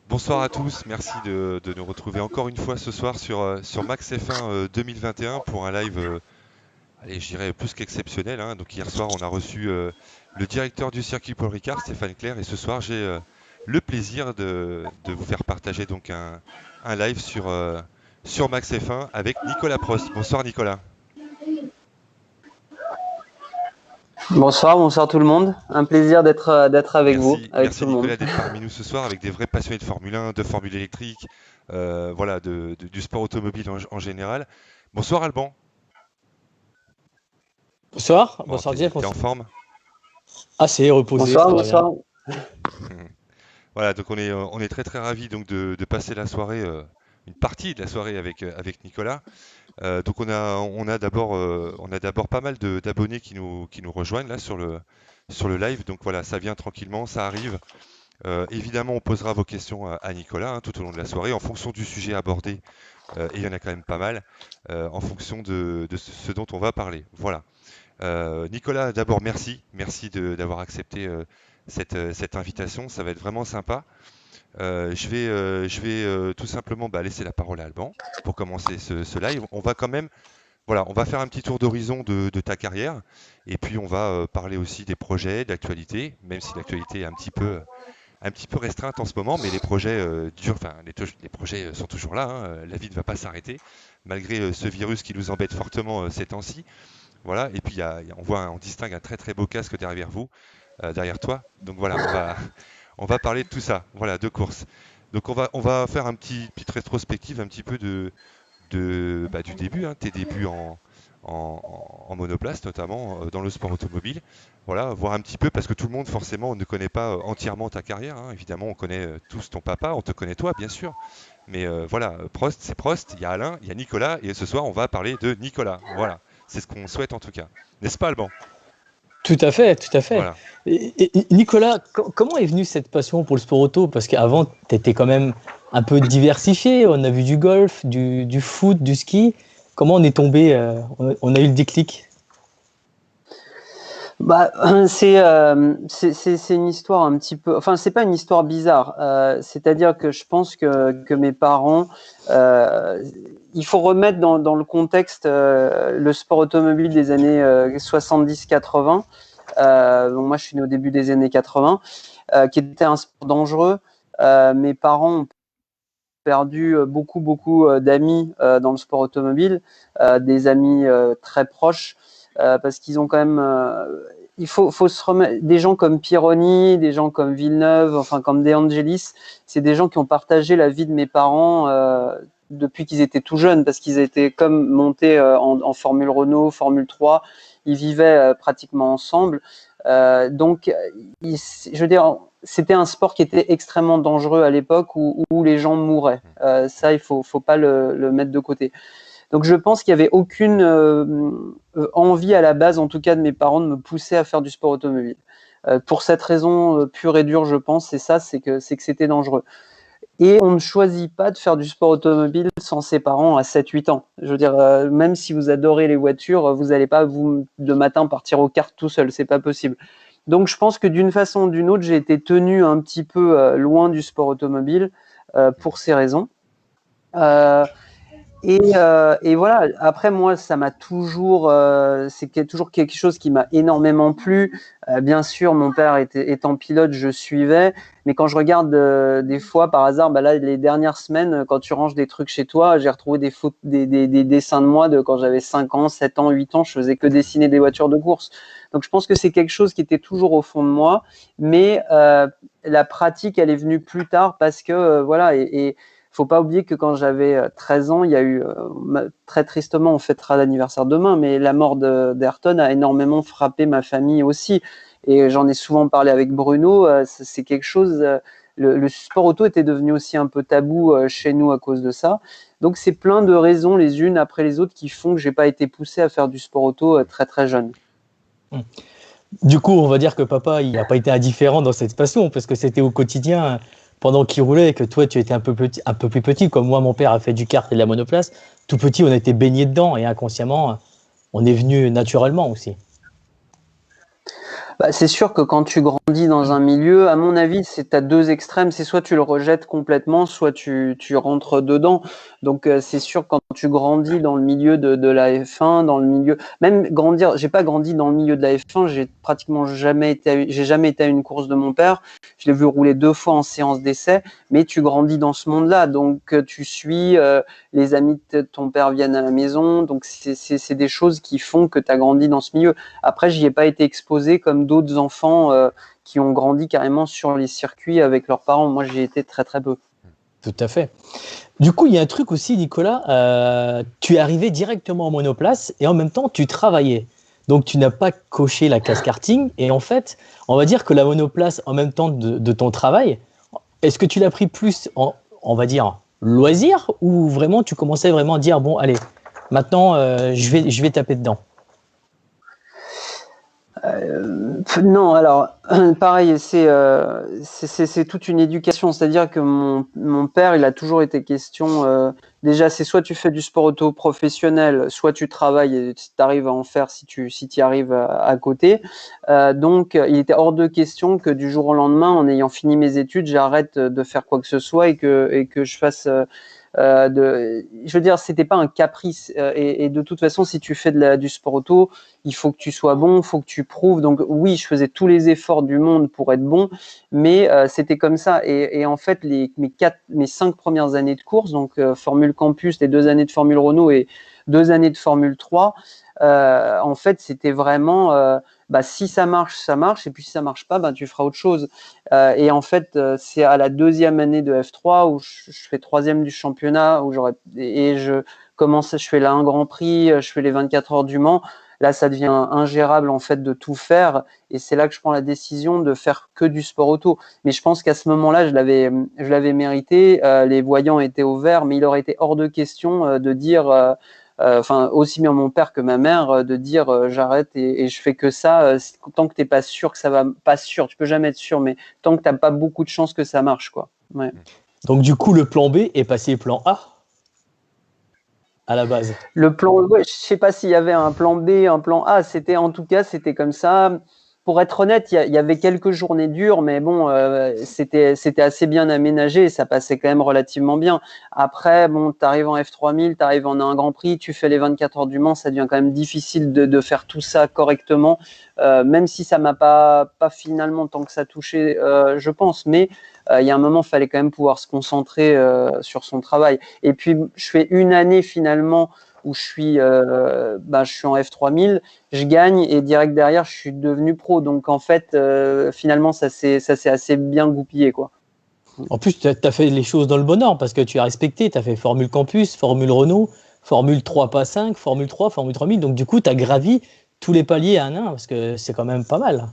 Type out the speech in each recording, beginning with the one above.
Bonsoir à tous, merci de nous retrouver encore une fois ce soir sur Max F1 2021 pour un live, allez, je dirais plus qu'exceptionnel, hein. Donc hier soir, on a reçu le directeur du circuit Paul Ricard, Stéphane Clerc, et ce soir, j'ai le plaisir de vous faire partager donc un live sur Max F1 avec Nicolas Prost. Bonsoir Nicolas. Bonsoir, bonsoir tout le monde. Un plaisir d'être avec vous, Merci, avec merci tout le monde. Nicolas d'être parmi nous ce soir avec des vrais passionnés de Formule 1, de Formule électrique, voilà, du sport automobile en général. Bonsoir Alban. Bonsoir, Bon, bonsoir Jeff. t'es en forme? Assez reposé, Bonsoir, ça va bien. bonsoir. Voilà, donc on est très très ravis donc de passer la soirée, une partie de la soirée avec Nicolas. Donc on a d'abord pas mal d'abonnés qui nous rejoignent là sur le live. Donc voilà, ça vient tranquillement, ça arrive. Évidemment, on posera vos questions à Nicolas, hein, tout au long de la soirée en fonction du sujet abordé. Et il y en a quand même pas mal en fonction de ce dont on va parler. Voilà. Nicolas, d'abord merci, d'avoir accepté cette invitation. Ça va être vraiment sympa. Je vais tout simplement laisser la parole à Alban pour commencer ce live. On va quand même, voilà, on va faire un petit tour d'horizon de ta carrière et puis on va parler aussi des projets, d'actualité, même si l'actualité est un petit peu restreinte en ce moment, mais les projets durent, enfin les projets sont toujours là, hein. La vie ne va pas s'arrêter malgré ce virus qui nous embête fortement ces temps-ci. Voilà, et puis on distingue un très très beau casque derrière vous, derrière toi. Donc voilà, on va parler de tout ça, voilà, de course. Donc on va faire petite rétrospective un petit peu du début, hein, tes débuts en monoplace notamment dans le sport automobile. Voilà, voir un petit peu parce que tout le monde forcément ne connaît pas entièrement ta carrière, hein. Évidemment, on connaît tous ton papa, on te connaît toi, bien sûr. Mais voilà, Prost, c'est Prost, il y a Alain, il y a Nicolas, et ce soir, on va parler de Nicolas. Voilà, c'est ce qu'on souhaite en tout cas. N'est-ce pas, Alban? Tout à fait, tout à fait. Voilà. Nicolas, comment est venue cette passion pour le sport auto? Parce qu'avant, tu étais quand même un peu diversifié. On a vu du golf, du foot, du ski. Comment on est tombé, on a eu le déclic? Bah, c'est une histoire un petit peu. Enfin, c'est pas une histoire bizarre. C'est-à-dire que je pense que mes parents, euh, il faut remettre dans le contexte le sport automobile des années 70-80. Bon, moi, je suis né au début des années 80, qui était un sport dangereux. Mes parents ont perdu beaucoup d'amis dans le sport automobile, des amis très proches, parce qu'ils ont quand même faut se remettre des gens comme Pironi, des gens comme Villeneuve, enfin comme De Angelis, c'est des gens qui ont partagé la vie de mes parents depuis qu'ils étaient tout jeunes, parce qu'ils étaient comme montés en Formule Renault, Formule 3, ils vivaient pratiquement ensemble. Donc, je veux dire, c'était un sport qui était extrêmement dangereux à l'époque où les gens mouraient. Ça, il faut pas le mettre de côté. Donc je pense qu'il n'y avait aucune envie à la base, en tout cas de mes parents, de me pousser à faire du sport automobile. Pour cette raison pure et dure, je pense, c'est que c'était dangereux. Et on ne choisit pas de faire du sport automobile sans ses parents à 7-8 ans. Je veux dire, même si vous adorez les voitures, vous n'allez pas, vous, de matin, partir au kart tout seul. C'est pas possible. Donc, je pense que d'une façon ou d'une autre, j'ai été tenu un petit peu loin du sport automobile pour ces raisons. Euh, et voilà. Après, moi, ça m'a toujours, c'est toujours quelque chose qui m'a énormément plu. Bien sûr, mon père étant pilote, je suivais. Mais quand je regarde des fois, par hasard, là, les dernières semaines, quand tu ranges des trucs chez toi, j'ai retrouvé des dessins de moi de quand j'avais 5 ans, 7 ans, 8 ans. Je faisais que dessiner des voitures de course. Donc, je pense que c'est quelque chose qui était toujours au fond de moi. Mais la pratique, elle est venue plus tard parce que, voilà, et faut pas oublier que quand j'avais 13 ans, il y a eu, très tristement, on fêtera l'anniversaire demain, mais la mort d'Ayrton a énormément frappé ma famille aussi. Et j'en ai souvent parlé avec Bruno, c'est quelque chose, le sport auto était devenu aussi un peu tabou chez nous à cause de ça. Donc c'est plein de raisons les unes après les autres qui font que j'ai pas été poussé à faire du sport auto très très jeune. Du coup, on va dire que papa, il n'a pas été indifférent dans cette passion, parce que c'était au quotidien, pendant qu'il roulait, que toi, tu étais un peu petit, un peu plus petit, comme moi, mon père a fait du kart et de la monoplace. Tout petit, on a été baigné dedans, et inconsciemment, on est venu naturellement aussi. Bah, c'est sûr que quand tu grandis dans un milieu, à mon avis, c'est à deux extrêmes. C'est soit tu le rejettes complètement, soit tu rentres dedans. Donc, c'est sûr quand tu grandis dans le milieu de la F1, dans le milieu, même grandir, j'ai pas grandi dans le milieu de la F1, j'ai jamais été à une course de mon père. Je l'ai vu rouler 2 fois en séance d'essai, mais tu grandis dans ce monde-là. Donc, tu suis, les amis de ton père viennent à la maison. Donc, c'est des choses qui font que tu as grandi dans ce milieu. Après, j'y ai pas été exposé comme d'autres enfants qui ont grandi carrément sur les circuits avec leurs parents. Moi, j'y ai été très très peu. Tout à fait. Du coup, il y a un truc aussi, Nicolas, tu es arrivé directement en monoplace et en même temps, tu travaillais. Donc, tu n'as pas coché la case karting. Et en fait, on va dire que la monoplace, en même temps de ton travail, est-ce que tu l'as pris plus en, on va dire, loisir ou vraiment tu commençais vraiment à dire, bon, allez, maintenant, je vais taper dedans? Non, alors pareil, c'est toute une éducation. C'est-à-dire que mon père, il a toujours été question. Déjà, c'est soit tu fais du sport auto professionnel, soit tu travailles et tu arrives à en faire si tu y arrives à côté. Donc, il était hors de question que du jour au lendemain, en ayant fini mes études, j'arrête de faire quoi que ce soit et que je fasse. Je veux dire, c'était pas un caprice. Et de toute façon, si tu fais du sport auto, il faut que tu sois bon, il faut que tu prouves. Donc oui, je faisais tous les efforts du monde pour être bon, mais c'était comme ça. Et en fait, mes 5 premières années de course, donc Formule Campus, les 2 années de Formule Renault et 2 années de Formule 3, en fait, c'était vraiment, si ça marche, et puis si ça marche pas, tu feras autre chose. Et en fait, c'est à la 2e année de F3 où je fais 3e du championnat, je fais là un Grand Prix, je fais les 24 heures du Mans. Là, ça devient ingérable en fait de tout faire, et c'est là que je prends la décision de faire que du sport auto. Mais je pense qu'à ce moment-là, je l'avais mérité. Les voyants étaient au vert, mais il aurait été hors de question de dire, aussi bien mon père que ma mère, de dire j'arrête et je fais que ça. Tant que t'es pas sûr que ça va, pas sûr, tu peux jamais être sûr, mais tant que t'as pas beaucoup de chances que ça marche, quoi. Ouais. Donc, du coup, le plan B est passé plan A à la base. Le plan, ouais, je sais pas s'il y avait un plan B, un plan A. En tout cas, c'était comme ça. Pour être honnête, il y avait quelques journées dures, mais bon, c'était assez bien aménagé et ça passait quand même relativement bien. Après, bon, t'arrives en F3000, t'arrives en un Grand Prix, tu fais les 24 heures du Mans, ça devient quand même difficile de faire tout ça correctement, même si ça m'a pas finalement tant que ça touché, je pense. Mais il y a un moment, il fallait quand même pouvoir se concentrer sur son travail. Et puis, je fais une année finalement où je suis en F3000, je gagne et direct derrière, je suis devenu pro. Donc en fait, finalement, ça s'est assez bien goupillé, quoi. En plus, tu as fait les choses dans le bon ordre parce que tu as respecté. Tu as fait Formule Campus, Formule Renault, Formule 3 pas 5, Formule 3, Formule 3000. Donc, du coup, tu as gravi tous les paliers à un parce que c'est quand même pas mal.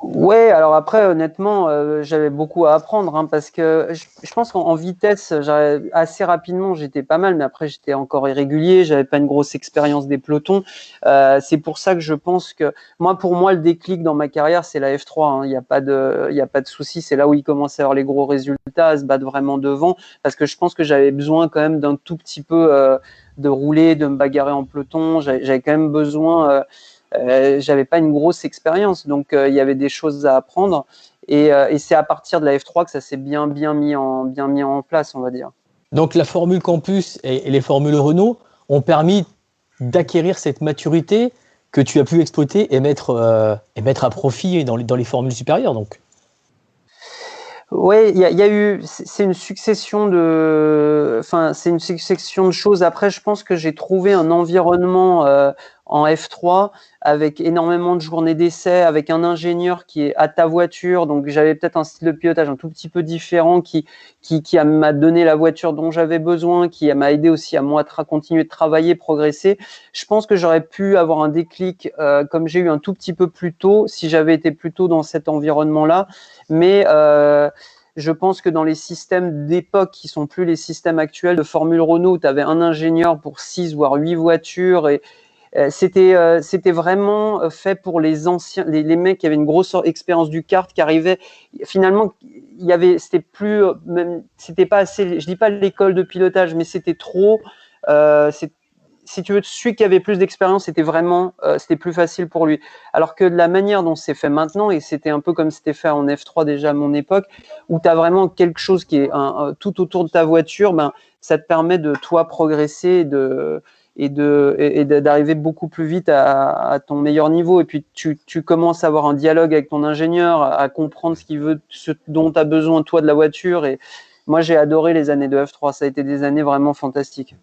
Ouais, alors après, honnêtement, j'avais beaucoup à apprendre, hein, parce que je pense qu'en vitesse, assez rapidement, j'étais pas mal, mais après, j'étais encore irrégulier, j'avais pas une grosse expérience des pelotons. C'est pour ça que je pense que pour moi, le déclic dans ma carrière, c'est la F3. Hein. Il n'y a pas de souci. C'est là où il commence à avoir les gros résultats, à se battre vraiment devant, parce que je pense que j'avais besoin quand même d'un tout petit peu de rouler, de me bagarrer en peloton. J'avais quand même besoin. J'avais pas une grosse expérience, donc il y avait des choses à apprendre, et c'est à partir de la F3 que ça s'est bien mis en place, on va dire. Donc la Formule Campus et les Formules Renault ont permis d'acquérir cette maturité que tu as pu exploiter et mettre à profit dans les formules supérieures. Donc. Oui, il y a eu, c'est une succession de choses. Après, je pense que j'ai trouvé un environnement en F3 avec énormément de journées d'essai, avec un ingénieur qui est à ta voiture. Donc, j'avais peut-être un style de pilotage un tout petit peu différent qui m'a donné la voiture dont j'avais besoin, qui m'a aidé aussi à moi continuer de travailler, progresser. Je pense que j'aurais pu avoir un déclic comme j'ai eu un tout petit peu plus tôt si j'avais été plus tôt dans cet environnement-là. Mais je pense que dans les systèmes d'époque qui sont plus les systèmes actuels de Formule Renault, tu avais un ingénieur pour 6 voire 8 voitures, et c'était vraiment fait pour les anciens, les mecs qui avaient une grosse expérience du kart, qui arrivaient. Finalement, c'était pas assez. Je dis pas l'école de pilotage, mais c'était trop. si tu veux, celui qui avait plus d'expérience, c'était plus facile pour lui. Alors que de la manière dont c'est fait maintenant, et c'était un peu comme c'était fait en F3 déjà à mon époque, où tu as vraiment quelque chose qui est tout autour de ta voiture, ben, ça te permet de toi progresser et d'arriver beaucoup plus vite à ton meilleur niveau. Et puis tu commences à avoir un dialogue avec ton ingénieur, à comprendre ce dont tu as besoin toi de la voiture. Et moi, j'ai adoré les années de F3. Ça a été des années vraiment fantastiques.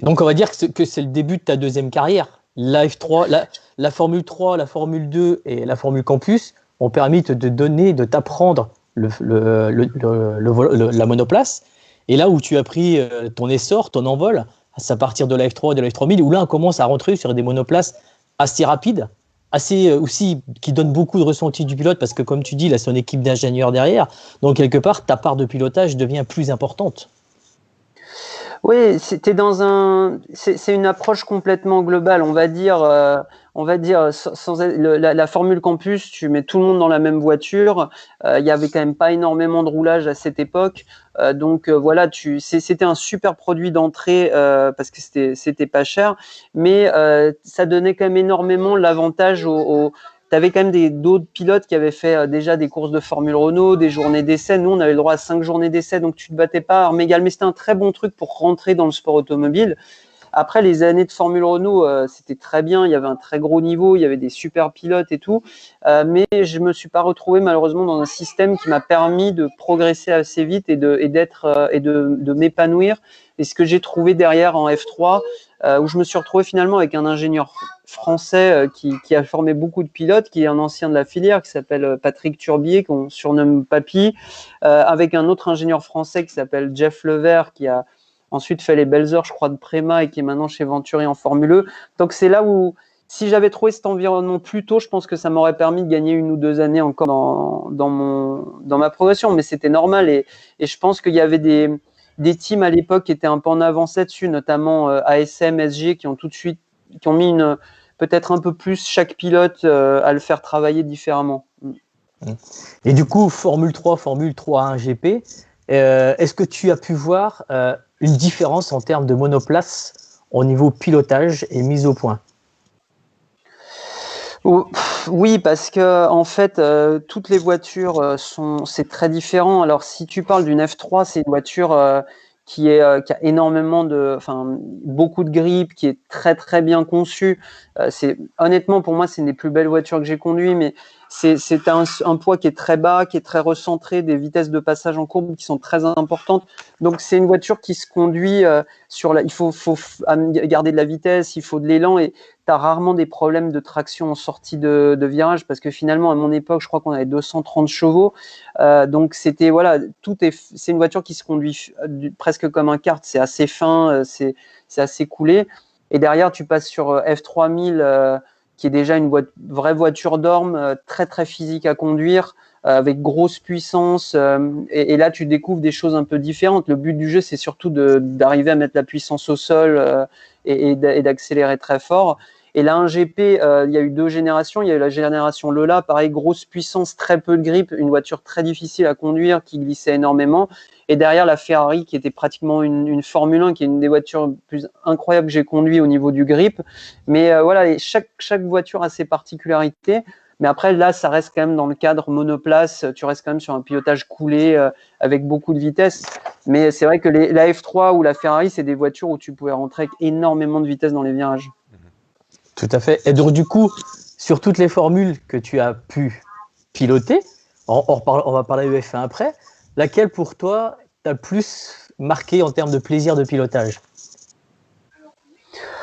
Donc, on va dire que c'est le début de ta deuxième carrière. La F3, la Formule 3, la Formule 2 et la Formule Campus ont permis de t'apprendre la monoplace. Et là où tu as pris ton essor, ton envol, c'est à partir de la F3 et de la F3000, où là, on commence à rentrer sur des monoplaces assez rapides, assez aussi qui donnent beaucoup de ressenti du pilote, parce que comme tu dis, là, c'est une équipe d'ingénieurs derrière. Donc, quelque part, ta part de pilotage devient plus importante. Oui, c'est une approche complètement globale. On va dire la Formule Campus, tu mets tout le monde dans la même voiture. Il y avait quand même pas énormément de roulage à cette époque, donc voilà, c'était un super produit d'entrée parce que c'était pas cher, mais ça donnait quand même énormément l'avantage T'avais quand même d'autres pilotes qui avaient fait déjà des courses de Formule Renault, des journées d'essai. Nous, on avait le droit à 5 journées d'essai, donc tu te battais pas à armes égales. Mais c'était un très bon truc pour rentrer dans le sport automobile. Après, les années de Formule Renault, c'était très bien. Il y avait un très gros niveau, il y avait des super pilotes et tout. Mais je me suis pas retrouvé malheureusement dans un système qui m'a permis de progresser assez vite et de m'épanouir. Et ce que j'ai trouvé derrière en F3, où je me suis retrouvé finalement avec un ingénieur français qui a formé beaucoup de pilotes, qui est un ancien de la filière, qui s'appelle Patrick Turbier, qu'on surnomme Papy, avec un autre ingénieur français qui s'appelle Jeff Levert, qui a ensuite fait les belles heures, je crois, de Préma et qui est maintenant chez Venturi en Formule E. Donc c'est là où, si j'avais trouvé cet environnement plus tôt, je pense que ça m'aurait permis de gagner 1 ou 2 années encore dans ma progression. Mais c'était normal et je pense qu'il y avait des teams à l'époque qui étaient un peu en avance là-dessus, notamment ASM, SG, qui ont mis peut-être un peu plus chaque pilote à le faire travailler différemment. Et du coup, Formule 3, Formule 3.1 GP, est-ce que tu as pu voir une différence en termes de monoplace au niveau pilotage et mise au point? Oui, parce que en fait, toutes les voitures c'est très différent. Alors, si tu parles d'une F3, c'est une voiture qui a énormément beaucoup de grip, qui est très très bien conçue. Honnêtement, pour moi, c'est une des plus belles voitures que j'ai conduites, mais c'est un poids qui est très bas, qui est très recentré, des vitesses de passage en courbe qui sont très importantes. Donc, c'est une voiture qui se conduit il faut garder de la vitesse, il faut de l'élan et tu as rarement des problèmes de traction en sortie de virage parce que finalement, à mon époque, je crois qu'on avait 230 chevaux. Donc, c'est une voiture qui se conduit presque comme un kart. C'est assez fin, c'est assez coulé. Et derrière, tu passes sur F3000, qui est déjà une vraie voiture d'orme, très, très physique à conduire, avec grosse puissance. Et là, tu découvres des choses un peu différentes. Le but du jeu, c'est surtout d'arriver à mettre la puissance au sol et d'accélérer très fort. Et là, un GP, il y a eu 2 générations. Il y a eu la génération Lola, pareil, grosse puissance, très peu de grip, une voiture très difficile à conduire, qui glissait énormément. Et derrière, la Ferrari, qui était pratiquement une Formule 1, qui est une des voitures plus incroyables que j'ai conduites au niveau du grip. Mais voilà, chaque voiture a ses particularités. Mais après, là, ça reste quand même dans le cadre monoplace. Tu restes quand même sur un pilotage coulé avec beaucoup de vitesse. Mais c'est vrai que la F3 ou la Ferrari, c'est des voitures où tu pouvais rentrer avec énormément de vitesse dans les virages. Tout à fait. Et donc, du coup, sur toutes les formules que tu as pu piloter, on va parler de F1 après, laquelle pour toi t'a le plus marqué en termes de plaisir de pilotage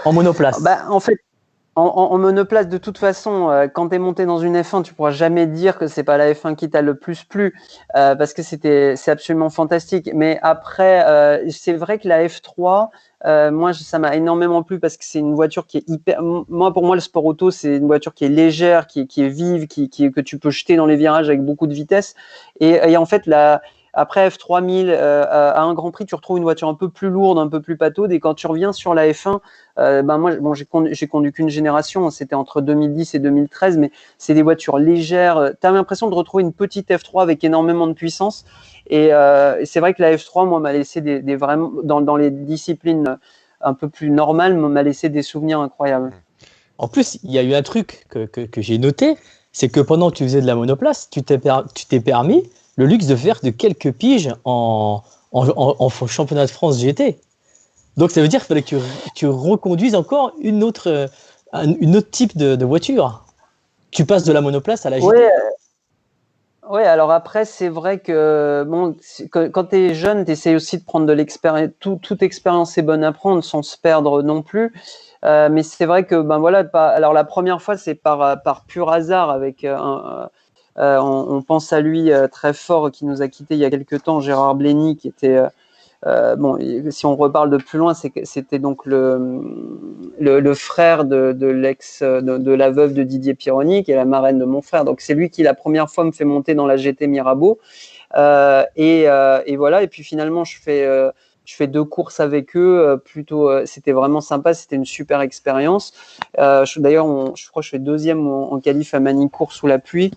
en monoplace? En fait, en monoplace, de toute façon, quand tu es monté dans une F1, tu pourras jamais dire que c'est pas la F1 qui t'a le plus plu, parce que c'est absolument fantastique. Mais après, c'est vrai que la F3, moi, ça m'a énormément plu parce que c'est une voiture qui est pour moi, le sport auto, c'est une voiture qui est légère, qui est vive, que tu peux jeter dans les virages avec beaucoup de vitesse. Et en fait, après F3000, à un Grand Prix, tu retrouves une voiture un peu plus lourde, un peu plus pataude. Et quand tu reviens sur la F1, moi, j'ai conduit qu'une génération. C'était entre 2010 et 2013, mais c'est des voitures légères. Tu as l'impression de retrouver une petite F3 avec énormément de puissance. Et c'est vrai que la F3, moi, m'a laissé vraiment dans les disciplines un peu plus normale m'a laissé des souvenirs incroyables. En plus, il y a eu un truc que j'ai noté, c'est que pendant que tu faisais de la monoplace, tu t'es permis le luxe de faire de quelques piges en championnat de France GT. Donc ça veut dire qu'il fallait que tu reconduises encore une autre type de voiture. Tu passes de la monoplace à la GT. Oui, alors après, c'est vrai que bon, quand tu es jeune, tu essaies aussi de prendre de l'expérience. Toute expérience est bonne à prendre sans se perdre non plus. Mais c'est vrai que ben voilà, alors la première fois, c'est par pur hasard avec on pense à lui très fort qui nous a quitté il y a quelques temps, Gérard Blény, qui était bon, si on reparle de plus loin, c'était donc le frère de l'ex de la veuve de Didier Pironi, qui est la marraine de mon frère. Donc c'est lui qui la première fois me fait monter dans la GT Mirabeau. Et voilà. Et puis finalement, je fais 2 courses avec eux. C'était vraiment sympa. C'était une super expérience. D'ailleurs, je crois que je fais 2e en qualif à Manicourt sous la pluie,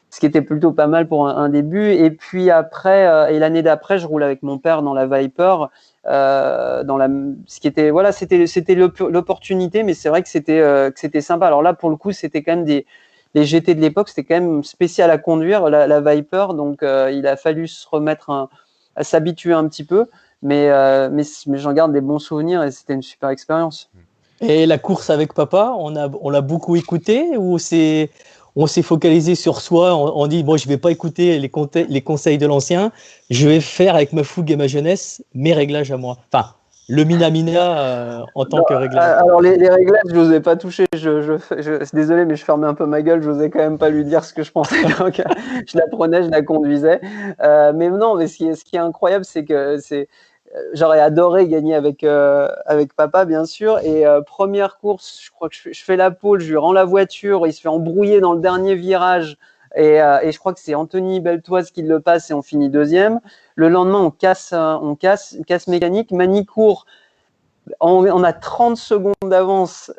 ce qui était plutôt pas mal pour un début. Et puis après, et l'année d'après, je roule avec mon père dans la Viper, ce qui était, voilà, c'était l'opportunité, mais c'est vrai que c'était sympa. Alors là, pour le coup, c'était quand même les GT de l'époque, c'était quand même spécial à conduire, la Viper, donc il a fallu se remettre à s'habituer un petit peu, mais j'en garde des bons souvenirs et c'était une super expérience. Et la course avec papa, on l'a beaucoup écouté ou on s'est focalisé sur soi, on dit bon, je vais pas écouter les conseils de l'ancien, je vais faire avec ma fougue et ma jeunesse mes réglages à moi. Enfin, le Mina en tant que réglage. Alors les réglages, je n'osais pas toucher. Désolé, mais je fermais un peu ma gueule. Je n'osais quand même pas lui dire ce que je pensais. Donc, je la prenais, je la conduisais. Mais non, mais ce qui est incroyable, c'est que j'aurais adoré gagner avec papa, bien sûr. Et première course, je crois que je fais la pole, je lui rends la voiture, il se fait embrouiller dans le dernier virage. Et je crois que c'est Anthony Beltoise qui le passe et on finit 2e. Le lendemain, on casse mécanique. Manicourt, on a 30 secondes d'avance,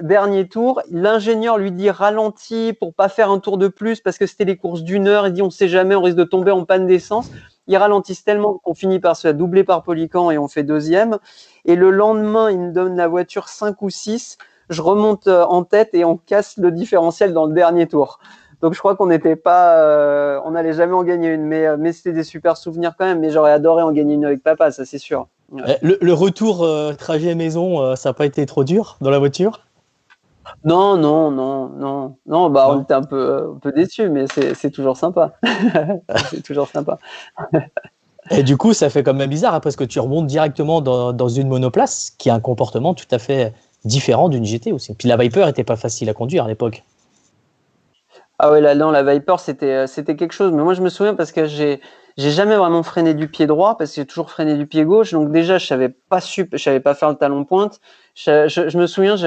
dernier tour. L'ingénieur lui dit ralentis pour pas faire un tour de plus parce que c'était les courses d'1 heure. Il dit on sait jamais, on risque de tomber en panne d'essence. Ils ralentissent tellement qu'on finit par se faire doubler par Polican et on fait 2e. Et le lendemain, il me donne la voiture 5 ou 6. Je remonte en tête et on casse le différentiel dans le dernier tour. Donc je crois qu'on n'était pas, on n'allait jamais en gagner une, mais c'était des super souvenirs quand même. Mais j'aurais adoré en gagner une avec papa, ça c'est sûr. Ouais. Le retour trajet maison, ça n'a pas été trop dur dans la voiture? Non. Bah on était un peu déçus, mais c'est toujours sympa. C'est toujours sympa. Et du coup, ça fait quand même bizarre parce que tu remontes directement dans une monoplace qui a un comportement tout à fait différent d'une GT aussi. Puis la Viper était pas facile à conduire à l'époque. Ah ouais, là, non, la Viper, c'était quelque chose. Mais moi, je me souviens parce que j'ai jamais vraiment freiné du pied droit parce que j'ai toujours freiné du pied gauche. Donc déjà, je savais pas faire le talon pointe. Je me souviens,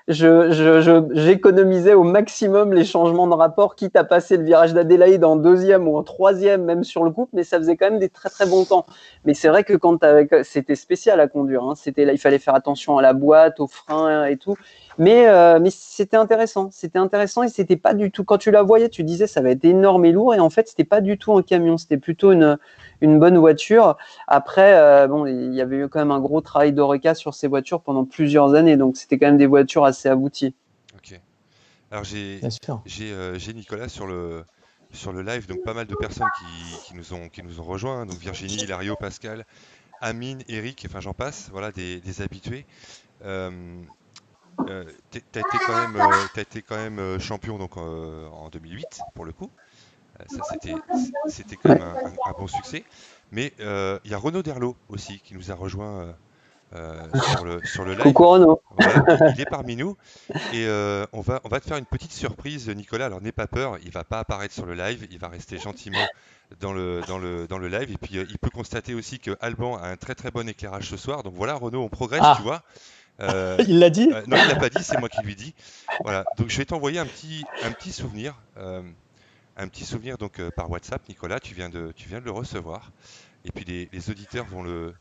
j'économisais au maximum les changements de rapport, quitte à passer le virage d'Adélaïde en 2e ou en 3e, même sur le couple, mais ça faisait quand même des très très bons temps. Mais c'est vrai que c'était spécial à conduire, hein. C'était là, il fallait faire attention à la boîte, aux freins et tout. Mais c'était intéressant et c'était pas du tout, quand tu la voyais, tu disais ça va être énorme et lourd et en fait c'était pas du tout un camion, c'était plutôt une bonne voiture. Après, bon, il y avait eu quand même un gros travail d'Oreca sur ces voitures pendant plusieurs années, donc c'était quand même des voitures assez abouties. Ok. Alors j'ai Nicolas sur le live, donc pas mal de personnes qui nous ont rejoints, donc Virginie, Hilario, Pascal, Amine, Eric, enfin j'en passe, voilà des habitués. T'as été quand même champion donc en 2008 pour le coup. Ça c'était quand même un bon succès. Mais il y a Renaud Derlot aussi qui nous a rejoint sur le live. Coucou Renaud. Voilà, il est parmi nous et on va te faire une petite surprise, Nicolas. Alors n'aie pas peur, il va pas apparaître sur le live, il va rester gentiment dans le live. Et puis il peut constater aussi que Alban a un très très bon éclairage ce soir. Donc voilà, Renaud, on progresse, tu vois. Il l'a dit? Non, il l'a pas dit, c'est moi qui lui dis. Voilà, donc je vais t'envoyer un petit souvenir. Un petit souvenir donc par WhatsApp, Nicolas, tu viens de le recevoir. Et puis les auditeurs vont le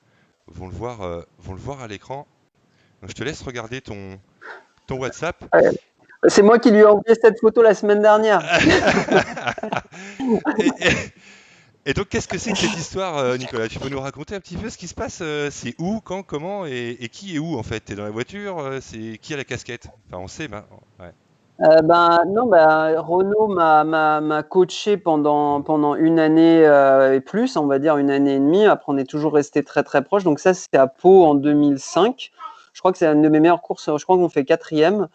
voir à l'écran. Donc je te laisse regarder ton WhatsApp. C'est moi qui lui ai envoyé cette photo la semaine dernière. Et donc, qu'est-ce que c'est que cette histoire, Nicolas? Tu peux nous raconter un petit peu ce qui se passe? C'est où, quand, comment et qui est où en fait? T'es dans la voiture? C'est qui a la casquette? Enfin, on sait maintenant. Ouais. Non, Renaud m'a coaché pendant une année et plus, on va dire une année et demie. Après, on est toujours resté très très proche. Donc ça, c'était à Pau en 2005. Je crois que c'est une de mes meilleures courses. Je crois qu'on fait quatrième.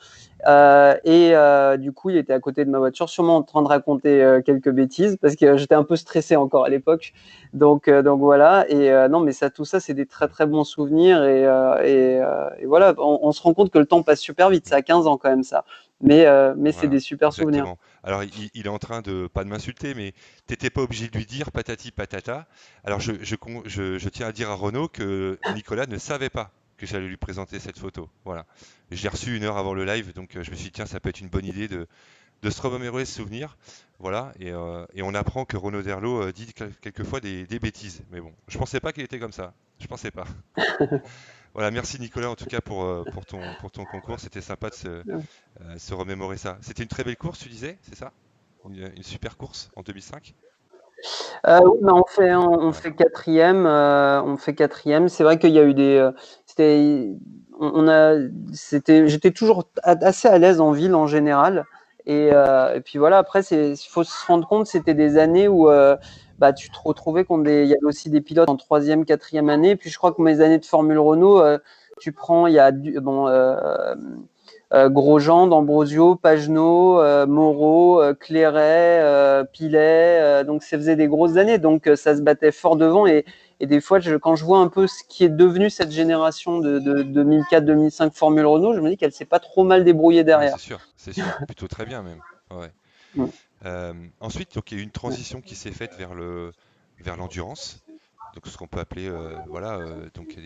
Du coup, il était à côté de ma voiture, sûrement en train de raconter quelques bêtises parce que j'étais un peu stressé encore à l'époque. Donc voilà. Non, mais tout ça, c'est des très très bons souvenirs. Et voilà, on se rend compte que le temps passe super vite. Ça a 15 ans quand même ça. Mais c'est Voilà, des super souvenirs. exactement. Alors, il est en train de, pas de m'insulter, mais t'étais pas obligé de lui dire patati patata. Alors, je tiens à dire à Renaud que Nicolas ne savait pas que j'allais lui présenter cette photo. Voilà. Je l'ai reçu une heure avant le live, donc je me suis dit, tiens, ça peut être une bonne idée de se remémorer ce souvenir. Voilà, et on apprend que Renaud Derlot dit quelquefois des bêtises. Mais bon, je pensais pas qu'il était comme ça. Je pensais pas. Voilà, merci Nicolas en tout cas pour ton concours. C'était sympa de se remémorer ça. C'était une très belle course, tu disais, c'est ça? Une super course en 2005? Oui, on Ouais. fait quatrième. On fait quatrième. C'est vrai qu'il y a eu c'était, j'étais toujours assez à l'aise en ville en général. Et puis voilà. Après, il faut se rendre compte, c'était des années où tu te retrouvais il y avait aussi des pilotes en troisième, quatrième année. Et puis je crois que mes années de Formule Renault, tu prends, il y a Grosjean, D'Ambrosio, Pagenaud, Moreau, Clairet, Pilet. Donc ça faisait des grosses années. Donc ça se battait fort devant. Et des fois, quand je vois un peu ce qui est devenu cette génération de 2004-2005 Formule Renault, je me dis qu'elle s'est pas trop mal débrouillée Ouais, derrière. c'est sûr, plutôt très bien même. Ouais. Mm. Ensuite, donc, il y a eu une transition qui s'est faite vers l'endurance, donc ce qu'on peut appeler voilà, donc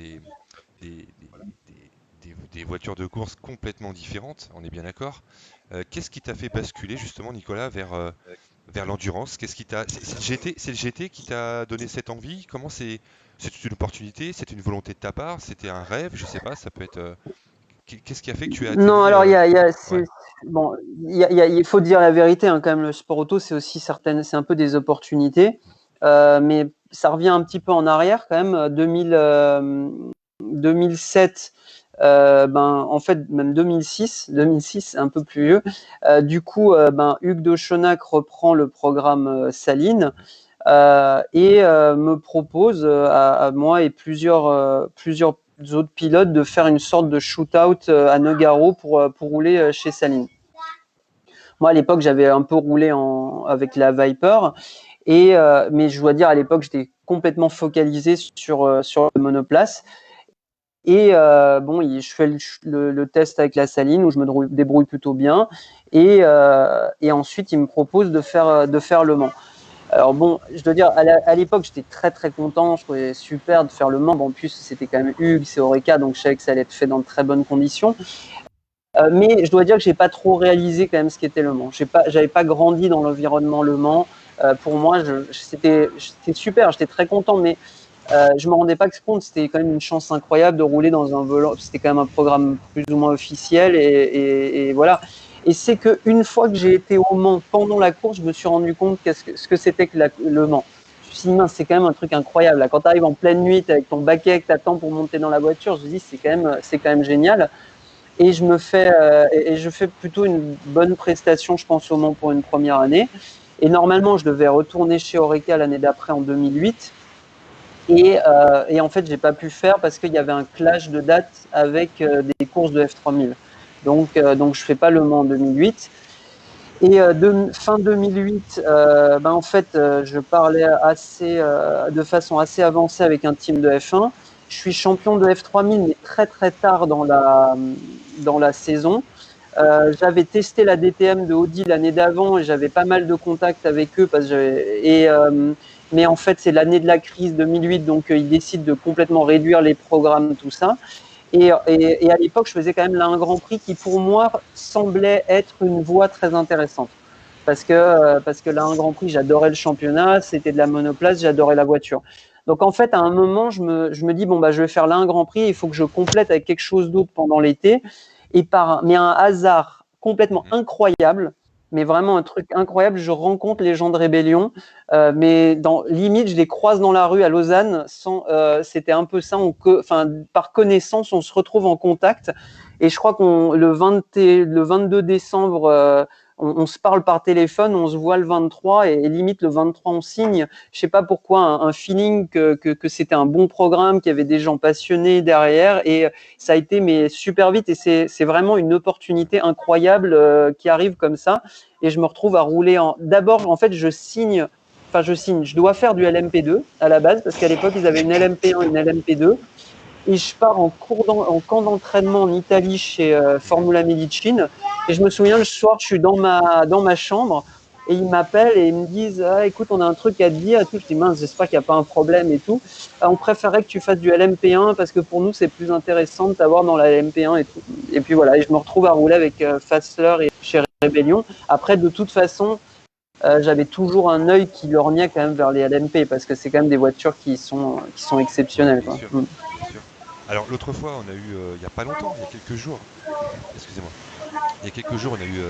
des voitures de course complètement différentes, on est bien d'accord. Qu'est-ce qui t'a fait basculer justement, Nicolas, vers l'endurance? Qu'est-ce qui t'a... c'est le GT qui t'a donné cette envie? Comment c'est une opportunité? C'est une volonté de ta part? C'était un rêve? Je sais pas, ça peut être... Qu'est-ce qui a fait que tu as Non, atterri alors ouais, bon, il faut dire la vérité, hein, quand même. Le sport auto, c'est aussi c'est un peu des opportunités, mais ça revient un petit peu en arrière quand même. 2007, en fait même 2006, c'est un peu plus vieux. Du coup, Hugues de Chonac reprend le programme Saline me propose à moi et plusieurs autres pilotes de faire une sorte de shootout à Nogaro pour rouler chez Saline. Moi, à l'époque, j'avais un peu roulé avec la Viper, mais je dois dire, à l'époque, j'étais complètement focalisé sur le monoplace. Je fais le test avec la Saline où je me débrouille plutôt bien. Et ensuite, il me propose de faire Le Mans. Alors bon, je dois dire, à l'époque, j'étais très très content, je trouvais super de faire le Mans. Bon, en plus, c'était quand même Hugues, c'est Oreca, donc je savais que ça allait être fait dans de très bonnes conditions. Mais je dois dire que j'ai pas trop réalisé quand même ce qu'était le Mans. J'avais pas grandi dans l'environnement Le Mans. Pour moi, c'était super, j'étais très content, mais je me rendais pas compte. C'était quand même une chance incroyable de rouler dans un volant. C'était quand même un programme plus ou moins officiel et voilà. Et c'est qu'une fois que j'ai été au Mans pendant la course, je me suis rendu compte ce que c'était que le Mans. Je me suis dit, mince, c'est quand même un truc incroyable. Là, quand tu arrives en pleine nuit avec ton baquet que tu attends pour monter dans la voiture, je me dis, c'est quand même génial. Et je fais plutôt une bonne prestation, je pense, au Mans pour une première année. Et normalement, je devais retourner chez Oreca l'année d'après en 2008. Et en fait, j'ai pas pu faire parce qu'il y avait un clash de dates avec des courses de F3000. Donc je fais pas le Mans en 2008. Fin 2008, en fait, je parlais de façon assez avancée avec un team de F1. Je suis champion de F3000, mais très très tard dans la saison. J'avais testé la DTM de Audi l'année d'avant et j'avais pas mal de contacts avec eux mais en fait c'est l'année de la crise 2008, donc ils décident de complètement réduire les programmes, tout ça. Et à l'époque, je faisais quand même là un Grand Prix qui, pour moi, semblait être une voie très intéressante. Parce que là, un Grand Prix, j'adorais le championnat, c'était de la monoplace, j'adorais la voiture. Donc en fait, à un moment, je me dis, bon, je vais faire là un Grand Prix, il faut que je complète avec quelque chose d'autre pendant l'été. Mais un hasard complètement incroyable, mais vraiment un truc incroyable. Je rencontre les gens de Rébellion, mais limite, je les croise dans la rue à Lausanne. C'était un peu ça. Par connaissance, on se retrouve en contact. Et je crois le 22 décembre, on se parle par téléphone, on se voit le 23 et limite le 23 on signe. Je sais pas pourquoi, un feeling que c'était un bon programme, qu'il y avait des gens passionnés derrière, et ça a été mais super vite, et c'est vraiment une opportunité incroyable qui arrive comme ça, et je me retrouve à rouler d'abord en fait je dois faire du LMP2 à la base, parce qu'à l'époque ils avaient une LMP1 et une LMP2. Et je pars en camp d'entraînement en Italie chez Formula Medicine. Et je me souviens, le soir, je suis dans ma chambre et ils m'appellent et ils me disent écoute, on a un truc à te dire. Et tout. Je dis mince, j'espère qu'il n'y a pas un problème et tout. On préférait que tu fasses du LMP1 parce que pour nous, c'est plus intéressant de t'avoir dans la LMP1 et tout. Et puis voilà, et je me retrouve à rouler avec Fassler et chez Rebellion. Après, de toute façon, j'avais toujours un œil qui lorgnait quand même vers les LMP parce que c'est quand même des voitures qui sont exceptionnelles. Bien sûr, Quoi. bien sûr. Alors l'autre fois, on a eu, il n'y a pas longtemps, il y a quelques jours, excusez-moi, il y a quelques jours, on a eu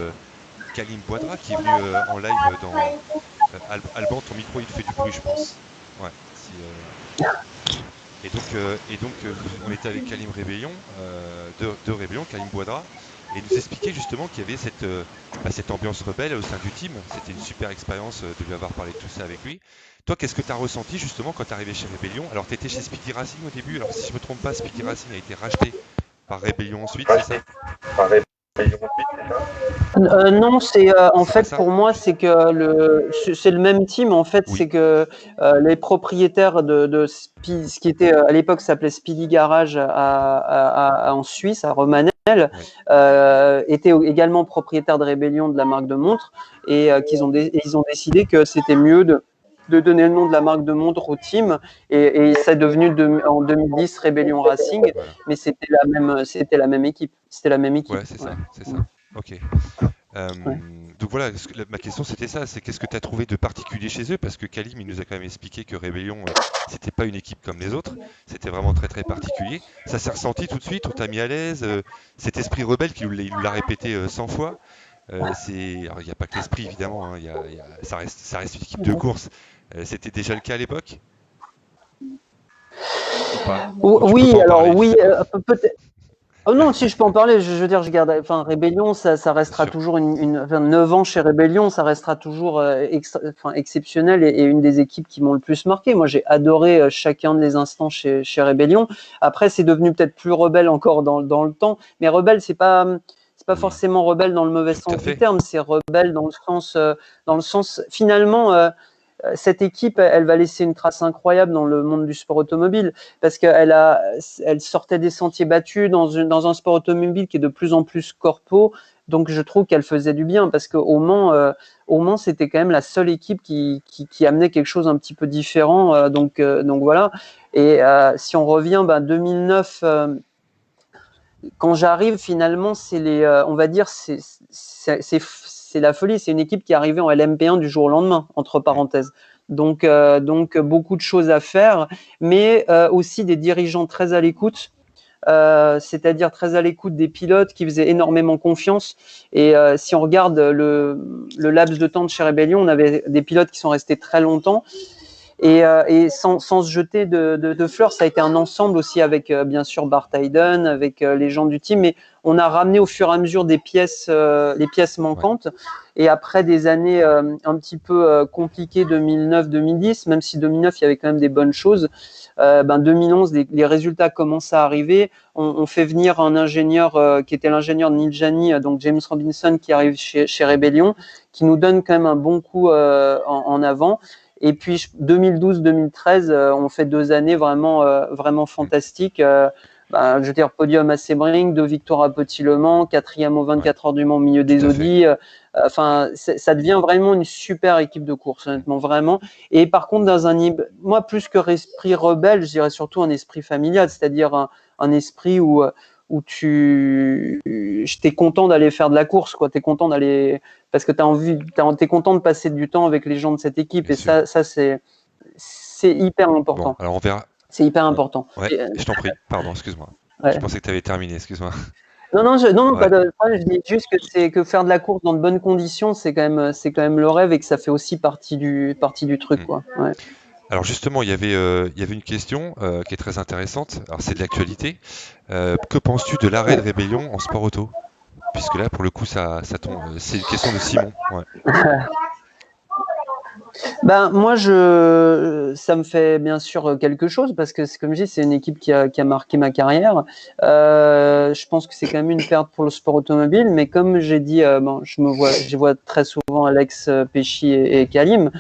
Kalim Boidra qui est venu en live dans Alban, ton micro il fait du bruit, je pense. Ouais. Et donc, on était avec Kalim Rébellion, de Rébellion, Kalim Boidra, et il nous expliquait justement qu'il y avait cette ambiance rebelle au sein du team. C'était une super expérience de lui avoir parlé de tout ça avec lui. Toi, qu'est-ce que tu as ressenti justement quand tu es arrivé chez Rébellion? Alors, tu étais chez Speedy Racing au début. Alors, si je ne me trompe pas, Speedy Racing a été racheté par Rébellion ensuite, c'est ça? Non, en C'est pas fait ça? pour moi c'est le même team en fait, Oui. c'est que les propriétaires de ce qui était à l'époque s'appelait Speedy Garage en Suisse à Romanel, étaient également propriétaires de Rébellion, de la marque de montres, et ils ont décidé que c'était mieux de donner le nom de la marque de montre au team, et c'est devenu en 2010 Rébellion Racing, Voilà. mais c'était la même équipe. Ouais, c'est ça, c'est ça. Ok. Ouais. Donc voilà, ma question c'était ça, c'est qu'est-ce que tu as trouvé de particulier chez eux? Parce que Kalim, il nous a quand même expliqué que Rébellion, c'était pas une équipe comme les autres, c'était vraiment très très particulier. Ça s'est ressenti tout de suite, on t'a mis à l'aise, cet esprit rebelle, il nous l'a répété 100 fois. Alors, il n'y a pas que l'esprit évidemment, hein, ça reste une équipe de course. C'était déjà le cas à l'époque? Ou pas? Ou tu peux Oui, pas en alors parler, je oui, sais pas. peut-être. Oh non, si je peux en parler, je veux dire, je garde. Enfin, Rébellion, ça Bien restera sûr. toujours 9 ans chez Rébellion, ça restera toujours exceptionnel, et une des équipes qui m'ont le plus marqué. Moi, j'ai adoré chacun des instants chez Rébellion. Après, c'est devenu peut-être plus rebelle encore dans le temps, mais rebelle, c'est pas Oui, forcément rebelle dans le mauvais tout à sens du fait. terme. C'est rebelle dans le sens finalement. Cette équipe, elle va laisser une trace incroyable dans le monde du sport automobile, parce elle sortait des sentiers battus dans un sport automobile qui est de plus en plus corpo. Donc je trouve qu'elle faisait du bien, parce qu'au Mans, c'était quand même la seule équipe qui amenait quelque chose un petit peu différent. Donc voilà. Et si on revient, 2009, quand j'arrive, finalement, on va dire, c'est la folie. C'est une équipe qui est arrivée en LMP1 du jour au lendemain, entre parenthèses. Donc beaucoup de choses à faire, mais aussi des dirigeants très à l'écoute. C'est-à-dire très à l'écoute des pilotes qui faisaient énormément confiance. Et si on regarde le laps de temps de chez Rebellion, on avait des pilotes qui sont restés très longtemps. Et sans se jeter de fleurs, ça a été un ensemble aussi avec bien sûr Bart Hayden, avec les gens du team, mais on a ramené au fur et à mesure les pièces Ouais. manquantes. Et après des années un petit peu compliquées, 2009-2010, même si 2009 il y avait quand même des bonnes choses, 2011 les résultats commencent à arriver. On fait venir un ingénieur qui était l'ingénieur de Niljani, donc James Robinson, qui arrive chez Rebellion, qui nous donne quand même un bon coup en avant. Et puis 2012-2013, on fait 2 années vraiment fantastiques. Je veux dire, podium à Sebring, 2 victoires à Petit-Le Mans, 4e aux Ouais, 24 heures du Mans au milieu des tout à fait. Audi. Ça devient vraiment une super équipe de course, honnêtement, vraiment. Et par contre, moi, plus que esprit rebelle, je dirais surtout un esprit familial, c'est-à-dire un esprit où t'es content d'aller faire de la course, quoi. T'es content d'aller, parce que t'es content de passer du temps avec les gens de cette équipe, Bien et sûr. ça c'est hyper Bon, important. alors on verra. C'est hyper important. Ouais, je t'en prie. Pardon, excuse-moi. Je Ouais. pensais que tu avais terminé, excuse-moi. Non, Ouais. pas de problème. Je dis juste que faire de la course dans de bonnes conditions, c'est quand même le rêve et que ça fait aussi partie du truc, Mm. quoi. Ouais. Alors justement, il y avait une question qui est très intéressante. Alors c'est de l'actualité. Que penses-tu de l'arrêt de rébellion en sport auto? Puisque là, pour le coup, ça tombe. C'est une question de Simon. Ouais. Ben moi, ça me fait bien sûr quelque chose parce que, comme je dis, c'est une équipe qui a marqué ma carrière. Je pense que c'est quand même une perte pour le sport automobile, mais comme j'ai dit, bon, je vois très souvent Alex Péchy et Kalim.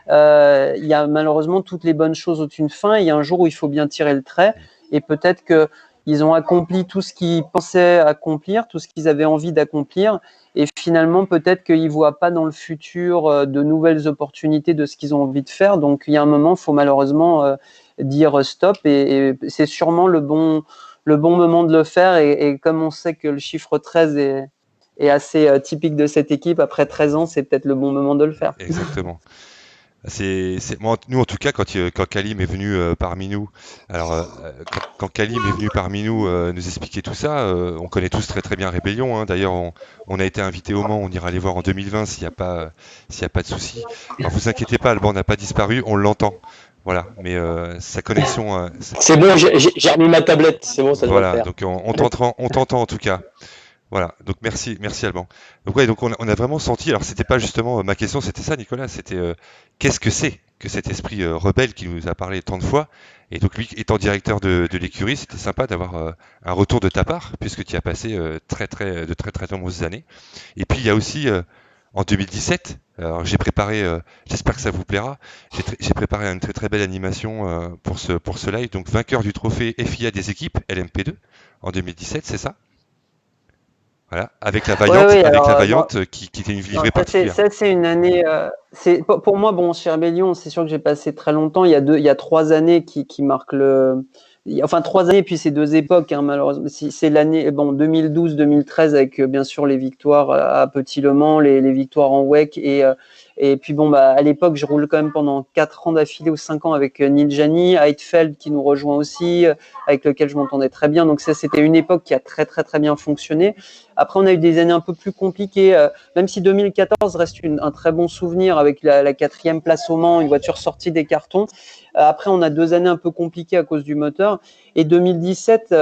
Il y a malheureusement toutes les bonnes choses ont une fin. Il y a un jour où il faut bien tirer le trait, et peut-être que ils ont accompli tout ce qu'ils pensaient accomplir, tout ce qu'ils avaient envie d'accomplir. Et finalement, peut-être qu'ils ne voient pas dans le futur de nouvelles opportunités de ce qu'ils ont envie de faire. Donc, il y a un moment, il faut malheureusement dire stop. Et c'est sûrement le bon moment de le faire. Et comme on sait que le chiffre 13 est assez typique de cette équipe, après 13 ans, c'est peut-être le bon moment de le faire. Exactement. Moi, nous en tout cas, quand Kalim est venu parmi nous, alors quand Kalim est venu parmi nous nous expliquer tout ça, on connaît tous très très bien Rébellion, hein. D'ailleurs, on a été invité au Mans, on ira les voir en 2020 s'il y a pas de souci. Alors vous inquiétez pas, le banc n'a pas disparu, on l'entend. Voilà, mais sa connexion, C'est bon, j'ai remis ma tablette, c'est bon, ça doit le voilà, faire. donc on t'entend en tout cas. Voilà, donc merci Alban. Donc ouais, donc on a vraiment senti. Alors c'était pas justement ma question, c'était ça, Nicolas. C'était qu'est-ce que c'est que cet esprit rebelle qui nous a parlé tant de fois. Et donc lui, étant directeur de l'écurie, c'était sympa d'avoir un retour de ta part, puisque tu y as passé de très nombreuses années. Et puis il y a aussi en 2017. Alors j'ai préparé, j'espère que ça vous plaira. J'ai préparé une très très belle animation pour ce live. Donc vainqueur du trophée FIA des équipes LMP2 en 2017, c'est ça? Voilà, Oui, oui. Avec Alors, la bon, Vaillante qui était une non, livrée particulière. ça, c'est une année. Pour moi, bon, chez Rebellion, c'est sûr que j'ai passé très longtemps. Il y a 3 années qui marquent le. Enfin, 3 années, puis c'est 2 époques, hein, malheureusement. C'est l'année, bon, 2012-2013 avec bien sûr les victoires à Petit Le Mans, les victoires en WEC et puis bon, bah, à l'époque, je roule quand même pendant 4 ans d'affilée ou 5 ans avec Neil Jani, Heidfeld qui nous rejoint aussi, avec lequel je m'entendais très bien. Donc ça, c'était une époque qui a très très très bien fonctionné. Après, on a eu des années un peu plus compliquées. Même si 2014 reste un très bon souvenir avec la 4e place au Mans, une voiture sortie des cartons. Après, on a 2 années un peu compliquées à cause du moteur. Et 2017,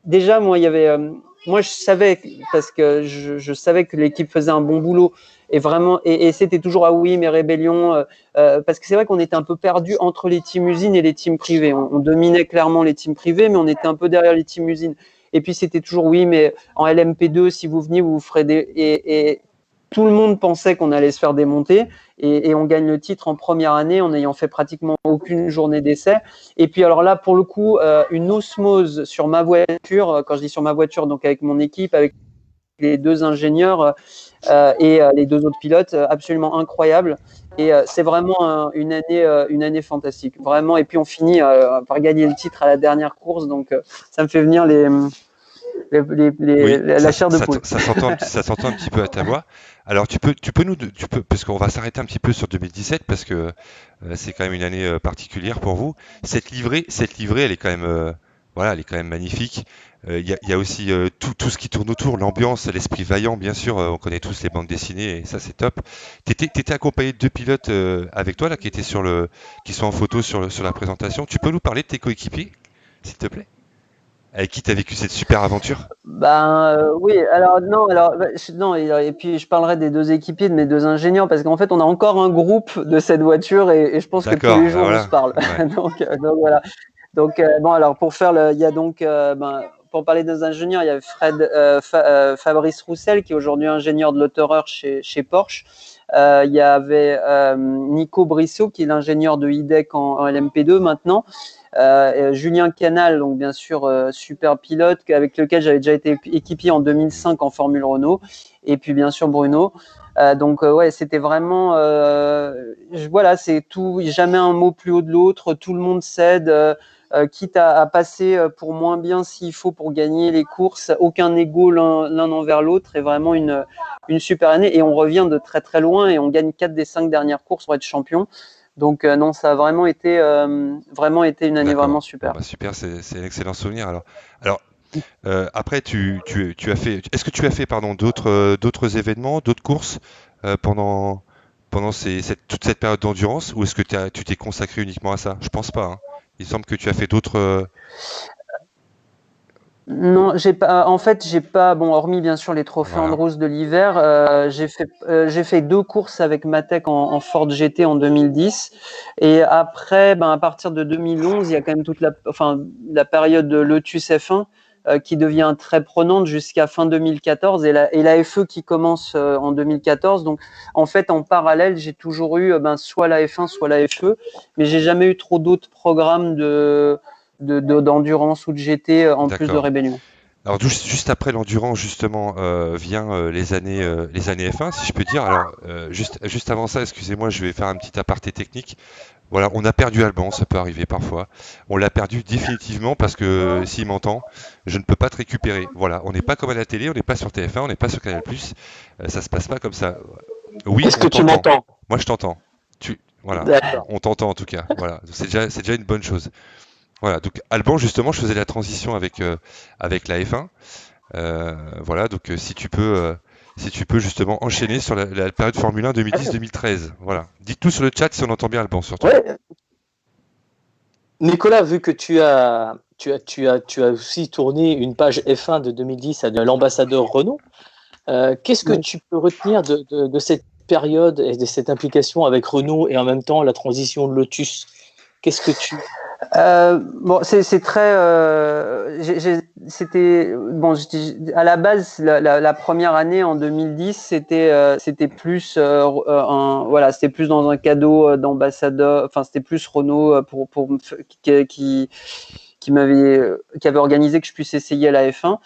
déjà, moi, je savais, parce que je savais que l'équipe faisait un bon boulot. Et vraiment, et c'était toujours, ah oui, mais Rébellion, parce que c'est vrai qu'on était un peu perdu entre les teams usines et les teams privés. On dominait clairement les teams privés, mais on était un peu derrière les teams usines. Et puis c'était toujours, oui, mais en LMP2, si vous veniez, vous ferez des. Et tout le monde pensait qu'on allait se faire démonter. Et on gagne le titre en première année en n'ayant fait pratiquement aucune journée d'essai. Et puis alors là, pour le coup, une osmose sur ma voiture, quand je dis sur ma voiture, donc avec mon équipe, avec les 2 ingénieurs et les 2 autres pilotes, absolument incroyable. Et c'est vraiment une année fantastique, vraiment. Et puis on finit par gagner le titre à la dernière course, donc ça me fait venir Oui, la chair de poule. ça s'entend un petit peu à ta voix. Alors parce qu'on va s'arrêter un petit peu sur 2017 parce que c'est quand même une année particulière pour vous. Cette livrée, elle est quand même, voilà, elle est quand même magnifique. Il y a aussi tout ce qui tourne autour, l'ambiance, l'esprit vaillant, bien sûr. On connaît tous les bandes dessinées et ça, c'est top. T'étais accompagné de 2 pilotes avec toi là, qui sont en photo sur la présentation. Tu peux nous parler de tes coéquipiers, s'il te plaît? Avec qui t'as vécu cette super aventure? Ben oui, alors non, non, et puis je parlerai des 2 équipiers, de mes 2 ingénieurs, parce qu'en fait on a encore un groupe de cette voiture et je pense que tous D'accord, les bah jours on se voilà. parle. Ouais. Donc voilà. Donc bon, alors il y a donc pour parler des ingénieurs, il y a Fabrice Roussel qui est aujourd'hui ingénieur de l'autoreur chez Porsche. Il y avait Nico Brissot qui est l'ingénieur de IDEC en LMP2 maintenant. Julien Canal, donc bien sûr super pilote avec lequel j'avais déjà été équipier en Mm. 2005 en Formule Renault. Et puis bien sûr Bruno. Donc ouais, c'était vraiment voilà, c'est tout, jamais un mot plus haut de l'autre, tout le monde s'aide, quitte à passer pour moins bien s'il faut pour gagner les courses, aucun ego l'un envers l'autre, et vraiment une super année. Et on revient de très très loin et on gagne 4 des 5 dernières courses pour être champion. Donc non, ça a vraiment été une année vraiment D'accord. Bon super. bah super, c'est un excellent souvenir. Alors Après, tu as fait. Est-ce que tu as fait, pardon, d'autres événements, d'autres courses pendant toute cette période d'endurance, ou est-ce que tu t'es consacré uniquement à ça? Je pense pas, hein. Il semble que tu as fait d'autres. Non, j'ai pas. En fait, j'ai pas. Bon, hormis bien sûr les trophées Voilà. Andrews de l'hiver, j'ai fait 2 courses avec Matec en Ford GT en 2010. Et après, à partir de 2011, il y a quand même la période de Lotus F1 qui devient très prenante jusqu'à fin 2014 et la FE qui commence en 2014. Donc, en fait, en parallèle, j'ai toujours eu soit la F1, soit la FE, mais j'ai jamais eu trop d'autres programmes d'endurance ou de GT en plus de D'accord. rébellion. Alors juste après l'endurance justement vient les années F1 si je peux dire. Alors juste avant ça, excusez-moi, je vais faire un petit aparté technique. Voilà, on a perdu Alban, ça peut arriver parfois. On l'a perdu définitivement parce que s'il m'entend, je ne peux pas te récupérer. Voilà, on n'est pas comme à la télé, on n'est pas sur TF1, on n'est pas sur Canal+. Ça se passe pas comme ça. Oui, Est-ce on que tu t'entend. m'entends? Moi je t'entends. Voilà, D'accord. on t'entend en tout cas. Voilà, c'est déjà une bonne chose. Voilà, donc Alban, justement, je faisais la transition avec la F1. Voilà, donc si tu peux justement enchaîner sur la période Formule 1 2010-2013. Voilà. Dites tout sur le chat si on entend bien Alban, surtout. Ouais. Nicolas, vu que tu as aussi tourné une page F1 de 2010 à l'ambassadeur Renault, qu'est-ce que Oui. tu peux retenir de cette période et de cette implication avec Renault et en même temps la transition de Lotus? Qu'est-ce que tu... Bon, c'est très. C'était bon. À la base, la première année en 2010, c'était plus c'était plus dans un cadeau d'ambassadeur. Enfin, c'était plus Renault qui avait organisé que je puisse essayer la F1.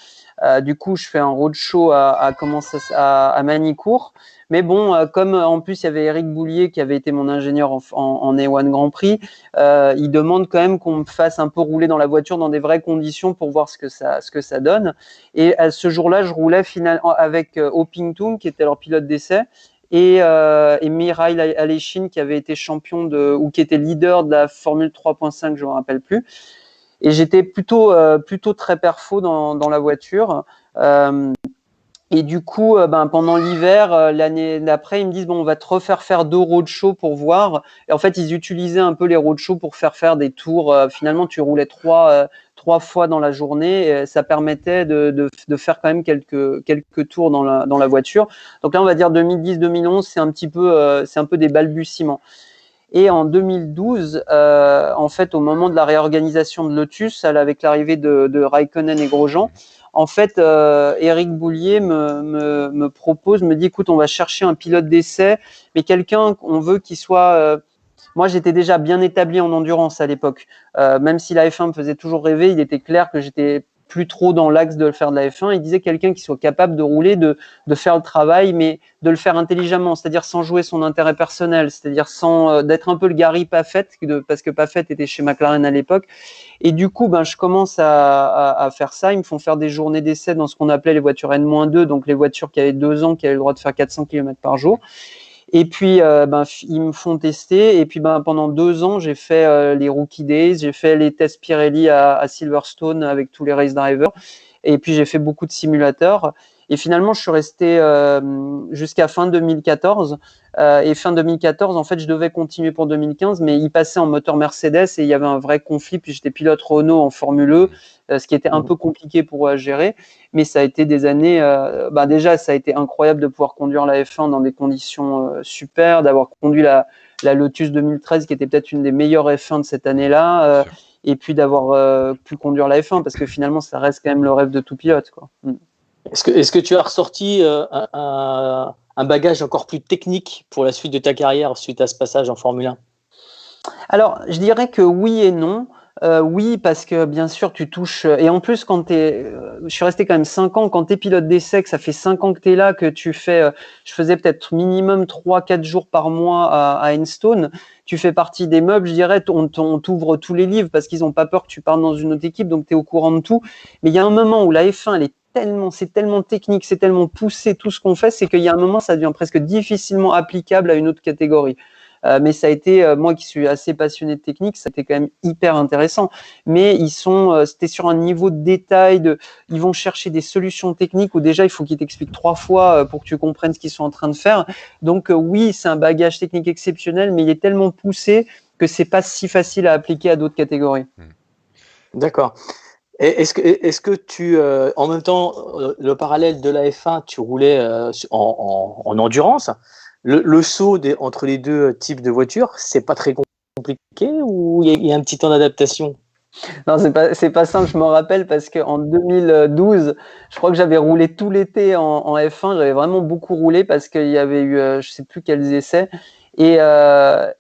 Du coup, je fais un roadshow à Manicourt. Mais bon, comme en plus il y avait Eric Boulier qui avait été mon ingénieur en A1 Grand Prix, il demande quand même qu'on me fasse un peu rouler dans la voiture dans des vraies conditions pour voir ce que ça donne. Et à ce jour-là, je roulais finalement avec Opingtoum qui était leur pilote d'essai et Mihail Aleshin qui avait été champion ou qui était leader de la Formule 3.5, je ne me rappelle plus. Et j'étais plutôt très perfo dans la voiture. Et du coup, pendant l'hiver, l'année d'après, ils me disent bon, on va te refaire faire 2 roadshows pour voir. Et en fait, ils utilisaient un peu les roadshows pour faire des tours. Finalement, tu roulais 3 fois dans la journée. Et ça permettait de faire quand même quelques tours dans la voiture. Donc là, on va dire 2010-2011, c'est un peu des balbutiements. Et en 2012, en fait, au moment de la réorganisation de Lotus, avec l'arrivée de Raikkonen et Grosjean, en fait, Eric Boulier me propose, me dit, écoute, on va chercher un pilote d'essai, mais quelqu'un qu'on veut qui soit... moi, j'étais déjà bien établi en endurance à l'époque. Même si la F1 me faisait toujours rêver, il était clair que j'étais plus trop dans l'axe de faire de la F1. Il disait quelqu'un qui soit capable de rouler, de faire le travail, mais de le faire intelligemment, c'est-à-dire sans jouer son intérêt personnel, c'est-à-dire sans d'être un peu le Gary Paffett, parce que Paffett était chez McLaren à l'époque. Et du coup, je commence à faire ça. Ils me font faire des journées d'essai dans ce qu'on appelait les voitures N-2, donc les voitures qui avaient 2 ans, qui avaient le droit de faire 400 km par jour. Et puis, ils me font tester. Et puis, pendant 2 ans, j'ai fait les Rookie Days, j'ai fait les tests Pirelli à Silverstone avec tous les race drivers. Et puis, j'ai fait beaucoup de simulateurs. Et finalement, je suis resté jusqu'à fin 2014. Et fin 2014, en fait, je devais continuer pour 2015, mais il passait en moteur Mercedes et il y avait un vrai conflit. Puis j'étais pilote Renault en Formule E, ce qui était un peu compliqué pour gérer. Mais ça a été des années. Déjà, ça a été incroyable de pouvoir conduire la F1 dans des conditions super, d'avoir conduit la Lotus 2013, qui était peut-être une des meilleures F1 de cette année-là. Et puis d'avoir pu conduire la F1, parce que finalement, ça reste quand même le rêve de tout pilote, quoi. Est-ce que tu as ressorti un bagage encore plus technique pour la suite de ta carrière suite à ce passage en Formule 1? Alors, je dirais que oui et non. Oui, parce que bien sûr, tu touches. Et en plus, je suis resté quand même 5 ans. Quand tu es pilote d'essai, que ça fait 5 ans que tu es là, que tu fais. Je faisais peut-être minimum 3-4 jours par mois à Enstone. Tu fais partie des meubles, je dirais. On t'ouvre tous les livres parce qu'ils n'ont pas peur que tu partes dans une autre équipe, donc tu es au courant de tout. Mais il y a un moment où la F1, c'est tellement technique, c'est tellement poussé tout ce qu'on fait, c'est qu'il y a un moment, ça devient presque difficilement applicable à une autre catégorie. Mais ça a été, moi qui suis assez passionné de technique, ça a été quand même hyper intéressant. Mais c'était sur un niveau de détail, ils vont chercher des solutions techniques où déjà il faut qu'ils t'expliquent 3 fois pour que tu comprennes ce qu'ils sont en train de faire. Donc oui, c'est un bagage technique exceptionnel, mais il est tellement poussé que c'est pas si facile à appliquer à d'autres catégories. D'accord. Et est-ce que tu, en même temps, le parallèle de la F1, tu roulais en endurance. Le saut entre les deux types de voitures, c'est pas très compliqué ou il y a un petit temps d'adaptation? Non, c'est pas simple, je me rappelle parce qu'en 2012, je crois que j'avais roulé tout l'été en F1, j'avais vraiment beaucoup roulé parce qu'il y avait eu, je sais plus quels essais, et je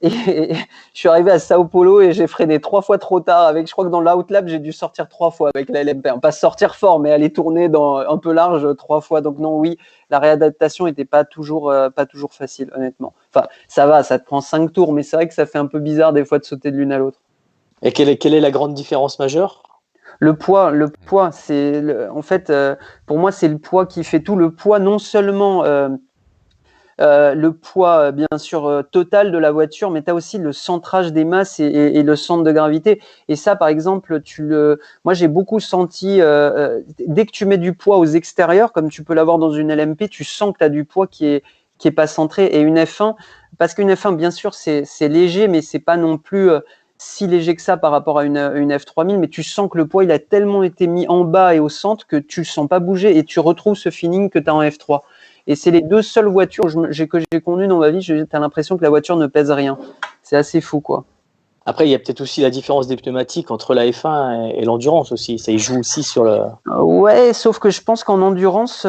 suis arrivé à Sao Paulo et j'ai freiné 3 fois trop tard je crois que dans l'Outlap, j'ai dû sortir 3 fois avec la LMP, pas sortir fort, mais aller tourner un peu large 3 fois, donc non, oui, la réadaptation était pas toujours facile, honnêtement. Enfin, ça va, ça te prend 5 tours, mais c'est vrai que ça fait un peu bizarre des fois de sauter de l'une à l'autre. Et quelle est la grande différence majeure? Le poids, en fait, pour moi, c'est le poids qui fait tout. Le poids, non seulement le poids, bien sûr, total de la voiture, mais tu as aussi le centrage des masses et le centre de gravité. Et ça, par exemple, moi, j'ai beaucoup senti, dès que tu mets du poids aux extérieurs, comme tu peux l'avoir dans une LMP, tu sens que tu as du poids qui est pas centré. Et une F1, parce qu'une F1, bien sûr, c'est léger, mais c'est pas non plus si léger que ça par rapport à une F3000, mais tu sens que le poids, il a tellement été mis en bas et au centre que tu le sens pas bouger et tu retrouves ce feeling que tu as en F3. Et c'est les deux seules voitures que j'ai conduites dans ma vie, tu as l'impression que la voiture ne pèse rien. C'est assez fou, quoi. Après, il y a peut-être aussi la différence des pneumatiques entre la F1 et l'endurance aussi. Ça y joue aussi sur le. Ouais, sauf que je pense qu'en endurance,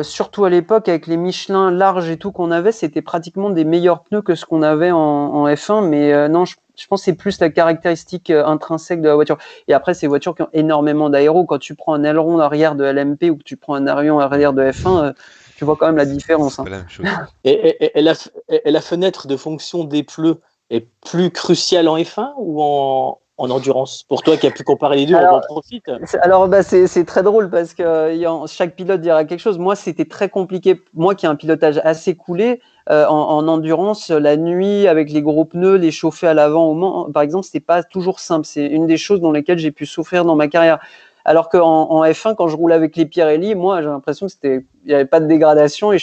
surtout à l'époque, avec les Michelin larges et tout qu'on avait, c'était pratiquement des meilleurs pneus que ce qu'on avait en F1. Mais non, je pense que c'est plus la caractéristique intrinsèque de la voiture. Et après, ces voitures qui ont énormément d'aéro, quand tu prends un aileron arrière de LMP ou que tu prends un avion arrière de F1, tu vois quand même la différence. C'est pas la même chose. Et la fenêtre de fonction des pneus est plus cruciale en F1 ou en endurance? Pour toi qui as pu comparer les deux, on en profite. Alors, c'est très drôle parce que chaque pilote dira quelque chose. Moi, c'était très compliqué. Moi qui ai un pilotage assez coulé, en endurance, la nuit, avec les gros pneus, les chauffer à l'avant au Mans, par exemple, c'était pas toujours simple. C'est une des choses dans lesquelles j'ai pu souffrir dans ma carrière. Alors qu'en F1, quand je roulais avec les Pirelli, moi, j'ai l'impression que il n'y avait pas de dégradation et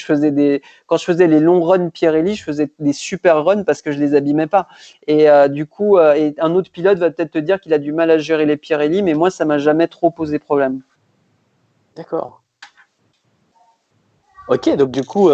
quand je faisais les longs runs Pirelli, je faisais des super runs parce que je les abîmais pas. Et du coup, et un autre pilote va peut-être te dire qu'il a du mal à gérer les Pirelli, mais moi, ça m'a jamais trop posé problème. D'accord. Ok, donc du coup,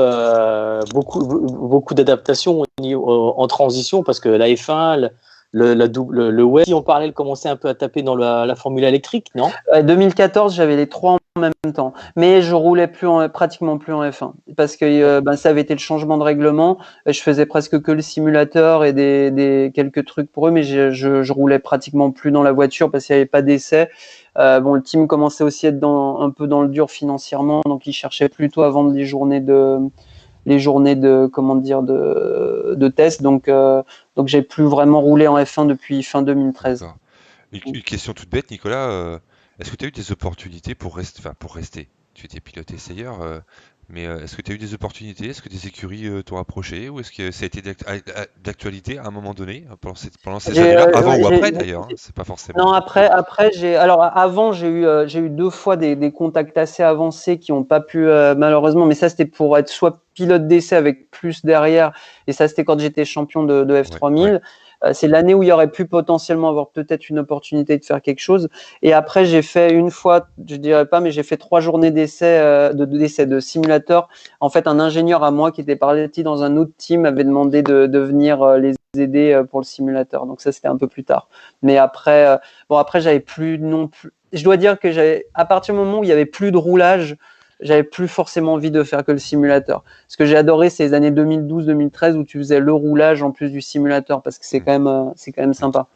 beaucoup d'adaptations en transition parce que la F1, le web, si on parlait, elle commençait un peu à taper dans la formule électrique, non? 2014, j'avais les trois en même temps, mais je roulais pratiquement plus en F1 parce que ça avait été le changement de règlement. Je faisais presque que le simulateur et quelques trucs pour eux, mais je roulais pratiquement plus dans la voiture parce qu'il n'y avait pas d'essai. Le team commençait aussi à être un peu dans le dur financièrement, donc ils cherchaient plutôt à vendre les journées de comment dire de test. Donc j'ai plus vraiment roulé en F1 depuis fin 2013. D'accord. Une question toute bête, Nicolas. Est-ce que tu as eu des opportunités pour rester? Tu étais pilote essayeur, mais est-ce que tu as eu des opportunités? Est-ce que des écuries t'ont approché? Ou est-ce que ça a été d'actualité à un moment donné, pendant ces années-là? Avant ou après d'ailleurs, hein, c'est pas forcément. Non, après avant, j'ai eu 2 fois des contacts assez avancés qui n'ont pas pu, malheureusement, mais ça, c'était pour être soit pilote d'essai avec plus derrière, et ça, c'était quand j'étais champion de F3000. Ouais. C'est l'année où il y aurait pu potentiellement avoir peut-être une opportunité de faire quelque chose. Et après, j'ai fait une fois, je dirais pas, mais j'ai fait 3 journées d'essai, de simulateur. En fait, un ingénieur à moi qui était parti dans un autre team avait demandé de venir les aider pour le simulateur. Donc ça, c'était un peu plus tard. Mais après, j'avais plus non plus. Je dois dire que à partir du moment où il y avait plus de roulage, j'avais plus forcément envie de faire que le simulateur. Ce que j'ai adoré, c'est les années 2012-2013 où tu faisais le roulage en plus du simulateur parce que c'est quand même sympa.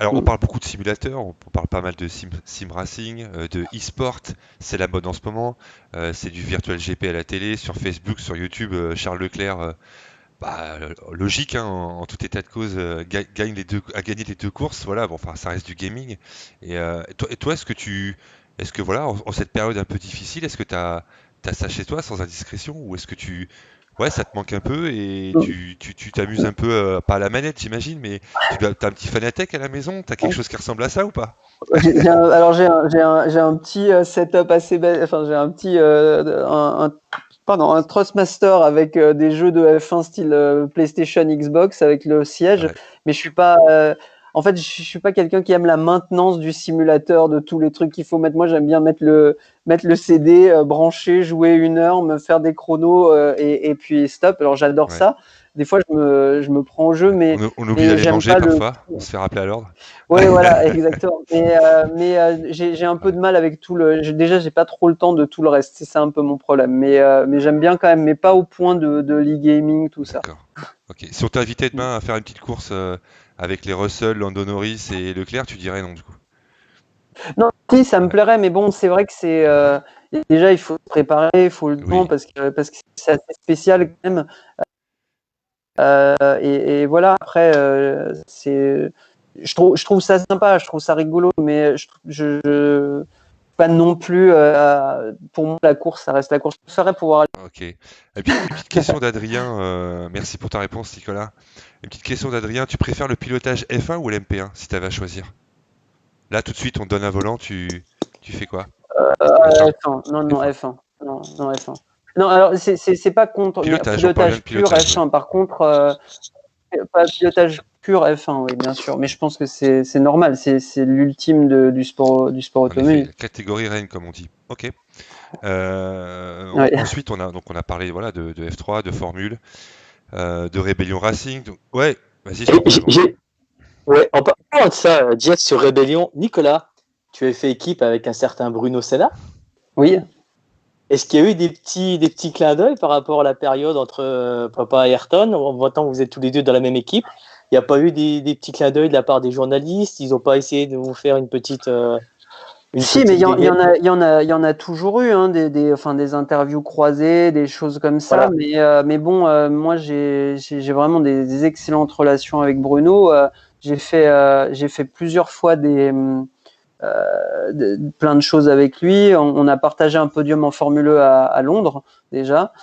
Alors, on parle beaucoup de simulateurs, on parle pas mal de sim racing, de e-sport, c'est la mode en ce moment. C'est du virtual GP à la télé, sur Facebook, sur YouTube. Charles Leclerc, logique, hein, en tout état de cause, a gagné les deux courses. Voilà, bon, enfin, ça reste du gaming. Et toi, est-ce que voilà, en cette période un peu difficile, est-ce que t'as ça chez toi sans indiscrétion, ou est-ce que Ouais, ça te manque un peu et Mm. tu t'amuses un peu, pas à la manette, j'imagine, mais t'as un petit Fanatec à la maison? T'as quelque chose qui ressemble à ça ou pas? Alors j'ai un petit setup assez bête. Enfin j'ai un petit pardon, un Trustmaster avec des jeux de F1 style PlayStation, Xbox avec le siège. Ouais, Mais je suis pas. En fait, je suis pas quelqu'un qui aime la maintenance du simulateur de tous les trucs qu'il faut mettre. Moi, j'aime bien mettre le CD, brancher, jouer 1 heure, me faire des chronos et puis stop. Alors j'adore ouais. ça. Des fois, je me prends au jeu, On oublie mais d'aller j'aime manger pas le. parfois, on se fait rappeler à l'ordre. Ouais, voilà, exactement. Mais j'ai un peu Ouais, de mal avec tout le. Déjà, j'ai pas trop le temps de tout le reste. C'est ça un peu mon problème. Mais j'aime bien quand même, mais pas au point de l'e-gaming, tout ça. d'accord. Ok. Si on t'invitait demain à faire une petite course avec les Russell, Lando Norris et Leclerc, tu dirais non du coup. Non, si, ça me Ouais. plairait, mais bon, c'est vrai que c'est. Déjà, il faut se préparer, il faut le temps, Oui. parce que c'est assez spécial quand même. Et voilà, après, je trouve ça sympa, je trouve ça rigolo, mais pas non plus. Pour moi, la course, ça reste la course. Je préférerais pouvoir aller. Ok. Une petite question d'Adrien. Merci pour ta réponse, Nicolas. Une petite question d'Adrien. Tu préfères le pilotage F1 ou l'MP1 si tu avais à choisir? Là, tout de suite, on te donne un volant, tu fais quoi? F1. F1, non, non, F1. F1. Non, non, F1. Non, alors, c'est pas contre. Mais Pilotage, on parle bien de pilotage pur pilotage, oui. F1. Par contre, pas pilotage pur F1, oui, bien sûr. Mais je pense que c'est normal. C'est l'ultime du sport En effet, automobile. la catégorie reine, comme on dit. Ok. Ouais. Ensuite, on a parlé voilà, de F3, de Formule, de Rébellion Racing. Donc, ouais, vas-y, je t'en prie, Alban. Ouais, en parlant de ça, Jeff sur Rébellion, Nicolas, tu as fait équipe avec un certain Bruno Senna. Oui. Est-ce qu'il y a eu des petits clins d'œil par rapport à la période entre papa et Ayrton, en votant que vous êtes tous les deux dans la même équipe? Il n'y a pas eu des petits clins d'œil de la part des journalistes? Ils n'ont pas essayé de vous faire une Si, mais petite guéguerre? il y en a toujours eu, hein, enfin, des interviews croisées, des choses comme ça. Voilà. Mais bon, moi, j'ai vraiment des excellentes relations avec Bruno. J'ai fait plusieurs fois plein de choses avec lui. On a partagé un podium en Formule E à Londres déjà.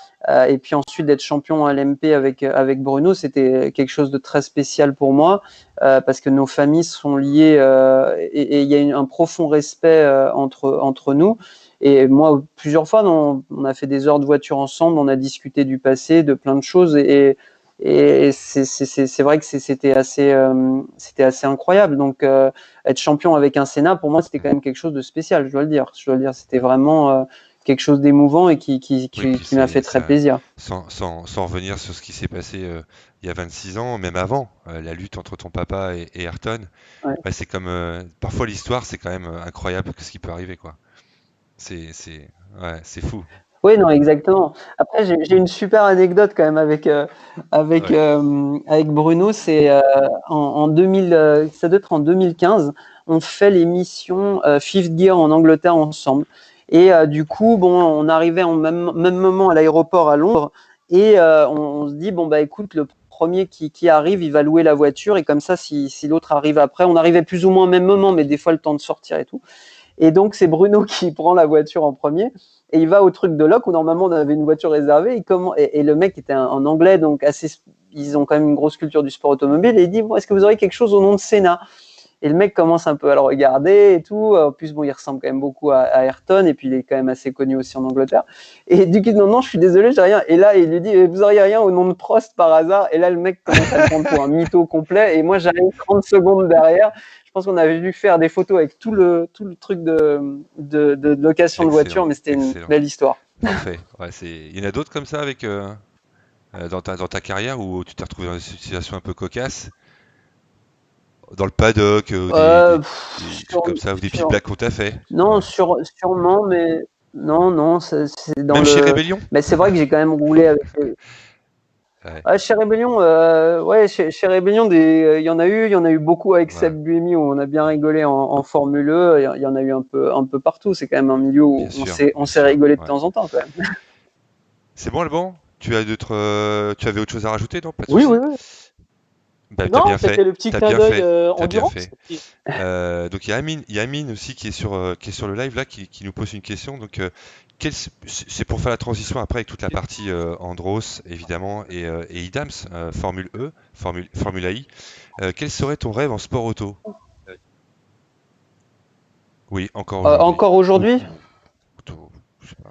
Et puis ensuite d'être champion à l'MP avec Bruno, c'était quelque chose de très spécial pour moi parce que nos familles sont liées et il y a un profond respect entre nous. Et moi, plusieurs fois, on a fait des heures de voiture ensemble, on a discuté du passé, de plein de choses. Et c'est vrai que c'était assez incroyable. Donc, être champion avec un Senna, pour moi, c'était quand même quelque chose de spécial, je dois le dire. C'était vraiment quelque chose d'émouvant et qui, qui, Oui, qui, puis qui m'a fait très plaisir. sans revenir sur ce qui s'est passé il y a 26 ans, même avant, la lutte entre ton papa et Ayrton, Ouais. ouais, c'est comme parfois l'histoire, c'est quand même incroyable ce qui peut arriver, quoi. Ouais, c'est fou. Oui, non, exactement. Après, j'ai une super anecdote quand même avec, Ouais, euh, avec Bruno. C'est en 2000, ça doit être en 2015, on fait l'émission Fifth Gear en Angleterre ensemble. Et du coup, bon, on arrivait en même moment à l'aéroport à Londres et on se dit, bon, bah écoute, le premier qui arrive, il va louer la voiture et comme ça, si l'autre arrive après, on arrivait plus ou moins au même moment, mais des fois le temps de sortir et tout. Et donc, c'est Bruno qui prend la voiture en premier. Et il va au truc de loc où normalement on avait une voiture réservée. Et le mec était en anglais, donc ils ont quand même une grosse culture du sport automobile. Et il dit bon, est-ce que vous aurez quelque chose au nom de Senna? Et le mec commence un peu à le regarder et tout. En plus, bon, il ressemble quand même beaucoup à Ayrton. Et puis, il est quand même assez connu aussi en Angleterre. Et du coup, non, non, je suis désolé, j'ai rien. Et là, il lui dit vous auriez rien au nom de Prost par hasard? Et là, le mec commence à le prendre pour un mytho complet. Et moi, j'arrive 30 secondes derrière. Je pense qu'on avait dû faire des photos avec tout le truc de location de voiture, excellent, mais c'était une excellent. belle histoire. Parfait. Ouais, il y en a d'autres comme ça avec dans ta carrière où tu t'es retrouvé dans une situation un peu cocasse, dans le paddock, ou Euh, des trucs sur, comme ça, ou des petites sur, blagues qu'on t'a fait. non, Ouais. sûrement, mais non, non, c'est dans Même chez le. Rébellion? Mais c'est vrai que j'ai quand même roulé avec. Ouais, Chez Rébellion, ouais, chez Rébellion, il y en a eu beaucoup avec voilà, Seb Buemi où on a bien rigolé en Formule E. Il y en a eu un peu partout. C'est quand même un milieu où bien on sûr, s'est, on bien s'est sûr. rigolé de Ouais. temps en temps quand même. C'est bon, Alban? Tu avais autre chose à rajouter, non? Pas de Oui, oui, souci. oui. Bah, t'as Non, bien fait, c'était le petit t'as clin bien d'œil fait, t'as bien endurance. fait. Donc il y a Amine aussi qui est sur le live là, qui nous pose une question. Donc C'est pour faire la transition après avec toute la partie Andros évidemment et IDAMS, Formule E, Formula I. Quel serait ton rêve en sport auto? Oui, encore aujourd'hui. Encore aujourd'hui? Auto, je sais pas.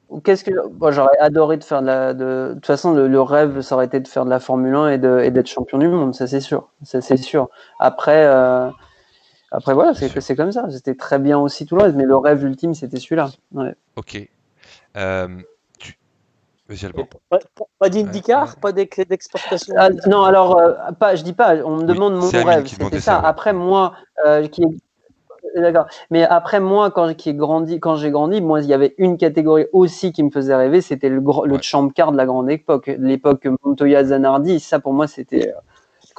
Ou qu'est-ce que bon, j'aurais adoré de faire de toute façon le rêve ça aurait été de faire de la Formule 1 et d'être champion du monde, ça c'est sûr. Ça c'est sûr. Après après voilà, C'est sûr. c'est comme ça. C'était très bien aussi tout le reste, mais le rêve ultime c'était celui-là. Ouais. Ok. Euh, tu... Vas-y, Et Alban. pas Ouais, d'IndyCar, ouais. pas d'exportation. Non, alors pas, je dis pas. On me Oui, demande c'est mon Amine rêve, qui c'était demandait ça. ça, ouais. Après moi, qui d'accord. Mais après moi, quand j'ai grandi, moi il y avait une catégorie aussi qui me faisait rêver, c'était le Ouais, Champ Car de la grande époque, l'époque Montoya Zanardi. Ça pour moi c'était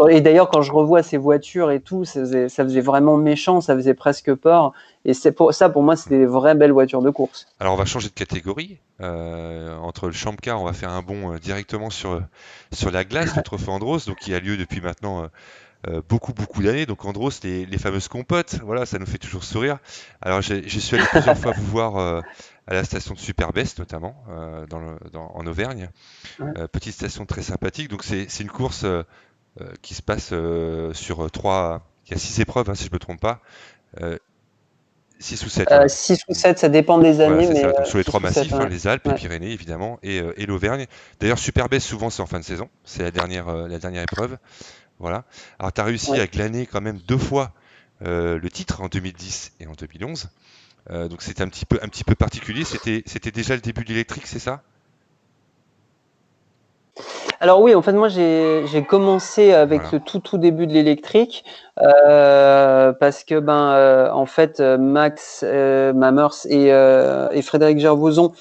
et d'ailleurs, quand je revois ces voitures et tout, ça faisait vraiment méchant, ça faisait presque peur. Et c'est pour ça, pour moi, c'était des vraies belles voitures de course. alors on va changer de catégorie. Entre le Champ Car, on va faire un bond directement sur la glace, le Trophée Andros, donc qui a lieu depuis maintenant beaucoup d'années. Donc Andros, les fameuses compotes, voilà, ça nous fait toujours sourire. Alors je suis allé plusieurs fois vous voir à la station de Superbest notamment, en Auvergne. Ouais. Petite station très sympathique. Donc c'est une course qui se passe sur trois. Il y a 6 épreuves, hein, si je me trompe pas. Euh, 6 ou 7, voilà. 6 ou 7, ça dépend des Voilà, années, c'est mais ça. Donc sur les 6 trois ou 7, massifs, hein, ouais. les Alpes, les Ouais. Pyrénées évidemment, et l'Auvergne. D'ailleurs, Superbest souvent c'est en fin de saison. C'est la dernière épreuve. Voilà. Alors tu as réussi Ouais. à glaner quand même 2 fois le titre en 2010 et en 2011. Donc c'était un petit peu particulier. C'était déjà le début de l'électrique, c'est ça? Alors oui, en fait, moi, j'ai commencé avec Voilà. le tout début de l'électrique parce que en fait, Max Mamers et Frédéric Gervoson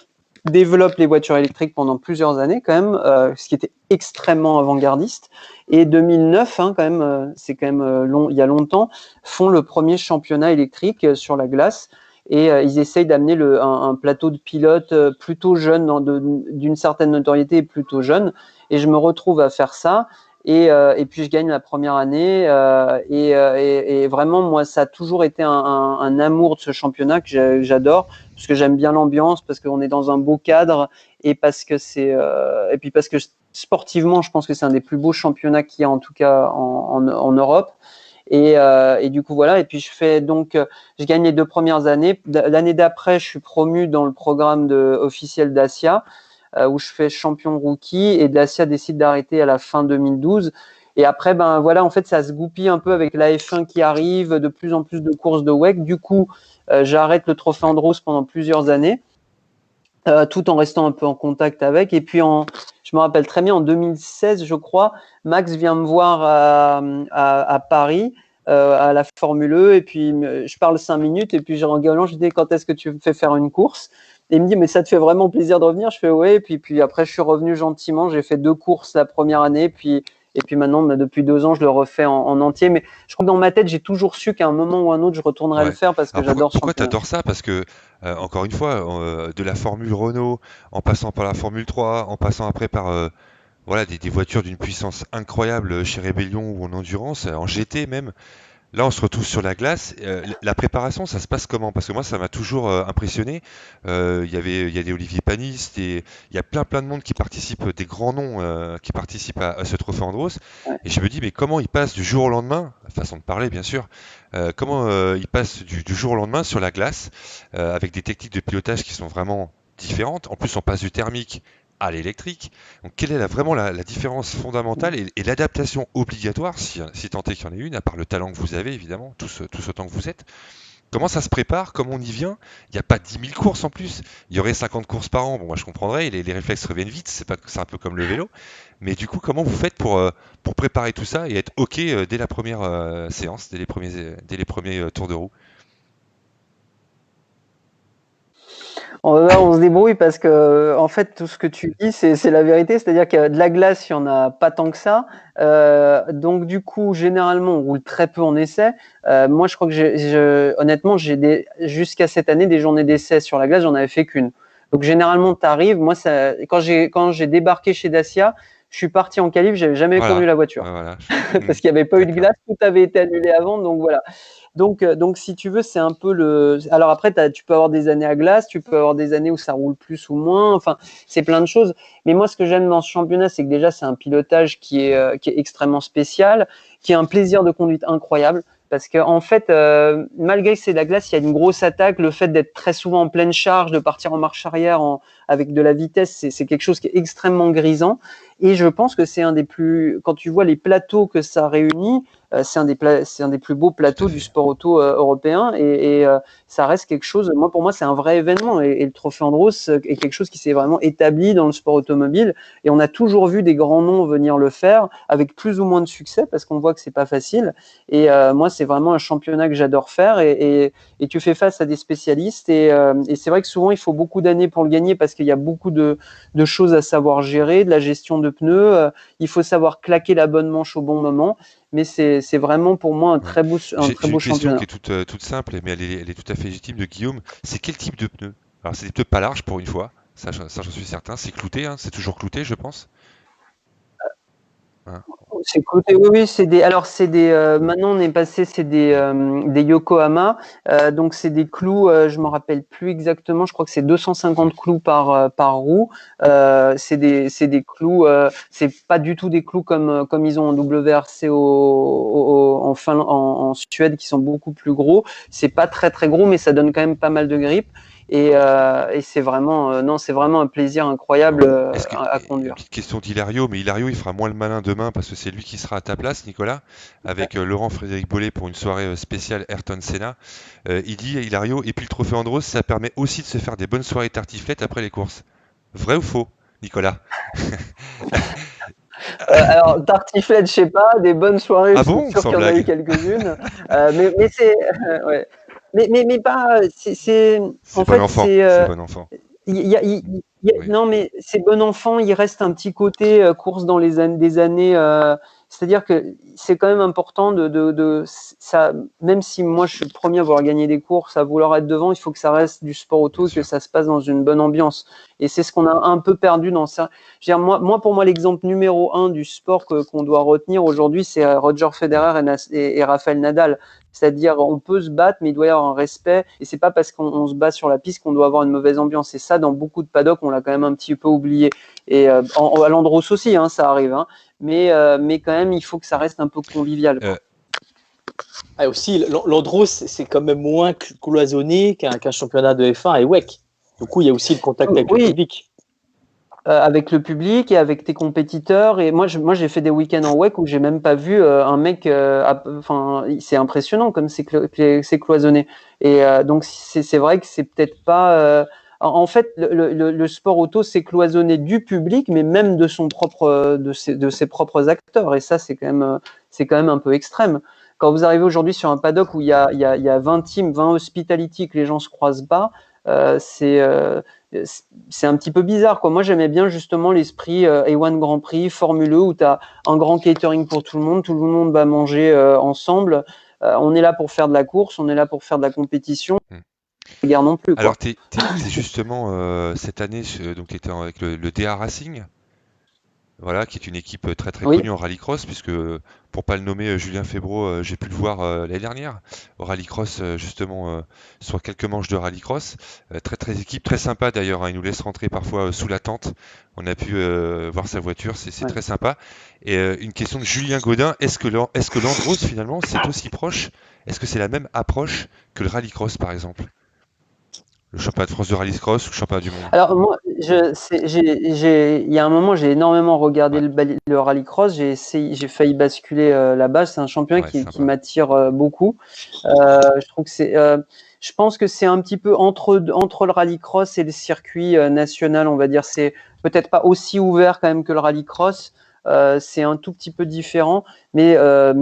développent les voitures électriques pendant plusieurs années quand même, ce qui était extrêmement avant-gardiste. Et 2009, hein, quand même, c'est quand même il y a longtemps, font le premier championnat électrique sur la glace. Et ils essayent d'amener un plateau de pilotes plutôt jeune, d'une certaine notoriété et plutôt jeune. Et je me retrouve à faire ça. Et puis je gagne la première année. Et vraiment, moi, ça a toujours été un amour de ce championnat que j'adore, parce que j'aime bien l'ambiance, parce qu'on est dans un beau cadre, et parce que et puis parce que sportivement, je pense que c'est un des plus beaux championnats qu'il y a en tout cas en Europe. Et du coup voilà. Et puis je gagne les 2 premières années. L'année d'après, je suis promu dans le programme officiel Dacia, où je fais champion rookie, et Dacia décide d'arrêter à la fin 2012. Et après, ben voilà, en fait, ça se goupille un peu avec la F1 qui arrive, de plus en plus de courses de WEC. Du coup, j'arrête le Trophée Ouais. Andros pendant plusieurs années, tout en restant un peu en contact avec. Et puis, je me rappelle très bien, en 2016, je crois, Max vient me voir à Paris, à la Formule E, et puis je parle 5 minutes, et puis en rigolant, je dis quand est-ce que tu me fais faire une course? Et il me dit mais ça te fait vraiment plaisir de revenir? Je fais ouais, et puis après je suis revenu gentiment, j'ai fait 2 courses la première année, et puis maintenant depuis 2 ans je le refais en entier. Mais je crois que dans ma tête j'ai toujours su qu'à un moment ou un autre je retournerais le Ouais. faire parce que Alors pourquoi, j'adore ce pourquoi championnat. t'adores ça? Parce que, encore une fois, de la Formule Renault, en passant par la Formule 3, en passant après par voilà, des voitures d'une puissance incroyable chez Rebellion ou en endurance, en GT même. Là, on se retrouve sur la glace. La préparation, ça se passe comment? Parce que moi, ça m'a toujours impressionné. Il y a des Olivier Panis, il y a plein de monde qui participe, des grands noms qui participent à ce Trophée Andros. Ouais. Et je me dis, mais comment ils passent du jour au lendemain, façon de parler bien sûr, comment ils passent du jour au lendemain sur la glace avec des techniques de pilotage qui sont vraiment différentes. En plus, on passe du thermique à l'électrique. Donc, quelle est vraiment la différence fondamentale et l'adaptation obligatoire, si tant est qu'il y en ait une, à part le talent que vous avez, évidemment, tous autant que vous êtes? Comment ça se prépare? Comment on y vient? Il n'y a pas 10 000 courses en plus. Il y aurait 50 courses par an. Bon, moi, je comprendrais. Les réflexes reviennent vite. C'est un peu comme le vélo. Mais du coup, comment vous faites pour préparer tout ça et être OK dès la première séance, dès les premiers tours de roue? On se débrouille parce que, en fait, tout ce que tu dis, c'est la vérité. C'est-à-dire que de la glace, il n'y en a pas tant que ça. Donc, du coup, généralement, on roule très peu en essai. Moi, je crois que honnêtement, jusqu'à cette année, des journées d'essai sur la glace, j'en avais fait qu'une. Donc, généralement, tu arrives. Moi, quand j'ai débarqué chez Dacia, je suis parti en qualif, j'avais jamais Voilà. conduit la voiture. Ouais, voilà. Parce qu'il n'y avait pas eu de D'accord. glace, tout avait été annulé avant, donc voilà. Donc si tu veux, c'est un peu le. Alors après, tu peux avoir des années à glace, tu peux avoir des années où ça roule plus ou moins. Enfin, c'est plein de choses. Mais moi, ce que j'aime dans ce championnat, c'est que déjà, c'est un pilotage qui est extrêmement spécial, qui a un plaisir de conduite incroyable. Parce que en fait, malgré que c'est de la glace, il y a une grosse attaque. Le fait d'être très souvent en pleine charge, de partir en marche arrière avec de la vitesse, c'est quelque chose qui est extrêmement grisant. Et je pense que c'est un des plus. Quand tu vois les plateaux que ça réunit, c'est un des plus beaux plateaux du sport auto européen. Et ça reste quelque chose. Pour moi, c'est un vrai événement. Et le Trophée Andros est quelque chose qui s'est vraiment établi dans le sport automobile. Et on a toujours vu des grands noms venir le faire avec plus ou moins de succès parce qu'on voit que c'est pas facile. Et moi, c'est vraiment un championnat que j'adore faire. Et tu fais face à des spécialistes. Et c'est vrai que souvent, il faut beaucoup d'années pour le gagner parce qu'il y a beaucoup de choses à savoir gérer, de la gestion de pneus. Il faut savoir claquer la bonne manche au bon moment. Mais c'est vraiment pour moi un Ouais. très beau J'ai une question championnat. qui est toute simple, mais elle est tout à fait légitime de Guillaume. C'est quel type de pneus? Alors, c'est des pneus pas larges pour une fois. Ça, j'en suis certain. C'est clouté, hein. C'est toujours clouté, je pense. Hein. C'est clouté, oui, oui, maintenant on est passé, c'est des Yokohama, donc c'est des clous, je me rappelle plus exactement, je crois que c'est 250 clous par roue, c'est des clous, c'est pas du tout des clous comme ils ont en WRC en Suède qui sont beaucoup plus gros, c'est pas très très gros, mais ça donne quand même pas mal de grip. Et c'est vraiment, non, c'est vraiment un plaisir incroyable à Une conduire. petite question d'Hilario, mais Hilario, il fera moins le malin demain parce que c'est lui qui sera à ta place, Nicolas, avec Laurent Frédéric Bollet pour une soirée spéciale Ayrton Senna. Il dit, Hilario, et puis le Trophée Andros, ça permet aussi de se faire des bonnes soirées tartiflettes après les courses. Vrai ou faux, Nicolas? Alors, tartiflette, je sais pas, des bonnes soirées, Ah je bon, suis sûr sans qu'il y en a eu blague. quelques-unes. Mais c'est, ouais. Mais pas, en C'est bon fait, enfant, c'est bon enfant. Oui. non, mais c'est bon enfant, il reste un petit côté course dans des années. C'est-à-dire que c'est quand même important ça, même si moi je suis le premier à vouloir gagner des courses, à vouloir être devant, il faut que ça reste du sport Bien auto et que sûr. ça se passe dans une bonne ambiance. Et c'est ce qu'on a un peu perdu dans ça. Je veux dire, pour moi, l'exemple numéro un du sport qu'on doit retenir aujourd'hui, c'est Roger Federer et Rafael Nadal. C'est-à-dire, on peut se battre, mais il doit y avoir un respect. Et c'est pas parce qu'on se bat sur la piste qu'on doit avoir une mauvaise ambiance. Et ça, dans beaucoup de paddocks, on l'a quand même un petit peu oublié. Et à l'Andros aussi, hein, ça arrive. Hein. Mais quand même, il faut que ça reste un peu convivial. Euh, Ah, aussi, l'Andros, c'est quand même moins cloisonné qu'un championnat de F1 et WEC. Du coup, il y a aussi le contact avec le public. Avec le public et avec tes compétiteurs. Et moi, j'ai fait des week-ends en WEC où j'ai même pas vu un mec. Enfin, c'est impressionnant comme c'est cloisonné. Et donc, c'est vrai que c'est peut-être pas. En fait, le sport auto, c'est cloisonné du public, mais même de ses propres acteurs. Et ça, c'est quand même un peu extrême. Quand vous arrivez aujourd'hui sur un paddock où il y a 20 teams, 20 hospitality, que les gens se croisent pas, c'est un petit peu bizarre, quoi. Moi, j'aimais bien justement l'esprit A1 Grand Prix, Formule E, où tu as un grand catering pour tout le monde va manger ensemble. On est là pour faire de la course, on est là pour faire de la compétition. Guerre non plus, quoi. Alors, t'es justement cette année, donc tu étais avec le DA Racing, voilà, qui est une équipe très très Oui. connue en rallycross, puisque pour pas le nommer, Julien Febvreau, j'ai pu le voir l'année dernière au rallycross, justement sur quelques manches de rallycross. Très très équipe, très sympa d'ailleurs, hein, il nous laisse rentrer parfois sous la tente. On a pu voir sa voiture, c'est Ouais. très sympa. Et une question de Julien Gaudin, est-ce que l'Andros finalement c'est aussi proche? Est-ce que c'est la même approche que le rallycross par exemple? Le championnat de France de rallycross ou le championnat du monde? Alors moi, il y a un moment, j'ai énormément regardé Ouais. le rallycross. J'ai failli basculer là-bas. C'est un championnat Ouais, qui sympa. m'attire beaucoup. Je trouve que je pense que c'est un petit peu entre le rallycross et le circuit national, on va dire. C'est peut-être pas aussi ouvert quand même que le rallycross. C'est un tout petit peu différent, mais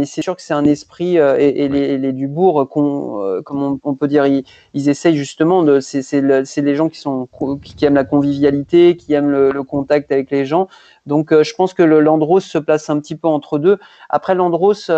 c'est sûr que c'est un esprit et les Dubourg, comme on peut dire, ils essayent justement c'est les gens qui aiment la convivialité, qui aiment le contact avec les gens. Donc je pense que l'Andros se place un petit peu entre deux. Après l'Andros,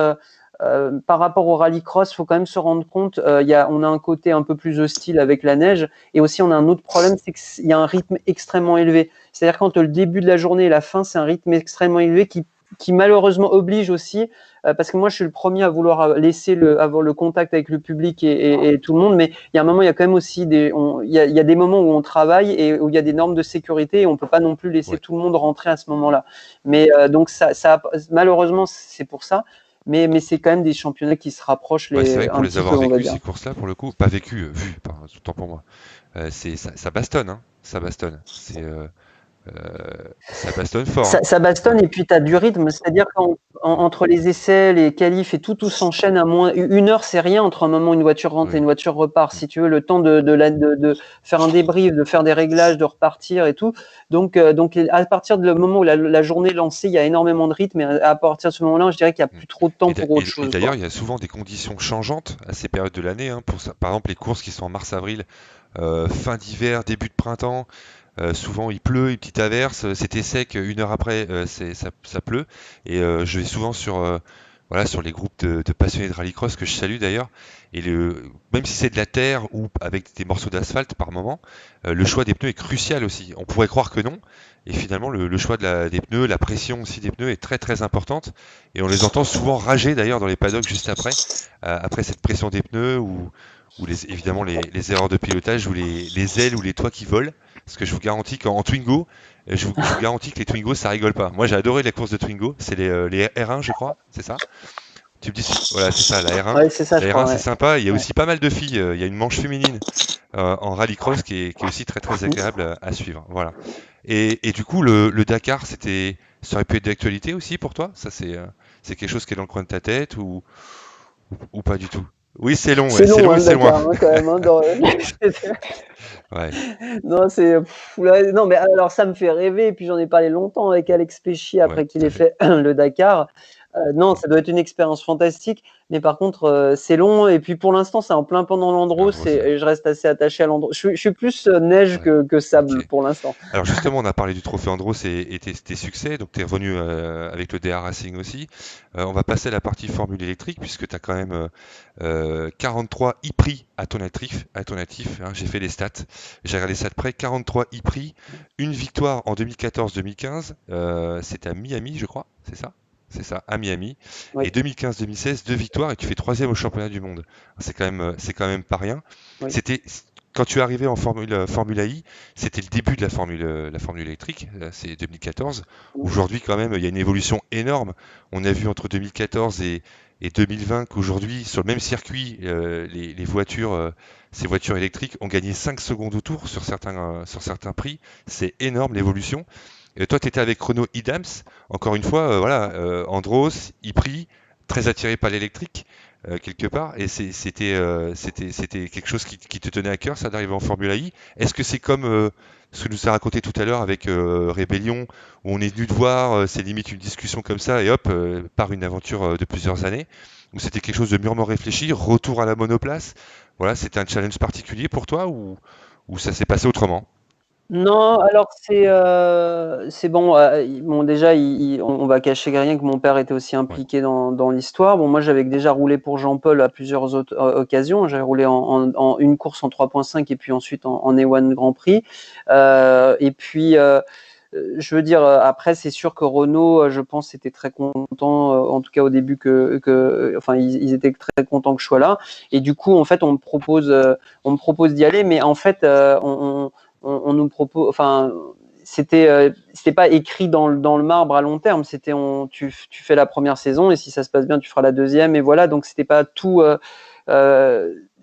par rapport au rallycross, il faut quand même se rendre compte, on a un côté un peu plus hostile avec la neige, et aussi on a un autre problème, c'est qu'il y a un rythme extrêmement élevé. C'est-à-dire qu'entre le début de la journée et la fin, c'est un rythme extrêmement élevé qui malheureusement oblige aussi, parce que moi je suis le premier à vouloir laisser avoir le contact avec le public et tout le monde, mais il y a un moment, il y a quand même aussi il y a des moments où on travaille et où il y a des normes de sécurité et on peut pas non plus laisser tout le monde rentrer à ce moment-là. Mais donc malheureusement c'est pour ça. Mais c'est quand même des championnats qui se rapprochent c'est vrai que pour un les petit avoir peu, on va vécu dire. ces courses-là, pour le coup, pas vécu, vu, pardon, autant pour moi. Ça bastonne, hein, ça bastonne. Ça bastonne fort, hein. Ça bastonne Ouais. et puis tu as du rythme, c'est-à-dire qu'entre les essais, les qualifs et tout s'enchaîne à moins. Une heure, c'est rien entre un moment où une voiture rentre et Oui. une voiture repart. Si tu veux, le temps de faire un débrief, de faire des réglages, de repartir et tout. Donc à partir du moment où la journée est lancée, il y a énormément de rythme et à partir de ce moment-là, je dirais qu'il n'y a plus trop de temps pour autre Et chose, d'ailleurs, quoi. il y a souvent des conditions changeantes à ces périodes de l'année, hein, par exemple, les courses qui sont en mars-avril, fin d'hiver, début de printemps. Souvent il pleut, une petite averse, c'était sec, une heure après ça pleut. Et je vais souvent voilà, sur les groupes de passionnés de rallycross que je salue d'ailleurs. Et même si c'est de la terre ou avec des morceaux d'asphalte par moment, le choix des pneus est crucial aussi. On pourrait croire que non. Et finalement le choix des pneus, la pression aussi des pneus est très très importante. Et on les entend souvent rager d'ailleurs dans les paddocks juste après cette pression des pneus ou évidemment les erreurs de pilotage ou les ailes ou les toits qui volent. Parce que je vous garantis qu'en Twingo, je vous garantis que les Twingo, ça rigole pas. Moi, j'ai adoré les courses de Twingo. C'est les R1, je crois, c'est ça? Tu me dis, voilà, c'est ça, la R1. Ouais, c'est ça, je La R1, crois. c'est Ouais. sympa. Il y a Ouais. aussi pas mal de filles. Il y a une manche féminine en rallycross qui est aussi très très agréable à suivre. Voilà. Et du coup, le Dakar, ça aurait pu être d'actualité aussi pour toi? Ça, c'est quelque chose qui est dans le coin de ta tête ou pas du tout? Oui, c'est long, ouais, C'est c'est long, long hein, et le c'est loin. Dakar, hein, quand même. Hein, Ouais, Non, non, mais alors ça me fait rêver. Et puis j'en ai parlé longtemps avec Alex Péchi ouais, après qu'il tout à ait fait. fait le Dakar. Non, Mm. ça doit être une expérience fantastique. Mais par contre, c'est long. Et puis pour l'instant, c'est en plein pendant l'Andros Alors, et je reste assez attaché à l'Andros. Je suis plus neige ouais, que sable ok. pour l'instant. Alors justement, on a parlé du trophée Andros et tes succès, donc tu es revenu avec le DA Racing aussi. On va passer à la partie Formule électrique, puisque tu as quand même 43 e-prix à ton actif, hein. J'ai fait les stats, j'ai regardé ça de près, 43 e-prix, une victoire en 2014-2015, c'était à Miami, je crois, c'est ça? C'est ça, à Miami. Et Oui, 2015-2016, deux victoires et tu fais troisième au championnat du monde. C'est quand même pas rien. oui. C'était quand tu es arrivé en Formule I, c'était le début de la formule électrique, c'est 2014. Aujourd'hui, quand même, il y a une évolution énorme. On a vu entre 2014 et 2020 qu'aujourd'hui, sur le même circuit, les voitures, ces voitures électriques ont gagné 5 secondes au tour sur certains prix. C'est énorme l'évolution. Toi, tu étais avec Renault Idams. Encore une fois, voilà, Andros, Ipri, très attiré par l'électrique quelque part, et c'était quelque chose qui te tenait à cœur, ça d'arriver en Formule I. Est-ce que c'est comme ce que nous a raconté tout à l'heure avec Rébellion, où on est venu te voir, c'est limite une discussion comme ça, et hop, part une aventure de plusieurs années, ou c'était quelque chose de mûrement réfléchi, retour à la monoplace, voilà, c'était un challenge particulier pour toi, ou ça s'est passé autrement? Non, alors c'est bon. Bon, déjà, on va cacher rien que mon père était aussi Ouais, impliqué dans l'histoire. Bon, moi, j'avais déjà roulé pour Jean-Paul à plusieurs autres occasions. J'avais roulé en une course en 3.5 et puis ensuite en E1 Grand Prix. Et puis, je veux dire, après, c'est sûr que Renault, je pense, était très content, en tout cas au début enfin, ils étaient très contents que je sois là. Et du coup, en fait, on me propose d'y aller, mais en fait, on nous propose, enfin, c'était pas écrit dans le marbre à long terme. C'était tu fais la première saison et si ça se passe bien, tu feras la deuxième et voilà. Donc c'était pas tout.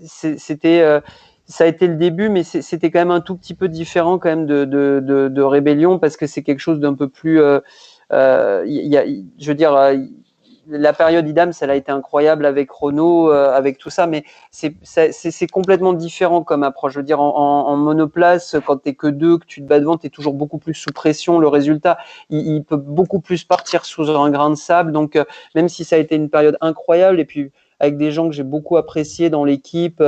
C'était Ça a été le début, mais c'était quand même un tout petit peu différent quand même de Rébellion parce que c'est quelque chose d'un peu plus. Je veux dire, la période IDAMS, elle a été incroyable avec Renault, avec tout ça, mais c'est complètement différent comme approche. Je veux dire, en monoplace, quand t'es que deux, que tu te bats devant, t'es toujours beaucoup plus sous pression. Le résultat, il peut beaucoup plus partir sous un grain de sable. Donc, même si ça a été une période incroyable, et puis avec des gens que j'ai beaucoup appréciés dans l'équipe,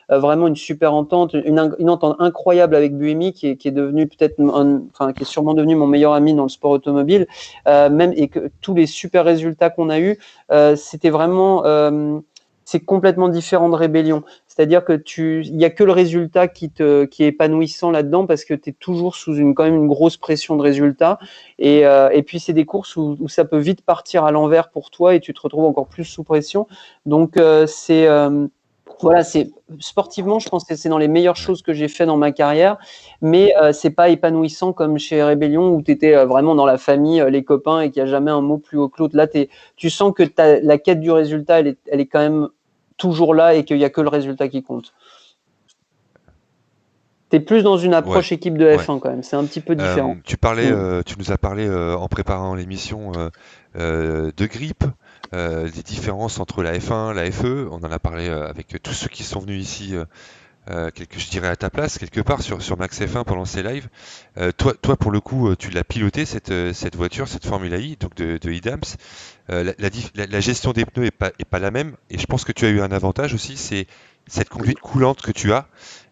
vraiment une super entente, une entente incroyable avec Buemi qui est devenu peut-être, qui est sûrement devenu mon meilleur ami dans le sport automobile, même et que tous les super résultats qu'on a eu, c'était vraiment c'est complètement différent de Rébellion. C'est-à-dire que il y a que le résultat qui est épanouissant là-dedans parce que tu es toujours sous quand même une grosse pression de résultat. Et puis, c'est des courses où ça peut vite partir à l'envers pour toi et tu te retrouves encore plus sous pression. Donc, voilà, sportivement, je pense que c'est dans les meilleures choses que j'ai fait dans ma carrière, mais c'est pas épanouissant comme chez Rébellion où tu étais vraiment dans la famille, les copains et qu'il n'y a jamais un mot plus haut que l'autre. Là, tu sens que la quête du résultat, elle est quand même toujours là et qu'il n'y a que le résultat qui compte. T'es plus dans une approche équipe de F1 quand même, c'est un petit peu différent. Tu nous as parlé en préparant l'émission de grippe, des différences entre la F1, la FE. On en a parlé avec tous ceux qui sont venus ici, je dirais à ta place, quelque part sur Max F1 pendant ces lives. Toi, pour le coup, tu l'as piloté cette voiture, cette Formula I, donc de Idams. La gestion des pneus est pas la même, et je pense que tu as eu un avantage aussi, c'est cette conduite coulante que tu as.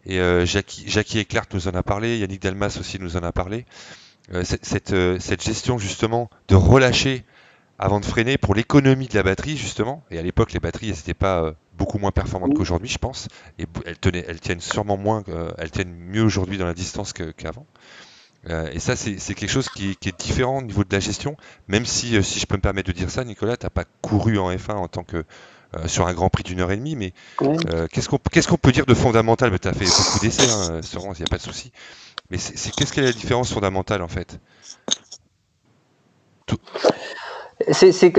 Et Jackie Eclart nous en a parlé, Yannick Dalmas aussi nous en a parlé. Cette gestion justement de relâcher avant de freiner pour l'économie de la batterie justement. Et à l'époque, les batteries n'étaient pas beaucoup moins performantes qu'aujourd'hui, je pense. Et elles tiennent sûrement moins, elles tiennent mieux aujourd'hui dans la distance qu'avant. Et ça, c'est quelque chose qui est différent au niveau de la gestion. Même si je peux me permettre de dire ça, Nicolas, t'as pas couru en F1 en tant que sur un Grand Prix d'1 heure et demie, mais qu'est-ce qu'on peut dire de fondamental? Tu as fait beaucoup d'essais, hein, Sorens, il n'y a pas de souci. Mais qu'est-ce qu'est la différence fondamentale en fait?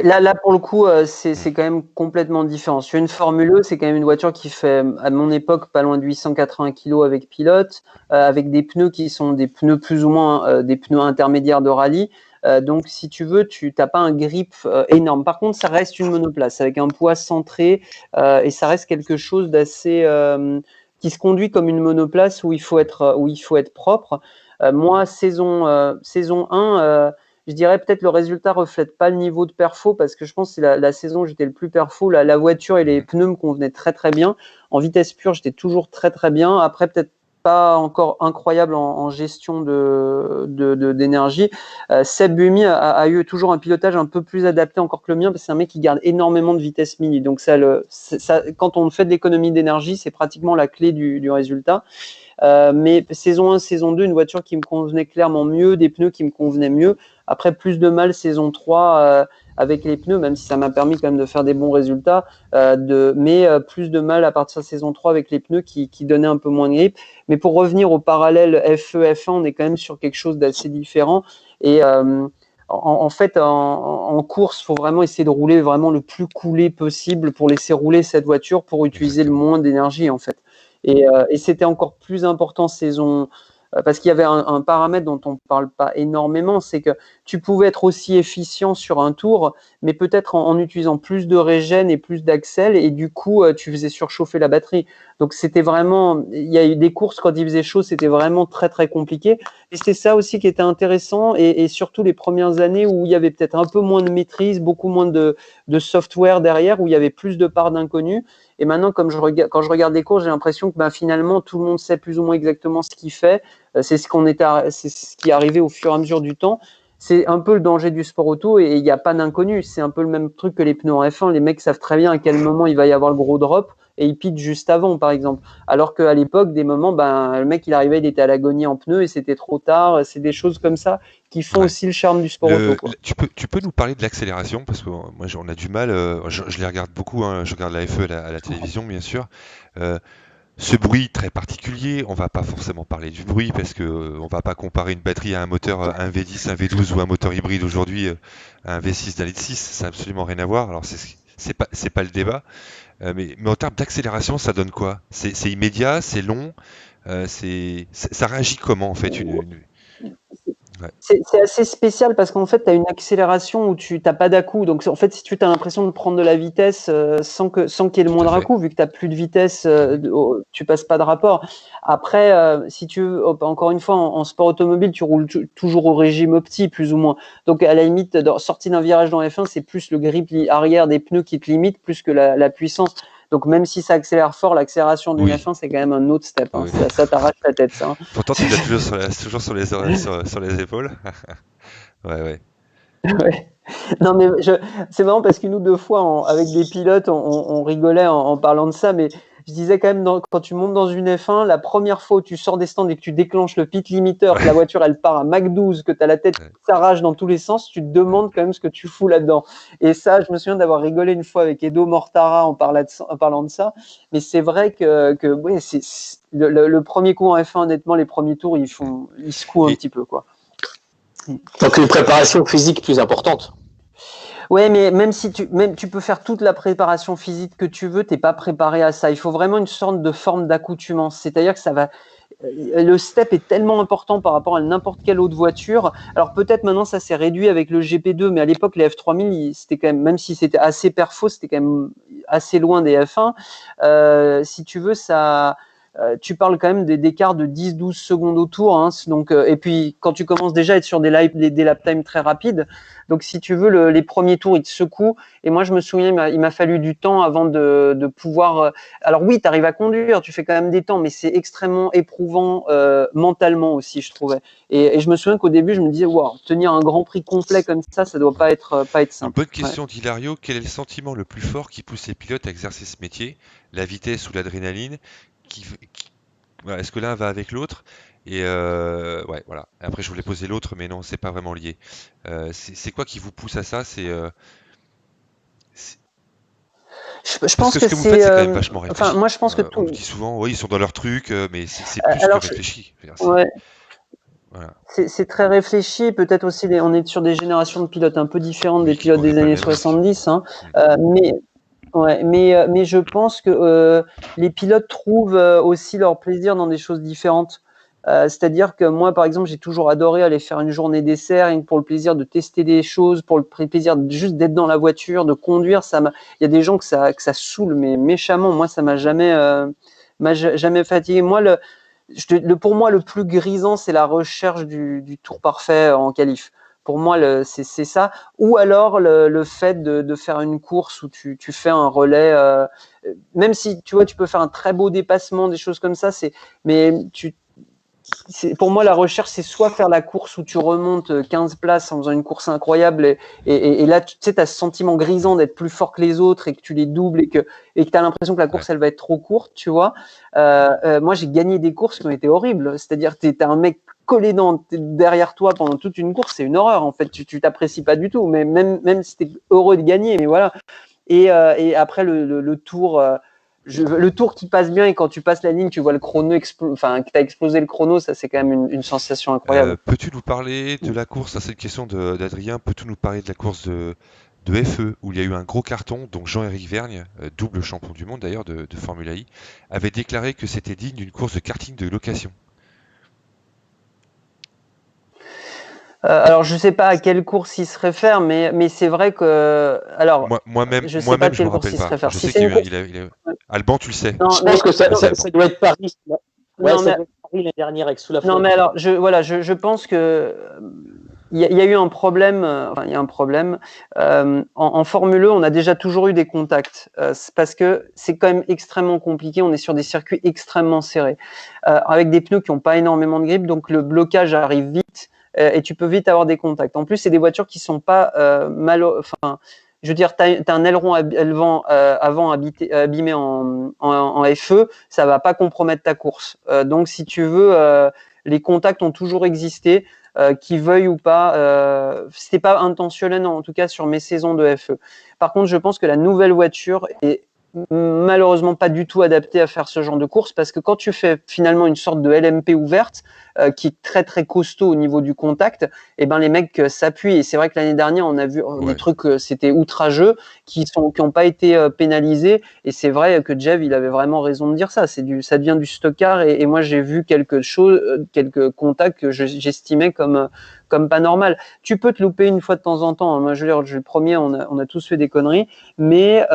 Là, pour le coup, c'est quand même complètement différent. Sur une Formule E, c'est quand même une voiture qui fait, à mon époque, pas loin de 880 kg avec pilote, avec des pneus qui sont des pneus plus ou moins des pneus intermédiaires de rallye. Donc, si tu veux, tu n'as pas un grip énorme. Par contre, ça reste une monoplace avec un poids centré et ça reste quelque chose d'assez qui se conduit comme une monoplace où il faut être propre. Moi, saison 1, je dirais peut-être le résultat reflète pas le niveau de perfo parce que je pense que c'est la saison où j'étais le plus perfo. La voiture et les pneus me convenaient très très bien. En vitesse pure, j'étais toujours très très bien. Après, peut-être pas encore incroyable en gestion d'énergie. Seb Buemi a eu toujours un pilotage un peu plus adapté encore que le mien parce que c'est un mec qui garde énormément de vitesse mini. Donc quand on fait de l'économie d'énergie, c'est pratiquement la clé du résultat. Mais saison 1, saison 2, une voiture qui me convenait clairement mieux, des pneus qui me convenaient mieux. Après, plus de mal saison 3 avec les pneus, même si ça m'a permis quand même de faire des bons résultats, mais plus de mal à partir de saison 3 avec les pneus qui donnaient un peu moins de grip. Mais pour revenir au parallèle FE, F1, on est quand même sur quelque chose d'assez différent. Et en fait, en course, il faut vraiment essayer de rouler vraiment le plus coulé possible pour laisser rouler cette voiture pour utiliser le moins d'énergie, en fait. Et c'était encore plus important saison parce qu'il y avait un paramètre dont on ne parle pas énormément, c'est que tu pouvais être aussi efficient sur un tour, mais peut-être en utilisant plus de régène et plus d'axel, et du coup, tu faisais surchauffer la batterie. Donc, c'était vraiment... Il y a eu des courses, quand il faisait chaud, c'était vraiment très, très compliqué. Et c'est ça aussi qui était intéressant, et surtout les premières années où il y avait peut-être un peu moins de maîtrise, beaucoup moins de software derrière, où il y avait plus de parts d'inconnus. Et maintenant, quand je regarde les courses, j'ai l'impression que finalement, tout le monde sait plus ou moins exactement ce qu'il fait. C'est ce qui est arrivé au fur et à mesure du temps. C'est un peu le danger du sport auto et il n'y a pas d'inconnu. C'est un peu le même truc que les pneus en F1. Les mecs savent très bien à quel moment il va y avoir le gros drop et ils pitchent juste avant, par exemple. Alors qu'à l'époque, des moments, le mec, il arrivait, il était à l'agonie en pneus et c'était trop tard. C'est des choses comme ça qui font aussi le charme du sport auto, quoi. Tu peux nous parler de l'accélération parce que moi, on a du mal. Je les regarde beaucoup. Hein, je regarde la FE à la télévision, bien sûr. Ce bruit très particulier, on va pas forcément parler du bruit parce que on va pas comparer une batterie à un moteur, un V10, un V12 ou un moteur hybride aujourd'hui à un V6 d'un litre 6, ça n'a absolument rien à voir. Alors c'est pas le débat, mais en termes d'accélération, ça donne quoi? C'est immédiat, c'est long, ça réagit comment en fait Ouais. C'est assez spécial parce qu'en fait, tu as une accélération où tu n'as pas d'à-coup. Donc, en fait, si tu as l'impression de prendre de la vitesse sans qu'il y ait le Tout à moindre fait. à-coup, vu que tu n'as plus de vitesse, Mhm. tu passes pas de rapport. Après, si tu veux, encore une fois, en sport automobile, tu roules toujours au régime opti, plus ou moins. Donc, à la limite, sortie d'un virage dans F1, c'est plus le grip arrière des pneus qui te limite, plus que la puissance. Donc, même si ça accélère fort, l'accélération d'une Oui. F1, c'est quand même un autre step. Hein. Oui. Ça t'arrache la tête, ça. Hein. Pourtant, tu l'as toujours sur les oreilles, sur les épaules. Ouais, ouais. Ouais. Non, mais c'est marrant parce que nous, deux fois, avec des pilotes, on rigolait en parlant de ça, mais je disais quand même, quand tu montes dans une F1, la première fois où tu sors des stands et que tu déclenches le pit limiter, que la Ouais. voiture, elle part à Mach 12, que tu as la tête qui Ouais. s'arrache dans tous les sens, tu te Ouais. demandes quand même ce que tu fous là-dedans. Et ça, je me souviens d'avoir rigolé une fois avec Edo Mortara en parlant de ça, mais c'est vrai que ouais, le premier coup en F1, honnêtement, les premiers tours, ils secouent un Et petit peu, quoi. Donc une préparation physique plus importante. Ouais, mais même tu peux faire toute la préparation physique que tu veux, t'es pas préparé à ça. Il faut vraiment une sorte de forme d'accoutumance. C'est-à-dire que le step est tellement important par rapport à n'importe quelle autre voiture. Alors peut-être maintenant ça s'est réduit avec le GP2, mais à l'époque les F3000, c'était quand même si c'était assez perfo, c'était quand même assez loin des F1. Si tu veux, tu parles quand même d'écarts de 10-12 secondes au tour. Hein, donc, et puis, quand tu commences déjà à être sur des lap time très rapides, donc si tu veux, les premiers tours, ils te secouent. Et moi, je me souviens, il m'a fallu du temps avant de pouvoir... alors oui, tu arrives à conduire, tu fais quand même des temps, mais c'est extrêmement éprouvant mentalement aussi, je trouvais. Et je me souviens qu'au début, je me disais, wow, tenir un Grand Prix complet comme ça doit pas être une simple. bonne Ouais. question d'Hilario. Quel est le sentiment le plus fort qui pousse les pilotes à exercer ce métier? La vitesse ou l'adrénaline? Voilà, est-ce que l'un va avec l'autre? Et ouais, voilà. Après, je voulais poser l'autre, mais non, c'est pas vraiment lié. C'est quoi qui vous pousse à ça? C'est- Je Parce pense que ce que que vous faites, c'est... c'est quand même vachement enfin, réfléchi. moi, je pense que On nous tout... dit souvent, oui, ils sont dans leur truc, mais c'est plus que alors, réfléchi. Je veux dire, ouais, voilà. c'est très réfléchi. Peut-être aussi, on est sur des générations de pilotes un peu différentes des Oui, qui pilotes conduisent des pas le années même risque. 70. Hein. Mm. Mais ouais, mais je pense que les pilotes trouvent aussi leur plaisir dans des choses différentes. C'est-à-dire que moi, par exemple, j'ai toujours adoré aller faire une journée d'essai rien que pour le plaisir de tester des choses, pour le plaisir juste d'être dans la voiture, de conduire. Il y a des gens que ça saoule, mais méchamment. Moi, ça m'a jamais fatigué. Moi, pour moi, le plus grisant, c'est la recherche du tour parfait en qualif. Pour moi, c'est ça. Ou alors le fait de faire une course où tu fais un relais, même si tu vois, tu peux faire un très beau dépassement, des choses comme ça. Mais pour moi, la recherche, c'est soit faire la course où tu remontes 15 places en faisant une course incroyable et là, tu sais, as ce sentiment grisant d'être plus fort que les autres et que tu les doubles et que tu as l'impression que la Ouais. course, elle va être trop courte, tu vois. Moi, j'ai gagné des courses qui ont été horribles. C'est-à-dire, t'as un mec collé derrière toi pendant toute une course, c'est une horreur, en fait. Tu t'apprécies pas du tout, mais même si t'es heureux de gagner, mais voilà. Et après, le tour... le tour qui passe bien et quand tu passes la ligne, tu vois le chrono enfin que tu as explosé le chrono, ça c'est quand même une sensation incroyable. Peux-tu nous parler de la course? Ça, c'est une question d'Adrien. Peux-tu nous parler de la course de FE où il y a eu un gros carton? Donc Jean-Éric Vergne, double champion du monde d'ailleurs de Formule I, avait déclaré que c'était digne d'une course de karting de location. Alors je sais pas à quelle course il se réfère, mais c'est vrai que alors je sais pas Moi-même, de je me quelle course rappelle il se pas. réfère. Je Si sais c'est qu'il y une a eu, course, Alban, tu le sais. non Je mais pense que Tu le sais, Alban. ça doit être Paris. Ouais, non ça mais doit être Paris l'année dernière avec sous la non flotte. mais alors je pense que il y a eu un problème. Enfin il y a un problème en Formule E, on a déjà toujours eu des contacts parce que c'est quand même extrêmement compliqué. On est sur des circuits extrêmement serrés avec des pneus qui n'ont pas énormément de grip, donc le blocage arrive vite. Et tu peux vite avoir des contacts. En plus, c'est des voitures qui sont pas enfin, je veux dire, t'as un aileron avant abîmé en FE, ça va pas compromettre ta course. Donc, si tu veux, les contacts ont toujours existé, qu'ils veuillent ou pas. C'était pas intentionnel, en tout cas, sur mes saisons de FE. Par contre, je pense que la nouvelle voiture est malheureusement pas du tout adaptée à faire ce genre de course parce que quand tu fais finalement une sorte de LMP ouverte, qui est très très costaud au niveau du contact, et ben les mecs s'appuient. Et c'est vrai que l'année dernière, on a vu des trucs, c'était outrageux, qui ont pas été pénalisés. Et c'est vrai que Jeff, il avait vraiment raison de dire ça. Ça devient du stockard. Et moi, j'ai vu quelques contacts que j'estimais comme pas normal. Tu peux te louper une fois de temps en temps. Moi, je veux dire, le premier, on a tous fait des conneries. Mais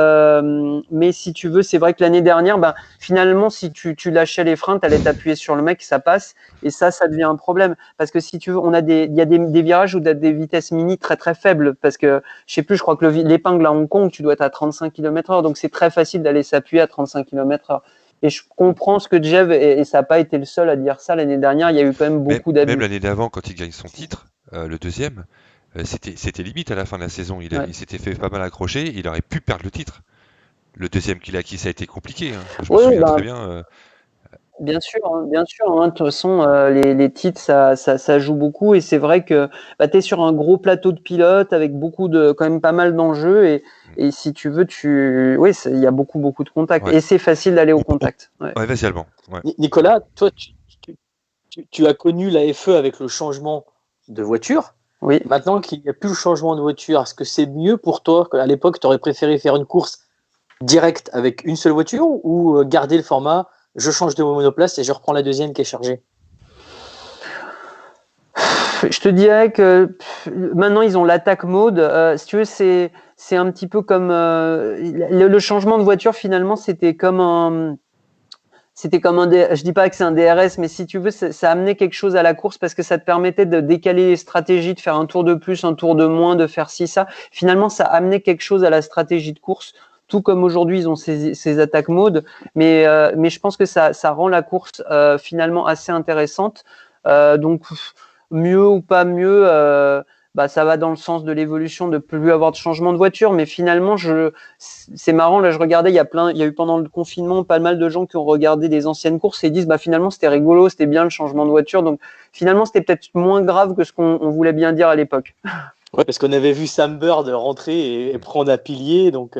si tu veux, c'est vrai que l'année dernière, ben, finalement, si tu lâchais les freins, tu allais t'appuyer sur le mec, ça passe. Et ça devient un problème. Parce que si tu veux, il y a des virages où tu as des vitesses mini très très faibles. Parce que, je sais plus, je crois que l'épingle à Hong Kong, tu dois être à 35 km/h. Donc c'est très facile d'aller s'appuyer à 35 km/h. Et je comprends ce que Jeff, et ça n'a pas été le seul à dire ça l'année dernière, il y a eu quand même beaucoup d'abus. Même l'année d'avant, quand il gagne son titre, le deuxième, c'était limite à la fin de la saison. Il s'était fait pas mal accrocher, il aurait pu perdre le titre. Le deuxième qu'il a acquis, ça a été compliqué. Je me souviens très bien. Bien sûr, bien sûr. De toute façon, les titres, ça joue beaucoup. Et c'est vrai que tu es sur un gros plateau de pilotes avec quand même pas mal d'enjeux. Et si tu veux, il y a beaucoup de contacts. Ouais. Et c'est facile d'aller au contact. Ouais, vas-y, Alban. Ouais. Nicolas, toi, tu as connu la FE avec le changement de voiture. Oui. Maintenant qu'il n'y a plus le changement de voiture, est-ce que c'est mieux pour toi qu'à l'époque, tu aurais préféré faire une course directe avec une seule voiture ou garder le format je change de monoplace et je reprends la deuxième qui est chargée? Je te dirais que maintenant ils ont l'attack mode. Si tu veux, c'est un petit peu comme le changement de voiture. Finalement, c'était comme un je dis pas que c'est un DRS, mais si tu veux, ça amenait quelque chose à la course parce que ça te permettait de décaler les stratégies, de faire un tour de plus, un tour de moins, de faire ci, ça. Finalement, ça amenait quelque chose à la stratégie de course. Tout comme aujourd'hui, ils ont ces attaques mode, mais je pense que ça rend la course finalement assez intéressante. Donc, mieux ou pas mieux, ça va dans le sens de l'évolution de plus avoir de changement de voiture. Mais finalement, c'est marrant. Là, je regardais, il y a eu pendant le confinement pas mal de gens qui ont regardé des anciennes courses et disent, finalement, c'était rigolo, c'était bien le changement de voiture. Donc, finalement, c'était peut-être moins grave que ce qu'on voulait bien dire à l'époque. Ouais, parce qu'on avait vu Sam Bird rentrer et prendre un pilier, donc.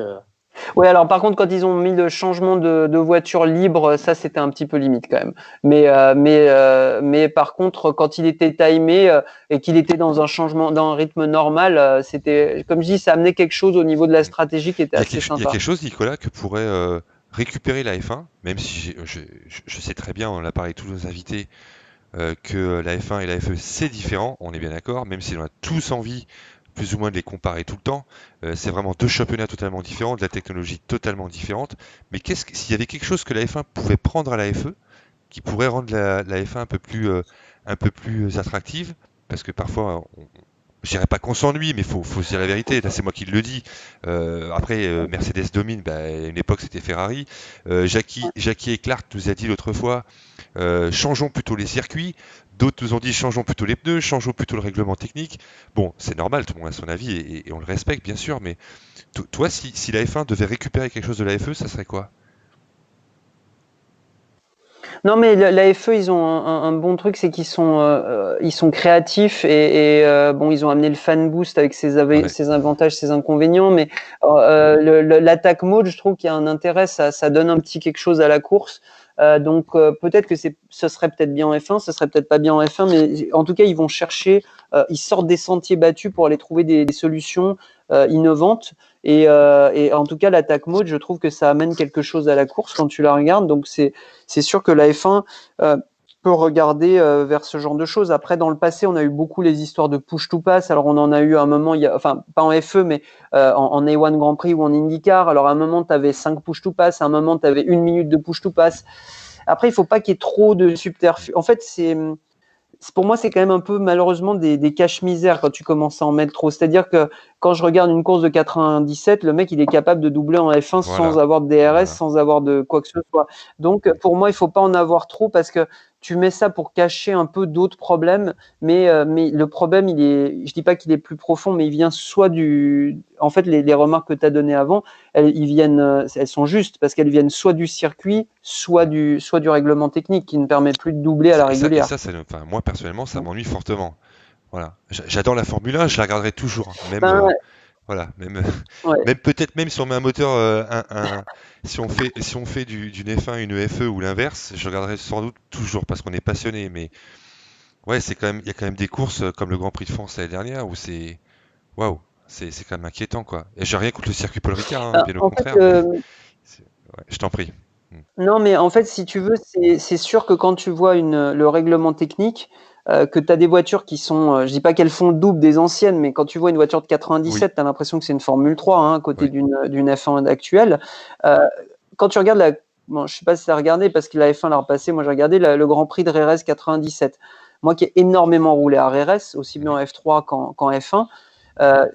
Ouais, alors par contre, quand ils ont mis le changement de voiture libre, ça c'était un petit peu limite quand même. Mais par contre, quand il était timé et qu'il était dans un rythme normal, c'était, comme je dis, ça amenait quelque chose au niveau de la stratégie qui était assez sympa. Il y a quelque chose, Nicolas, que pourrait récupérer la F1, même si je sais très bien, on l'a parlé tous nos invités, que la F1 et la FE c'est différent, on est bien d'accord, même si on a tous envie plus ou moins de les comparer tout le temps. C'est vraiment deux championnats totalement différents, de la technologie totalement différente. Mais s'il y avait quelque chose que la F1 pouvait prendre à la FE, qui pourrait rendre la F1 un peu plus attractive, parce que parfois, je dirais pas qu'on s'ennuie, mais faut se dire la vérité. Là, c'est moi qui le dis. Après, Mercedes domine. À une époque, c'était Ferrari. Jackie et Clark nous a dit l'autre fois, changeons plutôt les circuits. D'autres nous ont dit changeons plutôt les pneus, changeons plutôt le règlement technique. Bon, c'est normal, tout le monde a son avis et on le respecte bien sûr, mais toi, si la F1 devait récupérer quelque chose de la FE, ça serait quoi? Non, mais la FE, ils ont un bon truc, c'est qu'ils sont créatifs et bon, ils ont amené le fan boost avec ses avantages, ses inconvénients, mais l'attack mode, je trouve qu'il y a un intérêt, ça donne un petit quelque chose à la course. Donc peut-être que ce serait peut-être bien en F1, ce serait peut-être pas bien en F1, mais en tout cas ils vont chercher, ils sortent des sentiers battus pour aller trouver des solutions innovantes et en tout cas l'attack mode, je trouve que ça amène quelque chose à la course quand tu la regardes. Donc c'est sûr que la F1 peut regarder vers ce genre de choses. Après, dans le passé, on a eu beaucoup les histoires de push to pass. Alors, on en a eu à un moment, enfin, pas en FE, mais en A1 Grand Prix ou en IndyCar. Alors, à un moment, tu avais 5 push to pass. À un moment, tu avais 1 minute de push to pass. Après, il faut pas qu'il y ait trop de subterfuge. En fait, pour moi, c'est quand même un peu malheureusement des caches-misères quand tu commences à en mettre trop. C'est-à-dire que quand je regarde une course de 97, le mec, il est capable de doubler en F1 sans avoir de DRS, sans avoir de quoi que ce soit. Donc, pour moi, il faut pas en avoir trop parce que tu mets ça pour cacher un peu d'autres problèmes. Mais le problème, je dis pas qu'il est plus profond, mais il vient soit en fait, les remarques que tu as données avant, elles sont justes parce qu'elles viennent soit du circuit, soit du règlement technique qui ne permet plus de doubler à la régulière. Moi personnellement, ça m'ennuie fortement. Voilà. J'adore la Formule 1, je la regarderai toujours. Voilà, même peut-être même si on met un moteur, si on fait d'une F1 une FE ou l'inverse, je regarderai sans doute toujours parce qu'on est passionné. Mais Ouais, il y a quand même des courses comme le Grand Prix de France l'année dernière où c'est, waouh, c'est quand même inquiétant, quoi. Et j'ai rien contre le circuit Paul Ricard, hein, bien au En fait, contraire, mais ouais, je t'en prie. Mm. non, mais en fait, si tu veux, c'est sûr que quand tu vois le règlement technique, que tu as des voitures qui sont, je dis pas qu'elles font le double des anciennes, mais quand tu vois une voiture de Oui, 97, tu as l'impression que c'est une Formule 3 hein, à côté oui, d'une F1 actuelle. Euh, Quand tu regardes bon, je sais pas si tu as regardé parce que la F1 l'a repassé, moi j'ai regardé le Grand Prix de Jerez 97. Moi qui ai énormément roulé à Jerez, aussi bien mhm, en F3 qu'en F1,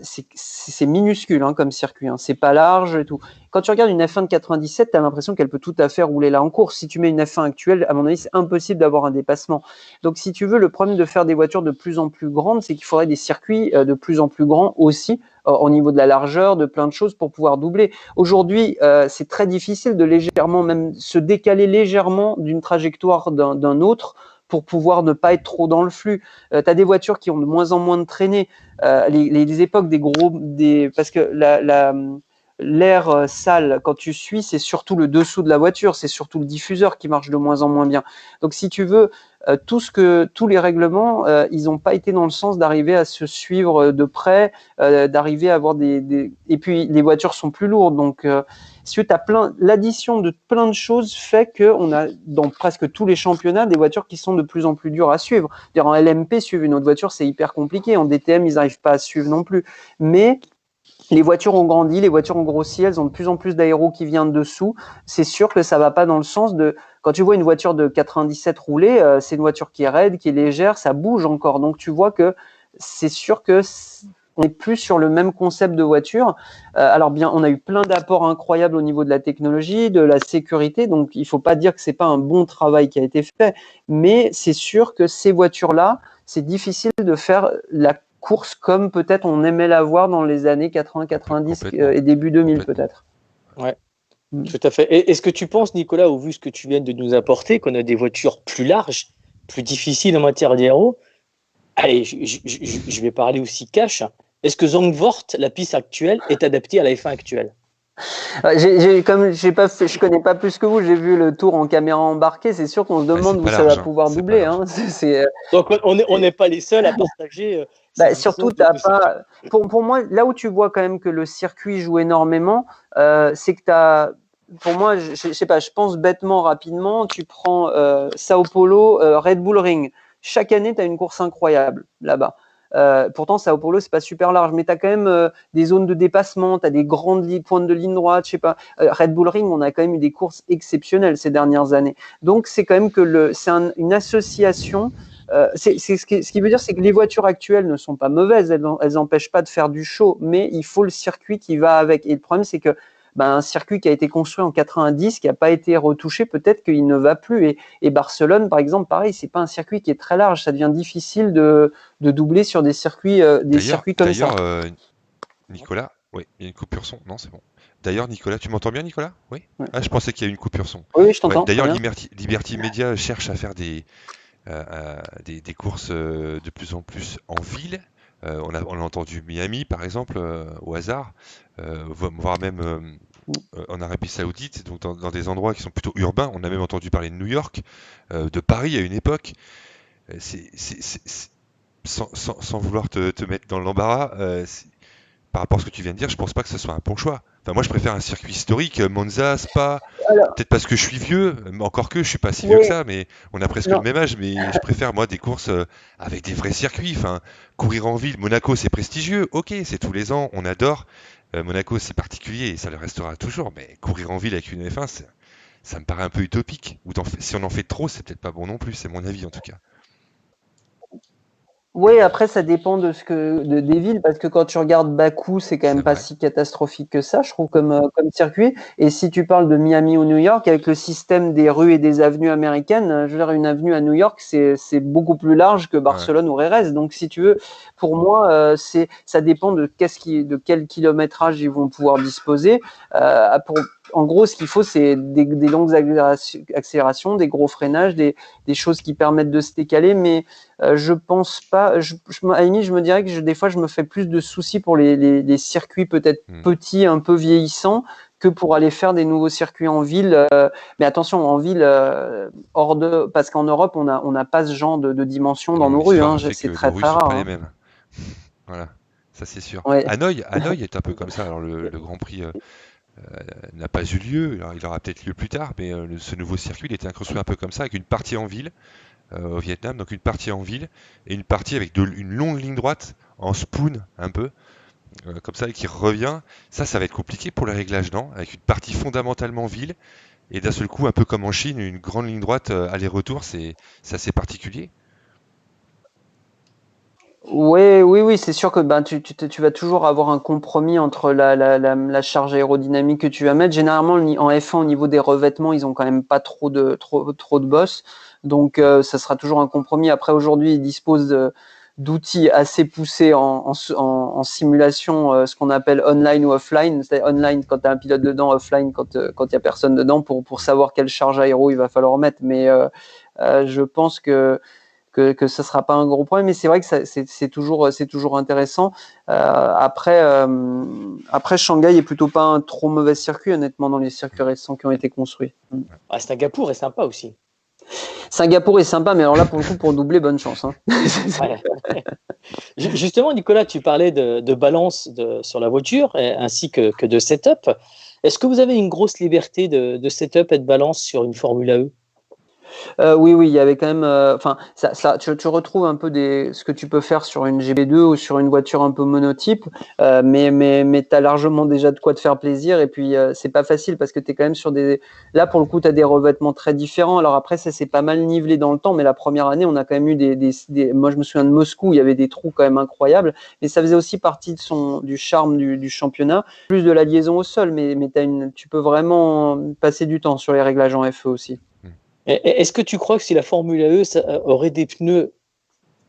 c'est minuscule hein, comme circuit, hein. C'est pas large et tout. Quand tu regardes une F1 de 97, tu as l'impression qu'elle peut tout à fait rouler là en course. Si tu mets une F1 actuelle, à mon avis, c'est impossible d'avoir un dépassement. Donc, si tu veux, le problème de faire des voitures de plus en plus grandes, c'est qu'il faudrait des circuits de plus en plus grands aussi, au niveau de la largeur, de plein de choses pour pouvoir doubler. Aujourd'hui, c'est très difficile de légèrement, même se décaler légèrement d'une trajectoire d'un autre pour pouvoir ne pas être trop dans le flux. Tu as des voitures qui ont de moins en moins de traînées. Les époques parce que l'air sale, quand tu suis, c'est surtout le dessous de la voiture, c'est surtout le diffuseur qui marche de moins en moins bien. Donc, si tu veux, tous les règlements, ils n'ont pas été dans le sens d'arriver à se suivre de près, d'arriver à avoir et puis les voitures sont plus lourdes, donc si tu as l'addition de plein de choses fait qu'on a dans presque tous les championnats des voitures qui sont de plus en plus dures à suivre. En LMP, suivre une autre voiture, c'est hyper compliqué. En DTM, ils n'arrivent pas à suivre non plus. Mais les voitures ont grandi, les voitures ont grossi, elles ont de plus en plus d'aéros qui viennent dessous. C'est sûr que ça va pas dans le sens de... Quand tu vois une voiture de 97 rouler, c'est une voiture qui est raide, qui est légère, ça bouge encore. Donc tu vois que c'est sûr que on n'est plus sur le même concept de voiture. Alors bien, on a eu plein d'apports incroyables au niveau de la technologie, de la sécurité. Donc il faut pas dire que c'est pas un bon travail qui a été fait, mais c'est sûr que ces voitures-là, c'est difficile de faire la course comme peut-être on aimait la voir dans les années 80, 90 complètement, et début 2000 complètement. peut-être. Ouais, tout à fait. Et est-ce que tu penses, Nicolas, au vu ce que tu viens de nous apporter, qu'on a des voitures plus larges, plus difficiles en matière d'aéro? Allez, je vais parler aussi cash. Est-ce que Zandvoort, la piste actuelle, est adaptée à la F1 actuelle? Comme je connais pas plus que vous, j'ai vu le tour en caméra embarquée. C'est sûr qu'on se Ouais, c'est demande où pas ça va large, hein, pouvoir c'est pas doubler. large. Hein. Donc, on n'est pas les seuls à partager cette vision Surtout, t'as de cette... pas. Pour moi, là où tu vois quand même que le circuit joue énormément, c'est que t'as. Pour moi, je sais pas, je pense bêtement, rapidement. Tu prends Sao Paulo, Red Bull Ring. Chaque année, tu as une course incroyable là-bas. Pourtant, Sao Paulo, c'est pas super large, mais tu as quand même des zones de dépassement, tu as des grandes pointes de ligne droite, je sais pas. Red Bull Ring, on a quand même eu des courses exceptionnelles ces dernières années. Donc, c'est quand même que c'est une association. Ce qui veut dire, c'est que les voitures actuelles ne sont pas mauvaises, elles n'empêchent pas de faire du show, mais il faut le circuit qui va avec. Et le problème, c'est que un circuit qui a été construit en 90, qui n'a pas été retouché, peut-être qu'il ne va plus. Et Barcelone, par exemple, pareil, c'est pas un circuit qui est très large. Ça devient difficile de doubler sur des circuits comme ça. D'ailleurs, Nicolas, oui, il y a une coupure son. Non, c'est bon. D'ailleurs, Nicolas, tu m'entends bien, Nicolas? Oui? Ouais. Ah, je pensais qu'il y a eu une coupure son. Oui, je Ouais, t'entends. d'ailleurs, Très bien. Liberty Media cherche à faire des courses de plus en plus en ville. On a entendu Miami, par exemple, au hasard, voire même en Arabie Saoudite, donc dans des endroits qui sont plutôt urbains. On a même entendu parler de New York, de Paris à une époque. Sans vouloir te mettre dans l'embarras, par rapport à ce que tu viens de dire, je pense pas que ce soit un bon choix. Enfin, moi, je préfère un circuit historique, Monza, Spa, Alors, peut-être parce que je suis vieux, mais encore que je suis pas si vieux que oui, ça, mais on a presque le non, même âge, mais je préfère, moi, des courses avec des vrais circuits. Enfin, courir en ville, Monaco, c'est prestigieux, ok, c'est tous les ans, on adore. Monaco, c'est particulier et ça le restera toujours, mais courir en ville avec une F1, ça me paraît un peu utopique. Si on en fait trop, c'est peut-être pas bon non plus, c'est mon avis en tout cas. oui, après, ça dépend des villes, parce que quand tu regardes Bakou, c'est quand C'est même pas vrai. si catastrophique que ça, je trouve, comme circuit. Et si tu parles de Miami ou New York, avec le système des rues et des avenues américaines, je veux dire, une avenue à New York, c'est beaucoup plus large que Ouais. Barcelone ou Jerez. Donc, si tu veux, pour moi, ça dépend de quel kilométrage ils vont pouvoir disposer. En gros, ce qu'il faut, c'est des longues accélérations, des gros freinages, des choses qui permettent de se décaler, mais je pense pas. À la limite, je me dirais que des fois, je me fais plus de soucis pour les circuits peut-être Hmm. petits, un peu vieillissants, que pour aller faire des nouveaux circuits en ville. Mais attention, en ville, parce qu'en Europe, on n'a pas ce genre de dimension Ah dans non, nos rues. l'histoire Hein. a fait C'est que très nos rues très sont rare. pas les Hein. mêmes. Voilà, ça c'est sûr. Ouais. Hanoï est un peu comme ça. Alors le Grand Prix n'a pas eu lieu, alors, il aura peut-être lieu plus tard, mais ce nouveau circuit il était construit un peu comme ça, avec une partie en ville au Vietnam, donc une partie en ville et une partie avec une longue ligne droite en spoon un peu, comme ça, et qui revient. Ça va être compliqué pour le réglage, non? Avec une partie fondamentalement ville et d'un seul coup, un peu comme en Chine, une grande ligne droite aller-retour, c'est assez particulier. Oui, c'est sûr que tu vas toujours avoir un compromis entre la charge aérodynamique que tu vas mettre. Généralement, en F1, au niveau des revêtements, ils ont quand même pas trop de boss. Donc, ça sera toujours un compromis. Après, aujourd'hui, ils disposent d'outils assez poussés en simulation, ce qu'on appelle online ou offline. C'est-à-dire online quand tu as un pilote dedans, offline quand il y a personne dedans, pour savoir quelle charge aéro il va falloir mettre. Mais je pense que ça sera pas un gros problème, mais c'est vrai que c'est toujours intéressant. Après, Shanghai est plutôt pas un trop mauvais circuit, honnêtement, dans les circuits récents qui ont été construits. Ah, Singapour est sympa aussi. Singapour est sympa, mais alors là, pour le coup, pour doubler, bonne chance. Hein. Ouais. Justement, Nicolas, tu parlais de balance sur la voiture, ainsi que de setup. Est-ce que vous avez une grosse liberté de setup et de balance sur une Formule E? Oui, il y avait quand même. Enfin, tu retrouves un peu ce que tu peux faire sur une GB2 ou sur une voiture un peu monotype, mais tu as largement déjà de quoi te faire plaisir. Et puis, c'est pas facile parce que tu es quand même sur des. Là, pour le coup, tu as des revêtements très différents. Alors après, ça s'est pas mal nivelé dans le temps, mais la première année, on a quand même eu Moi, je me souviens de Moscou, il y avait des trous quand même incroyables, mais ça faisait aussi partie du charme du championnat. Plus de la liaison au sol, mais tu peux vraiment passer du temps sur les réglages en FE aussi. Est-ce que tu crois que si la Formule E aurait des pneus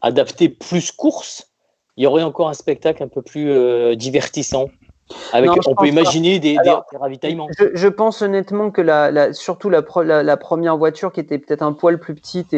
adaptés plus course, il y aurait encore un spectacle un peu plus divertissant? On peut imaginer des ravitaillements. Je pense honnêtement que surtout la première voiture qui était peut-être un poil plus petite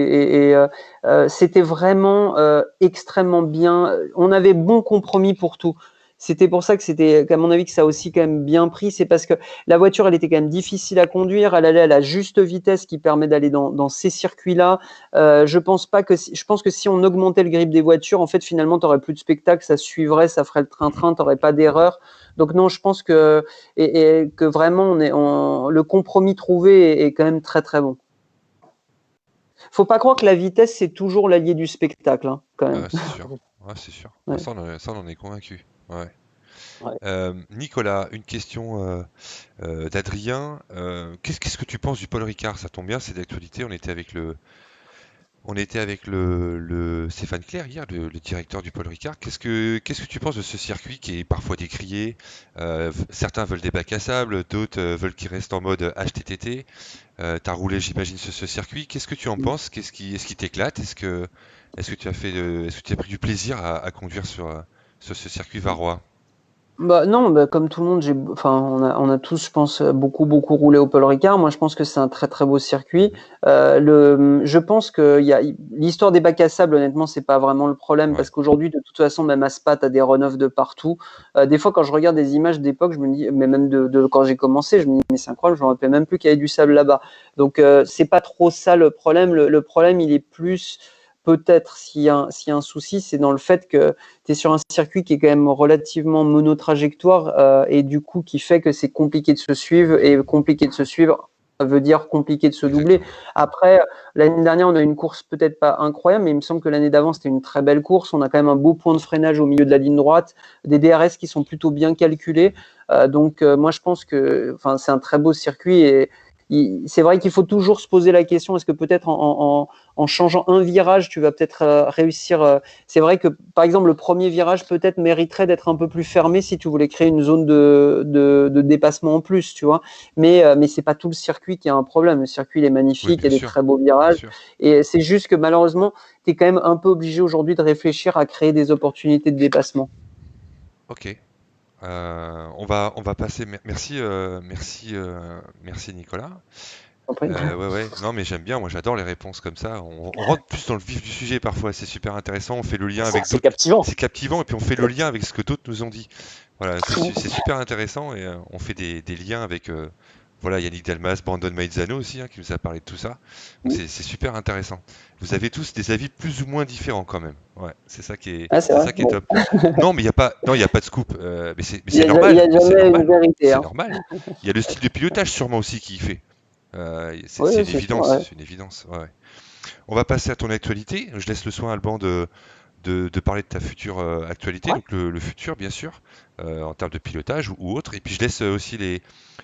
c'était vraiment extrêmement bien. On avait bon compromis pour tout. C'était pour ça que c'était, à mon avis, que ça a aussi quand même bien pris. C'est parce que la voiture, elle était quand même difficile à conduire. Elle allait à la juste vitesse qui permet d'aller dans ces circuits-là. Je pense que si on augmentait le grip des voitures, en fait, finalement, tu n'aurais plus de spectacle, ça suivrait, ça ferait le train-train, tu n'aurais pas d'erreur. Donc non, je pense que vraiment le compromis trouvé est quand même très très bon. Faut pas croire que la vitesse c'est toujours l'allié du spectacle, hein, quand même. C'est sûr. Ouais, c'est sûr. Ouais. Ça, on en est convaincu. Ouais. Ouais. Nicolas, une question d'Adrien. Qu'est-ce que tu penses du Paul Ricard? Ça tombe bien, c'est d'actualité. On était avec le Stéphane Clerc hier, le directeur du Paul Ricard. Qu'est-ce que tu penses de ce circuit qui est parfois décrié? Certains veulent des bacs à sable, d'autres veulent qu'il reste en mode HTTT. T'as roulé, j'imagine, ce circuit. Qu'est-ce que tu en penses? Est-ce qui t'éclate? Est-ce que tu as pris du plaisir à conduire sur ce circuit varois? Non, comme tout le monde, on a tous, je pense, beaucoup roulé au Paul Ricard. Moi, je pense que c'est un très très beau circuit. Je pense que l'histoire des bacs à sable, honnêtement, c'est pas vraiment le problème parce qu'aujourd'hui, de toute façon, même à Spa, t'as des run-off de partout. Des fois, quand je regarde des images d'époque, je me dis, mais même de quand j'ai commencé, je me dis, mais c'est incroyable, je me rappelle même plus qu'il y avait du sable là-bas. Donc, c'est pas trop ça le problème. Le problème, il est plus peut-être s'il y a un souci, c'est dans le fait que tu es sur un circuit qui est quand même relativement monotrajectoire et du coup qui fait que c'est compliqué de se suivre et compliqué de se suivre veut dire compliqué de se doubler. Exactement. Après, l'année dernière, on a une course peut-être pas incroyable, mais il me semble que l'année d'avant, c'était une très belle course. On a quand même un beau point de freinage au milieu de la ligne droite, des DRS qui sont plutôt bien calculés. Donc, moi, je pense que c'est un très beau circuit et c'est vrai qu'il faut toujours se poser la question, est-ce que peut-être en changeant un virage, tu vas peut-être réussir. C'est vrai que, par exemple, le premier virage peut-être mériterait d'être un peu plus fermé si tu voulais créer une zone de dépassement en plus, tu vois. Mais c'est pas tout le circuit qui a un problème. Le circuit, il est magnifique, il y a des très beaux virages. Et c'est juste que malheureusement, tu es quand même un peu obligé aujourd'hui de réfléchir à créer des opportunités de dépassement. Ok. On va passer. Merci Nicolas. Ouais. Non, mais j'aime bien. Moi, j'adore les réponses comme ça. On rentre plus dans le vif du sujet parfois. C'est super intéressant. On fait le lien avec C'est d'autres. captivant. C'est captivant et puis on fait le lien avec ce que d'autres nous ont dit. Voilà, c'est super intéressant et on fait des liens avec voilà, Yannick Dalmas, Brandon Maizano aussi, hein, qui nous a parlé de tout ça. Donc c'est super intéressant. Vous avez tous des avis plus ou moins différents quand même. Ouais, Ah, c'est c'est vrai. ça qui est Bon. top. Non, mais il y a pas de scoop. Mais Il c'est y normal. a Mais c'est jamais une normal. vérité. C'est Hein. normal. Il y a le style de pilotage sûrement aussi qui y fait. Oui, C'est une c'est sûr. évidence. Ouais. C'est une évidence. Ouais. On va passer à ton actualité. Je laisse le soin à Alban de parler de ta future actualité, Ouais. donc le futur bien sûr, en termes de pilotage ou autre. Et puis je laisse aussi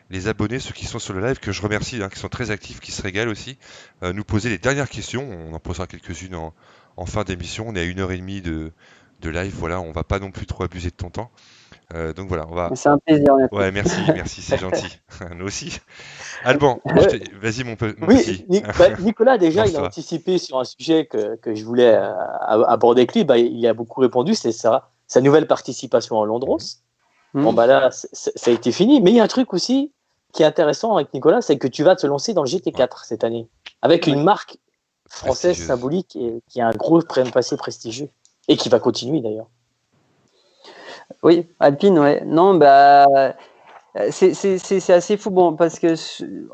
les abonnés, ceux qui sont sur le live, que je remercie, hein, qui sont très actifs, qui se régalent aussi, nous poser les dernières questions. On en posera quelques-unes en fin d'émission. On est à 1h30 de live, voilà, on va pas non plus trop abuser de ton temps. Donc voilà, on va. C'est un plaisir, honnêtement. Ouais, merci, c'est gentil. Nous aussi. Alban, vas-y mon peu. Oui, Vas-y, Nicolas, déjà, il a lance-toi. anticipé sur un sujet que je voulais aborder avec lui. Il a beaucoup répondu, c'est sa nouvelle participation à Londros. Bon, Hmm. là, ça a été fini. Mais il y a un truc aussi qui est intéressant avec Nicolas, c'est que tu vas te lancer dans le Ouais, GT4 cette année, avec Ouais. une marque française prestigieuse. symbolique et qui a un gros passé prestigieux et qui va continuer d'ailleurs. Oui, Alpine, ouais. Non, bah, c'est assez fou, bon, parce que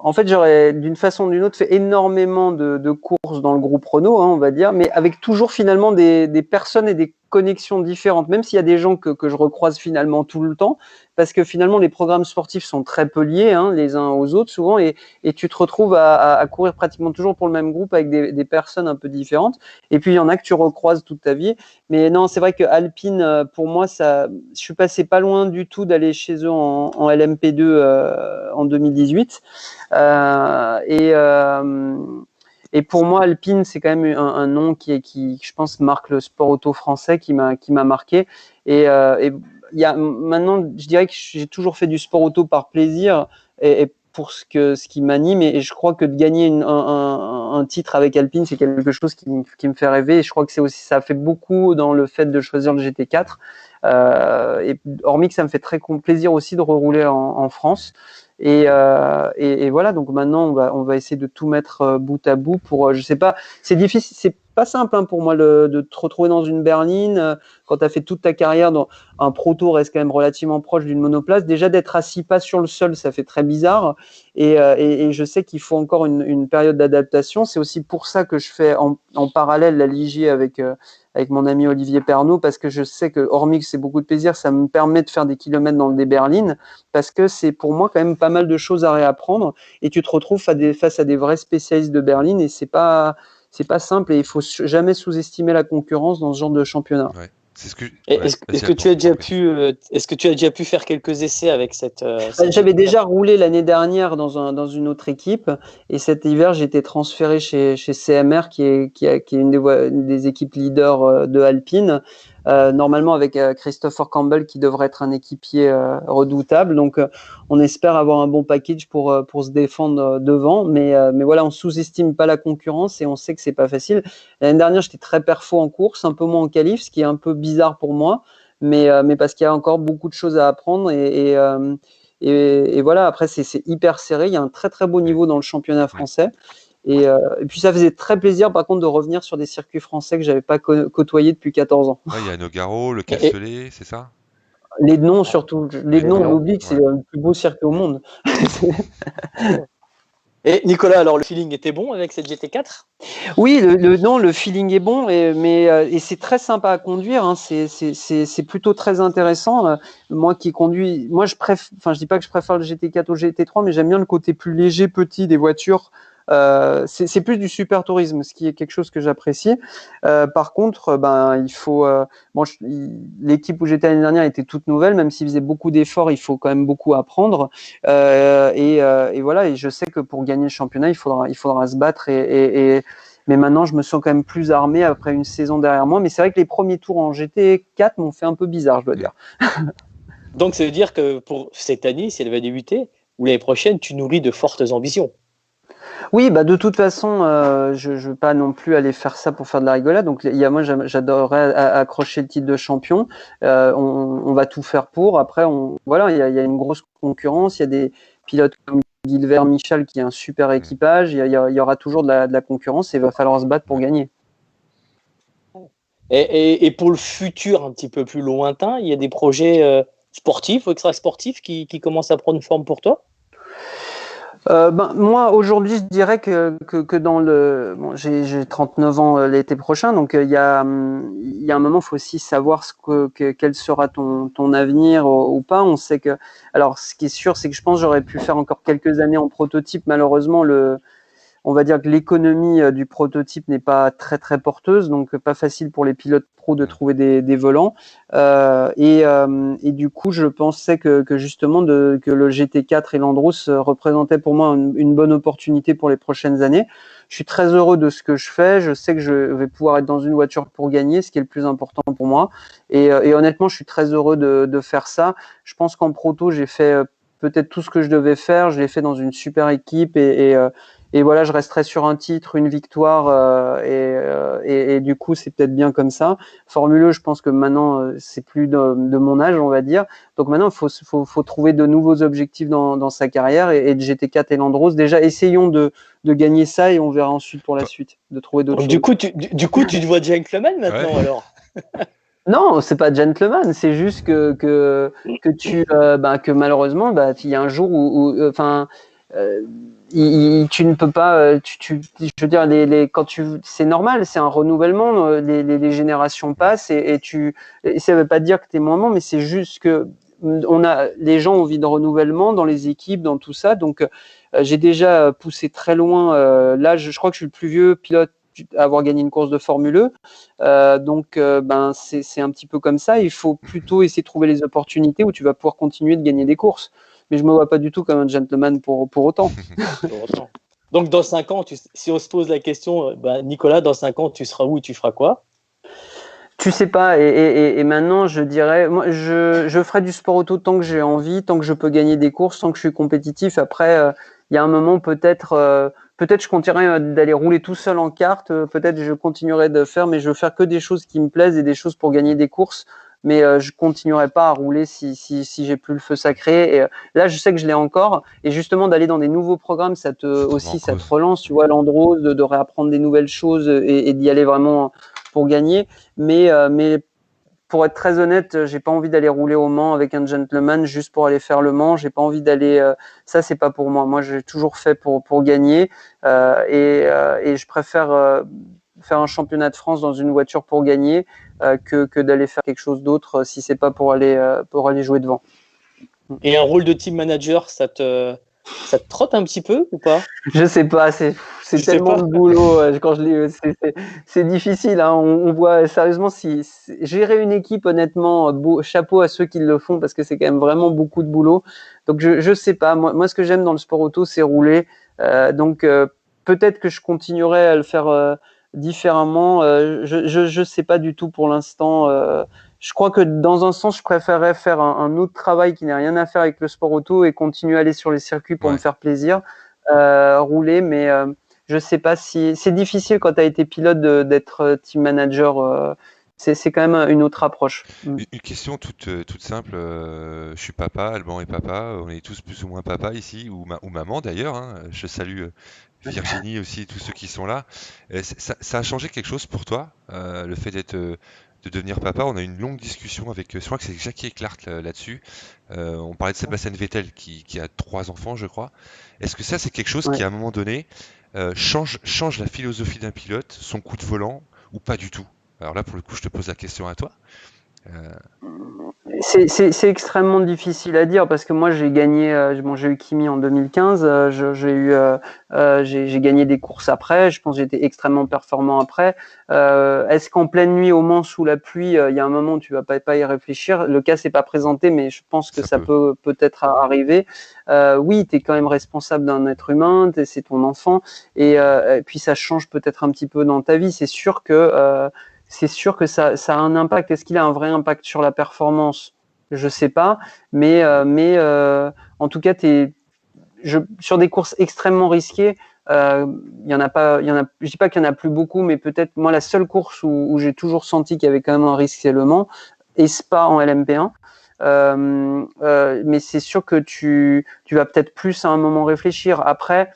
en fait, j'aurais d'une façon ou d'une autre fait énormément de courses dans le groupe Renault, hein, on va dire, mais avec toujours finalement des personnes et des connexions différentes, même s'il y a des gens que je recroise finalement tout le temps, parce que finalement les programmes sportifs sont très peu liés, hein, les uns aux autres souvent, et tu te retrouves à courir pratiquement toujours pour le même groupe avec des personnes un peu différentes, et puis il y en a que tu recroises toute ta vie. Mais non, c'est vrai que Alpine, pour moi, ça, je suis passé pas loin du tout d'aller chez eux en LMP2 en 2018. Et pour moi, Alpine, c'est quand même un nom qui, je pense, marque le sport auto français, qui m'a marqué. Et il y a, maintenant, je dirais que j'ai toujours fait du sport auto par plaisir et pour ce qui m'anime. Et je crois que de gagner un titre avec Alpine, c'est quelque chose qui me fait rêver. Et je crois que c'est aussi, ça fait beaucoup dans le fait de choisir le GT4. Et hormis que ça me fait très plaisir aussi de rerouler en France. Et voilà, donc maintenant on va essayer de tout mettre bout à bout pour, je sais pas, c'est difficile, c'est pas simple hein, pour moi de te retrouver dans une berline quand tu as fait toute ta carrière dans un proto reste quand même relativement proche d'une monoplace. Déjà d'être assis pas sur le sol, ça fait très bizarre. Et je sais qu'il faut encore une période d'adaptation. C'est aussi pour ça que je fais en parallèle la Ligier avec mon ami Olivier Pernaut, parce que je sais que hormis que c'est beaucoup de plaisir, ça me permet de faire des kilomètres dans des berlines, parce que c'est pour moi quand même pas mal de choses à réapprendre, et tu te retrouves face à des vrais spécialistes de berline, et c'est pas simple, et il faut jamais sous-estimer la concurrence dans ce genre de championnat. Ouais. C'est ce que. Ouais, Est-ce vas-y, que Alban, tu as je t'en déjà prie. est-ce que tu as déjà pu faire quelques essais avec cette J'avais GT4? déjà roulé l'année dernière dans une autre équipe, et cet hiver j'ai été transféré chez CMR qui est une des équipes leaders de Alpine, normalement avec Christopher Campbell qui devrait être un équipier redoutable. Donc on espère avoir un bon package pour se défendre devant, mais voilà, on sous-estime pas la concurrence et on sait que c'est pas facile. L'année dernière j'étais très perfo en course, un peu moins en qualif, ce qui est un peu bizarre pour moi. Mais parce qu'il y a encore beaucoup de choses à apprendre et voilà, après c'est hyper serré, il y a un très très beau Mm, niveau dans le championnat mm. français et puis ça faisait très plaisir par contre de revenir sur des circuits français que j'avais pas côtoyés depuis 14 ans. Ouais, il y a Nogaro, le Et, Castellet, c'est ça? Les noms surtout, les Les noms on noms. oublie que c'est Ouais. le plus beau circuit au monde. et Nicolas, alors le feeling était bon avec cette GT4? Oui, non, le feeling est bon, et c'est très sympa à conduire. Hein, c'est plutôt très intéressant. Moi qui conduis, moi enfin je dis pas que je préfère le GT4 au GT3, mais j'aime bien le côté plus léger, petit des voitures. C'est plus du super tourisme, ce qui est quelque chose que j'apprécie. Par contre, ben il faut. Bon, l'équipe où j'étais l'année dernière était toute nouvelle, même s'ils faisaient beaucoup d'efforts, il faut quand même beaucoup apprendre. Et voilà, et je sais que pour gagner le championnat, il faudra se battre mais maintenant, je me sens quand même plus armé après une saison derrière moi. Mais c'est vrai que les premiers tours en GT4 m'ont fait un peu bizarre, je dois Mm. dire. Donc ça veut dire que pour cette année, si elle va débuter, ou l'année prochaine, tu nourris de fortes ambitions. Oui, bah de toute façon, je ne veux pas non plus aller faire ça pour faire de la rigolade. Donc, moi, j'adorerais accrocher le titre de champion. On va tout faire pour. Après, voilà, il y a une grosse concurrence. Il y a des pilotes comme Guilbert, Michal, qui est un super équipage. Il y aura toujours de la concurrence et il va falloir se battre pour gagner. Et pour le futur un petit peu plus lointain, il y a des projets sportifs ou extra-sportifs qui commencent à prendre forme pour toi? Moi, aujourd'hui, je dirais que dans le... Bon, j'ai 39 ans l'été prochain, donc il y a un moment, il faut aussi savoir quel sera ton avenir ou pas. On sait que... Alors, ce qui est sûr, c'est que je pense que j'aurais pu faire encore quelques années en prototype. Malheureusement, on va dire que l'économie du prototype n'est pas très très porteuse, donc pas facile pour les pilotes pro de trouver des volants. Et du coup, je pensais que justement que le GT4 et l'Andros représentaient pour moi une bonne opportunité pour les prochaines années. Je suis très heureux de ce que je fais. Je sais que je vais pouvoir être dans une voiture pour gagner, ce qui est le plus important pour moi. Et honnêtement, je suis très heureux de faire ça. Je pense qu'en proto, j'ai fait peut-être tout ce que je devais faire. Je l'ai fait dans une super équipe et voilà, je resterai sur un titre, une victoire, et du coup, c'est peut-être bien comme ça. Formule 1, je pense que maintenant, c'est plus de mon âge, on va dire. Donc maintenant, il faut trouver de nouveaux objectifs dans sa carrière. Et de GT4 et Landros, déjà, essayons de gagner ça et on verra ensuite pour la suite, de trouver d'autres choses. Du coup, tu te vois gentleman maintenant, alors? Non, c'est pas gentleman, c'est juste que malheureusement, il y a un jour où tu ne peux pas, je veux dire, c'est normal, c'est un renouvellement, les générations passent et ça veut pas dire que t'es moins bon, mais c'est juste que les gens ont envie de renouvellement dans les équipes, dans tout ça, donc j'ai déjà poussé très loin. Là, je crois que je suis le plus vieux pilote à avoir gagné une course de Formule 1. Donc, c'est un petit peu comme ça. Il faut plutôt essayer de trouver les opportunités où tu vas pouvoir continuer de gagner des courses. Mais je me vois pas du tout comme un gentleman pour autant. Donc, dans 5 ans, si on se pose la question, Nicolas, dans 5 ans, tu seras où et tu feras quoi? Tu sais pas. Et maintenant, je dirais, moi, je ferai du sport auto tant que j'ai envie, tant que je peux gagner des courses, tant que je suis compétitif. Après, il y a un moment, peut-être je continuerai d'aller rouler tout seul en kart. Peut-être je continuerai de faire, mais je veux faire que des choses qui me plaisent et des choses pour gagner des courses. Mais je continuerai pas à rouler si j'ai plus le feu sacré. Et là, je sais que je l'ai encore. Et justement, d'aller dans des nouveaux programmes, ça te relance. Tu vois, l'Andros, de réapprendre des nouvelles choses et d'y aller vraiment pour gagner. Mais pour être très honnête, j'ai pas envie d'aller rouler au Mans avec un gentleman juste pour aller faire le Mans. J'ai pas envie d'aller. Ça, c'est pas pour moi. Moi, j'ai toujours fait pour gagner. Et je préfère faire un championnat de France dans une voiture pour gagner que d'aller faire quelque chose d'autre si c'est pas pour aller jouer devant. Et un rôle de team manager, ça te trotte un petit peu ou pas? Je sais pas, c'est tellement de boulot. Quand je lis, c'est difficile. Hein. On voit sérieusement gérer une équipe, honnêtement, chapeau à ceux qui le font parce que c'est quand même vraiment beaucoup de boulot. Donc je sais pas. Moi, ce que j'aime dans le sport auto, c'est rouler. Donc peut-être que je continuerai à le faire différemment. Je sais pas du tout pour l'instant. Je crois que dans un sens, je préférerais faire un autre travail qui n'a rien à faire avec le sport auto et continuer à aller sur les circuits pour me faire plaisir, rouler. Mais je sais pas si c'est difficile quand tu as été pilote d'être team manager. C'est quand même une autre approche. Une question toute simple. Je suis papa, Alban est papa. On est tous plus ou moins papa ici, ou maman d'ailleurs. Hein. Je salue Virginie aussi, tous ceux qui sont là. Ça a changé quelque chose pour toi, le fait de devenir papa? On a eu une longue discussion avec, je crois que c'est Jackie Eclart là-dessus. On parlait de Sébastien Vettel qui a 3 enfants, je crois. Est-ce que ça, c'est quelque chose qui, à un moment donné, change la philosophie d'un pilote, son coup de volant, ou pas du tout? Alors là, pour le coup, je te pose la question à toi. C'est extrêmement difficile à dire parce que moi j'ai gagné, j'ai eu Kimi en 2015, j'ai gagné des courses après, je pense que j'étais extrêmement performant après. Est-ce qu'en pleine nuit au Mans sous la pluie, il y a un moment où tu vas pas y réfléchir? Le cas s'est pas présenté, mais je pense que ça peut peut-être arriver. Oui, tu es quand même responsable d'un être humain, c'est ton enfant, et puis ça change peut-être un petit peu dans ta vie. C'est sûr que ça a un impact. Est-ce qu'il a un vrai impact sur la performance? Je sais pas, mais en tout cas, sur des courses extrêmement risquées, il y en a pas. Je dis pas qu'il y en a plus beaucoup, mais peut-être moi la seule course où j'ai toujours senti qu'il y avait quand même un risque, c'est Le Mans et Spa en LMP1. mais c'est sûr que tu vas peut-être plus à un moment réfléchir. Après,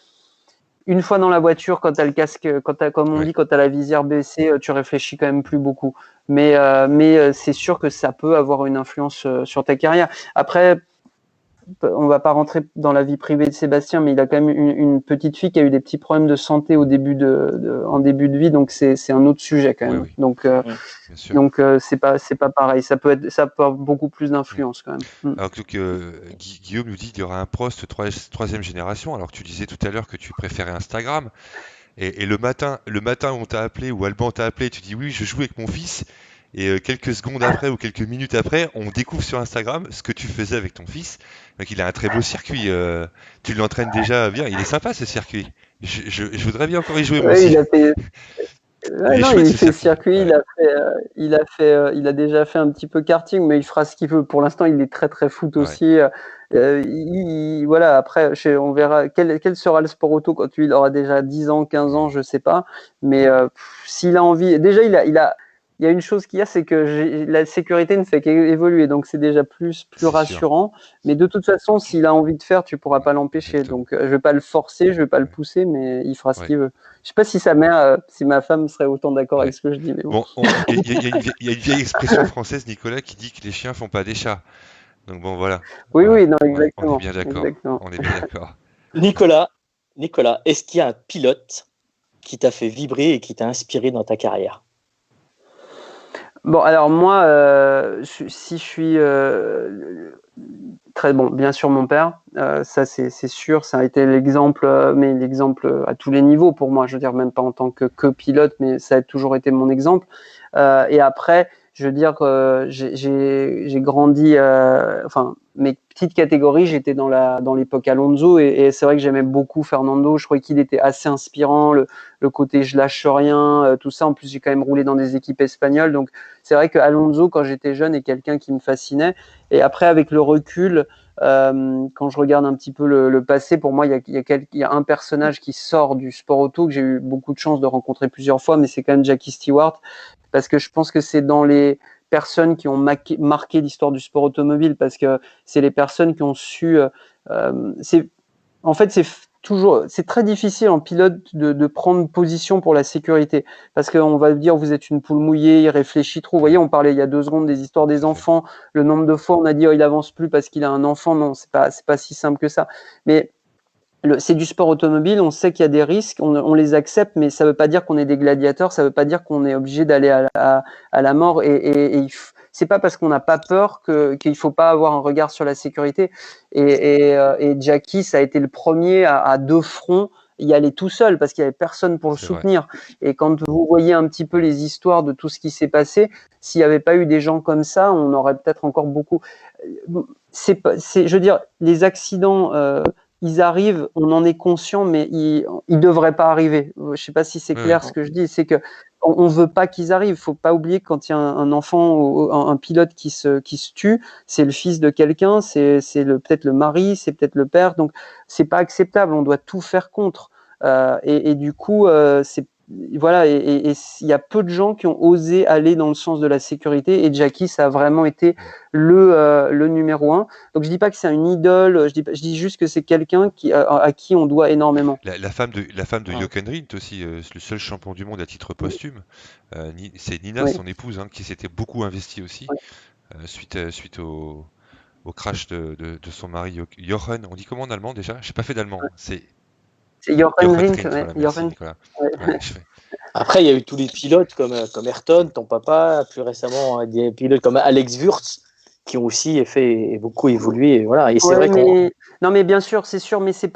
une fois dans la voiture, quand tu as le casque, comme on dit, quand tu as la visière baissée, tu réfléchis quand même plus beaucoup. Mais c'est sûr que ça peut avoir une influence sur ta carrière. Après, on va pas rentrer dans la vie privée de Sébastien, mais il a quand même une petite fille qui a eu des petits problèmes de santé au début en début de vie, donc c'est un autre sujet quand même. Oui. Donc c'est pas pareil. Ça peut avoir beaucoup plus d'influence quand même. Alors que Guillaume nous dit qu'il y aura un Prost troisième génération, alors que tu disais tout à l'heure que tu préférais Instagram. Et le matin où on t'a appelé, ou Alban t'a appelé, tu dis oui, je joue avec mon fils. Et quelques secondes après ou quelques minutes après, on découvre sur Instagram ce que tu faisais avec ton fils. Donc il a un très beau circuit. Tu l'entraînes déjà bien. Il est sympa ce circuit. Je voudrais bien encore y jouer moi aussi. Il a fait. Il fait circuit. Ouais. Il a déjà fait un petit peu karting, mais il fera ce qu'il veut. Pour l'instant, il est très très foot aussi. Voilà. Après, on verra quel sera le sport auto quand il aura déjà 10 ans, 15 ans, je sais pas. Mais s'il a envie, déjà il y a une chose qu'il y a, c'est que la sécurité ne fait qu'évoluer, donc c'est déjà plus rassurant. Sûr. Mais de toute façon, s'il a envie de faire, tu pourras pas l'empêcher. Donc je vais pas le forcer, je vais pas le pousser, mais il fera ce qu'il veut. Je sais pas si si ma femme serait autant d'accord avec ce que je dis. Mais bon. Il y a une vieille expression française, Nicolas, qui dit que les chiens font pas des chats. Donc bon, voilà. Oui, non, exactement. On est bien d'accord. On est bien d'accord. Nicolas, est-ce qu'il y a un pilote qui t'a fait vibrer et qui t'a inspiré dans ta carrière? Bon, alors moi, si je suis très bon, bien sûr mon père, ça c'est sûr, ça a été l'exemple, mais l'exemple à tous les niveaux pour moi, je veux dire même pas en tant que pilote, mais ça a toujours été mon exemple. Et après, je veux dire que j'ai grandi, enfin mes petites catégories, j'étais dans l'époque Alonso et c'est vrai que j'aimais beaucoup Fernando. Je trouvais qu'il était assez inspirant, le côté je lâche rien, tout ça. En plus, j'ai quand même roulé dans des équipes espagnoles, donc c'est vrai que Alonso, quand j'étais jeune, est quelqu'un qui me fascinait. Et après, avec le recul, quand je regarde un petit peu le passé, pour moi, il y a un personnage qui sort du sport auto que j'ai eu beaucoup de chance de rencontrer plusieurs fois, mais c'est quand même Jackie Stewart, parce que je pense que c'est dans les personnes qui ont marqué l'histoire du sport automobile, parce que c'est les personnes qui ont su. En fait, c'est très difficile en pilote de prendre position pour la sécurité, parce qu'on va dire vous êtes une poule mouillée, il réfléchit trop. Vous voyez, on parlait il y a 2 secondes des histoires des enfants, le nombre de fois on a dit il avance plus parce qu'il a un enfant. Non, c'est pas si simple que ça. Mais c'est du sport automobile, on sait qu'il y a des risques, on les accepte, mais ça ne veut pas dire qu'on est des gladiateurs, ça ne veut pas dire qu'on est obligé d'aller à la mort. C'est pas parce qu'on n'a pas peur qu'il ne faut pas avoir un regard sur la sécurité. Et Jackie, ça a été le premier à 2 fronts y aller tout seul parce qu'il n'y avait personne pour le soutenir. Et quand vous voyez un petit peu les histoires de tout ce qui s'est passé, s'il n'y avait pas eu des gens comme ça, on aurait peut-être encore beaucoup. Je veux dire, les accidents. Ils arrivent, on en est conscient, mais ils devraient pas arriver. Je sais pas si c'est clair ce que je dis, c'est que on veut pas qu'ils arrivent. Faut pas oublier que quand il y a un enfant ou un pilote qui se tue, c'est le fils de quelqu'un, c'est peut-être le mari, c'est peut-être le père, donc c'est pas acceptable. On doit tout faire contre. Et du coup, voilà, et il y a peu de gens qui ont osé aller dans le sens de la sécurité, et Jackie, ça a vraiment été le numéro 1. Donc je dis pas que c'est une idole, je dis juste que c'est quelqu'un à qui on doit énormément. La femme de Jochen Rindt aussi, le seul champion du monde à titre posthume, c'est Nina, son épouse, qui s'était beaucoup investie aussi suite au crash de son mari Jochen. On dit comment en allemand déjà? J'ai pas fait d'allemand. C'est Jochen Rindt. Voilà, merci, Nicolas. Après, il y a eu tous les pilotes comme Ayrton, ton papa, plus récemment des pilotes comme Alex Wurz qui ont aussi beaucoup évolué. Et voilà. Et c'est vrai non, mais bien sûr, c'est sûr, mais c'est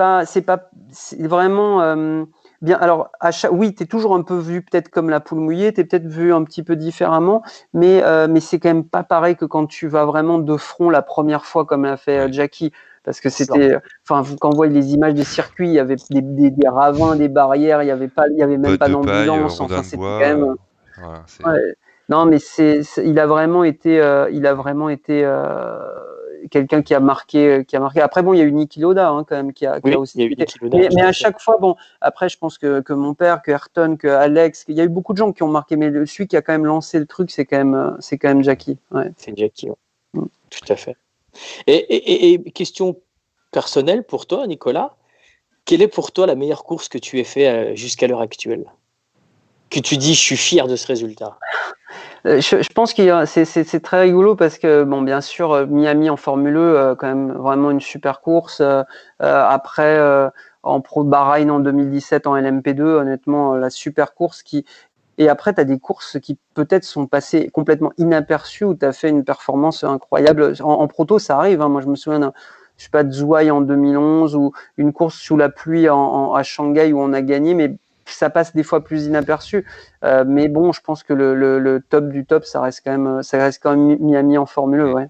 vraiment bien. Alors, oui, tu es toujours un peu vu peut-être comme la poule mouillée, tu es peut-être vu un petit peu différemment, mais c'est quand même pas pareil que quand tu vas vraiment de front la première fois comme l'a fait Jackie. Parce que c'était, quand on voit les images des circuits, il y avait des ravins, des barrières, il y avait même pas d'ambulance. Enfin, c'était quand même. Non, mais il a vraiment été, quelqu'un qui a marqué. Après, bon, il y a eu Niki Lauda quand même qui a aussi. Mais à chaque fois, bon, après, je pense que mon père, que Ayrton, que Alex, il y a eu beaucoup de gens qui ont marqué, mais celui qui a quand même lancé le truc, c'est quand même Jackie. Ouais. C'est Jackie. Ouais. Tout à fait. Et question personnelle pour toi, Nicolas, quelle est pour toi la meilleure course que tu aies fait jusqu'à l'heure actuelle? Que tu dis, je suis fier de ce résultat. Je pense que c'est très rigolo parce que, bon, bien sûr, Miami en Formule E, quand même vraiment une super course. Après, en Pro Bahreïn en 2017 en LMP2, honnêtement, la super course qui. Et après, tu as des courses qui peut-être sont passées complètement inaperçues où tu as fait une performance incroyable. En proto, ça arrive. Hein. Moi, je me souviens je sais pas, de Zouaï en 2011 ou une course sous la pluie à Shanghai où on a gagné, mais ça passe des fois plus inaperçu. Mais bon, je pense que le top du top, ça reste quand même Miami en Formule E. Ouais.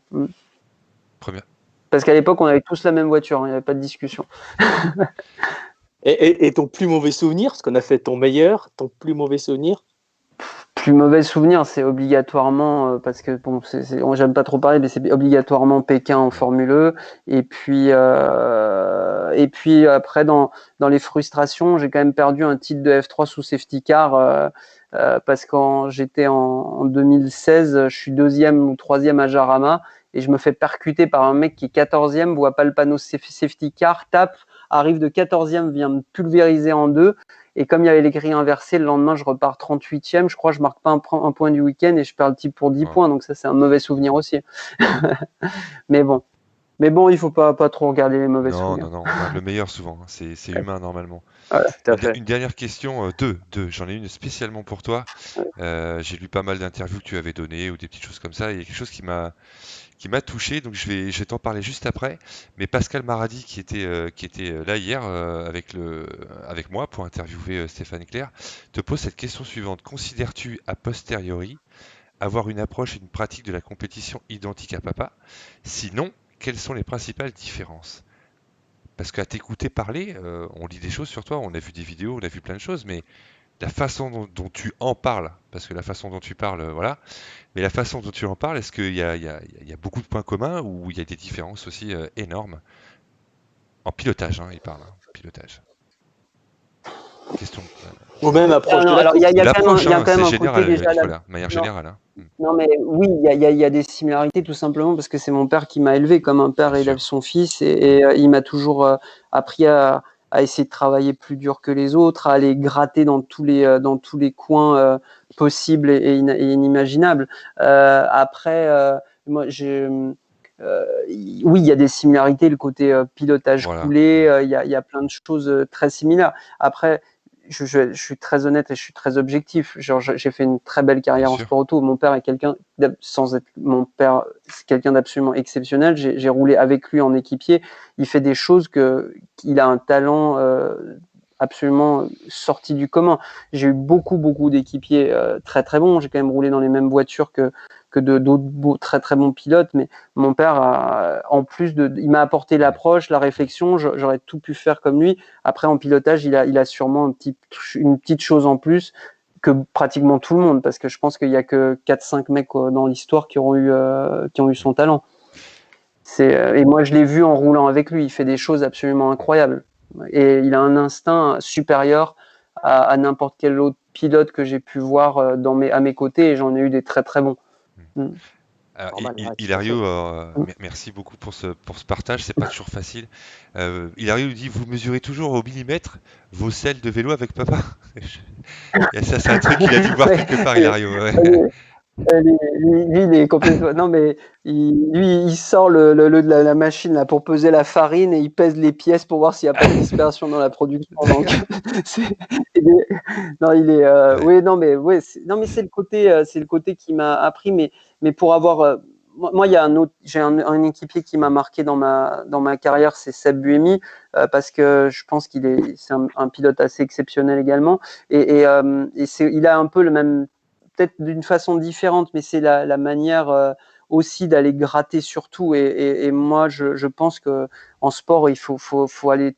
Première. Parce qu'à l'époque, on avait tous la même voiture, hein, il n'y avait pas de discussion. Et ton plus mauvais souvenir, parce qu'on a fait ton meilleur, ton plus mauvais souvenir? Plus mauvais souvenir, c'est obligatoirement, parce que bon, j'aime pas trop parler, mais c'est obligatoirement Pékin en Formule E. Et puis après, dans les frustrations, j'ai quand même perdu un titre de F3 sous safety car, parce que j'étais en 2016, je suis 2e ou 3e à Jarama, et je me fais percuter par un mec qui est 14e, voit pas le panneau safety car, tape, arrive de 14e, vient me pulvériser en deux. Et comme il y avait les grilles inversées, le lendemain, je repars 38e. Je crois que je marque pas un point du week-end et je perds le type pour 10 points. Donc ça, c'est un mauvais souvenir aussi. Mais bon, il faut pas trop regarder les mauvais souvenirs. Non, on garde le meilleur souvent. Hein. C'est humain normalement. Voilà, une dernière question, deux. J'en ai une spécialement pour toi. J'ai lu pas mal d'interviews que tu avais données ou des petites choses comme ça. Il y a quelque chose qui m'a touché, donc je vais t'en parler juste après. Mais Pascal Maradi, qui était là hier avec moi pour interviewer Stéphane Clerc, te pose cette question suivante. Considères-tu a posteriori avoir une approche et une pratique de la compétition identique à papa? Sinon, quelles sont les principales différences? Parce qu'à t'écouter parler, on lit des choses sur toi, on a vu des vidéos, on a vu plein de choses, mais la façon dont tu en parles, parce que la façon dont tu parles, voilà, mais la façon dont tu en parles, est-ce qu'il y a beaucoup de points communs ou il y a des différences aussi énormes? En pilotage, hein, il parle, hein, pilotage. Question. Ou même approche de la alors, course. il y a quand L'approche, même c'est un général, côté déjà Nicolas, de manière non, générale. Hein. non, mais oui, il y a des similarités tout simplement parce que c'est mon père qui m'a élevé comme un père Bien élève sûr. son fils et il m'a toujours appris à essayer de travailler plus dur que les autres, à aller gratter dans tous les coins possibles et inimaginables. Après, moi, oui, il y a des similarités, le côté pilotage Voilà. coulé, il y a plein de choses très similaires. Après, je suis très honnête et je suis très objectif. Genre, j'ai fait une très belle carrière Bien en sûr. sport auto. Mon père est sans être mon père, c'est quelqu'un d'absolument exceptionnel. J'ai roulé avec lui en équipier. Il fait des choses qu'il a un talent absolument sorti du commun. J'ai eu beaucoup d'équipiers très très bons. J'ai quand même roulé dans les mêmes voitures que d'autres très très bons pilotes. Mais mon père, en plus il m'a apporté l'approche, la réflexion. J'aurais tout pu faire comme lui. Après, en pilotage, il a sûrement une petite chose en plus que pratiquement tout le monde, parce que je pense qu'il y a que 4-5 mecs dans l'histoire qui ont eu son talent. Et moi, je l'ai vu en roulant avec lui. Il fait des choses absolument incroyables. Et il a un instinct supérieur à n'importe quel autre pilote que j'ai pu voir à mes côtés, et j'en ai eu des très très bons. Alors, Normal, ouais, tout à Hilario, fait. merci beaucoup pour ce partage, c'est pas toujours facile. Hilario dit, vous mesurez toujours au millimètre vos selles de vélo avec papa? Et ça, c'est un truc qu'il a dû voir Ouais. quelque part, Hilario. Ouais. Lui, il est complètement. Non, mais il sort la machine là, pour peser la farine et il pèse les pièces pour voir s'il n'y a pas de dispersion dans la production. Donc, non, il est. Ouais. Oui, non, mais ouais, non, mais c'est le côté qui m'a appris. Mais pour avoir. Moi, il y a j'ai un équipier qui m'a marqué dans ma carrière, c'est Seb Buemi, parce que je pense c'est un pilote assez exceptionnel également. Il a un peu le même, peut-être d'une façon différente, mais c'est la manière aussi d'aller gratter sur tout. Et moi, je pense que en sport, il faut aller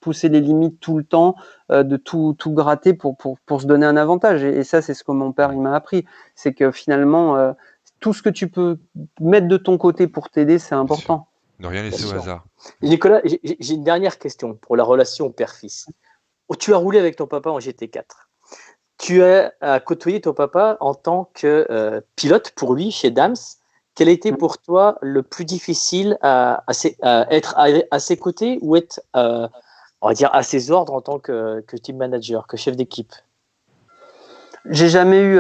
pousser les limites tout le temps, de tout gratter pour se donner un avantage. Et ça, c'est ce que mon père il m'a appris. C'est que finalement, tout ce que tu peux mettre de ton côté pour t'aider, c'est important. Ne rien laisser au hasard. Et Nicolas, j'ai une dernière question pour la relation père-fils. Tu as roulé avec ton papa en GT4. Tu as côtoyé ton papa en tant que pilote pour lui chez Dams. quel a été pour toi le plus difficile à être à ses côtés ou être, on va dire, à ses ordres en tant que team manager, que chef d'équipe? J'ai jamais eu,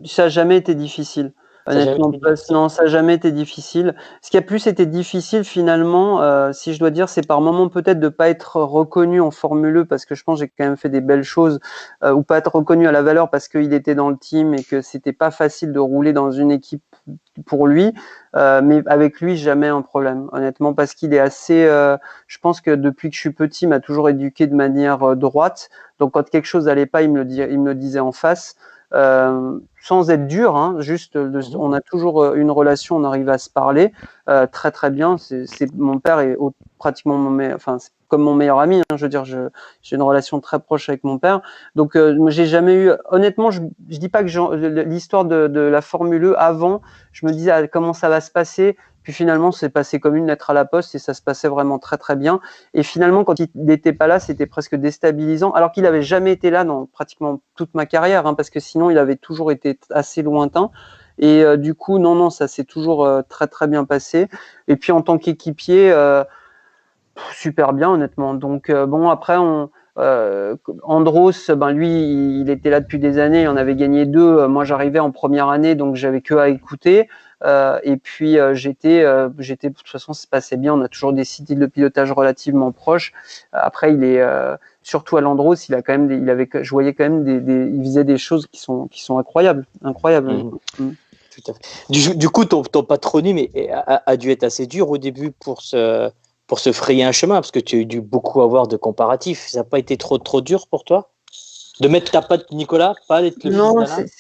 ça a jamais été difficile. Ça a jamais Honnêtement, été difficile. non, ça a jamais été difficile. Ce qui a plus été difficile finalement, si je dois dire, c'est par moment peut-être de pas être reconnu en Formule E parce que je pense que j'ai quand même fait des belles choses, ou pas être reconnu à la valeur parce qu'il était dans le team et que c'était pas facile de rouler dans une équipe pour lui. Mais avec lui, jamais un problème, honnêtement, parce qu'il est assez. Je pense que depuis que je suis petit, il m'a toujours éduqué de manière droite. Donc quand quelque chose allait pas, il me le disait en face, sans être dur. Hein, juste, on a toujours une relation, on arrive à se parler très très bien. Mon père est pratiquement enfin, c'est comme mon meilleur ami. Hein, je veux dire, j'ai une relation très proche avec mon père. Donc j'ai jamais eu. Honnêtement, je dis pas que l'histoire de la Formule E avant, je me disais comment ça va se passer. Puis finalement, c'est passé comme une lettre à la poste et ça se passait vraiment très très bien. Et finalement, quand il n'était pas là, c'était presque déstabilisant, alors qu'il n'avait jamais été là dans pratiquement toute ma carrière, hein, parce que sinon, il avait toujours été assez lointain. Et du coup, non, ça s'est toujours très très bien passé. Et puis en tant qu'équipier, super bien honnêtement. Donc bon, après Andros, ben lui, il était là depuis des années, il en avait gagné 2. Moi, j'arrivais en première année, donc j'avais que à écouter. Et puis j'étais, de toute façon, ça se passait bien. On a toujours des styles de pilotage relativement proches. Après, il est surtout à l'Andros, il a quand même, je voyais quand même il faisait des choses qui sont incroyables. Tout à fait. Du coup, ton patronyme a dû être assez dur au début pour se frayer un chemin, parce que tu as dû beaucoup avoir de comparatifs. Ça n'a pas été trop dur pour toi de mettre ta patte Nicolas, pas d'être le fils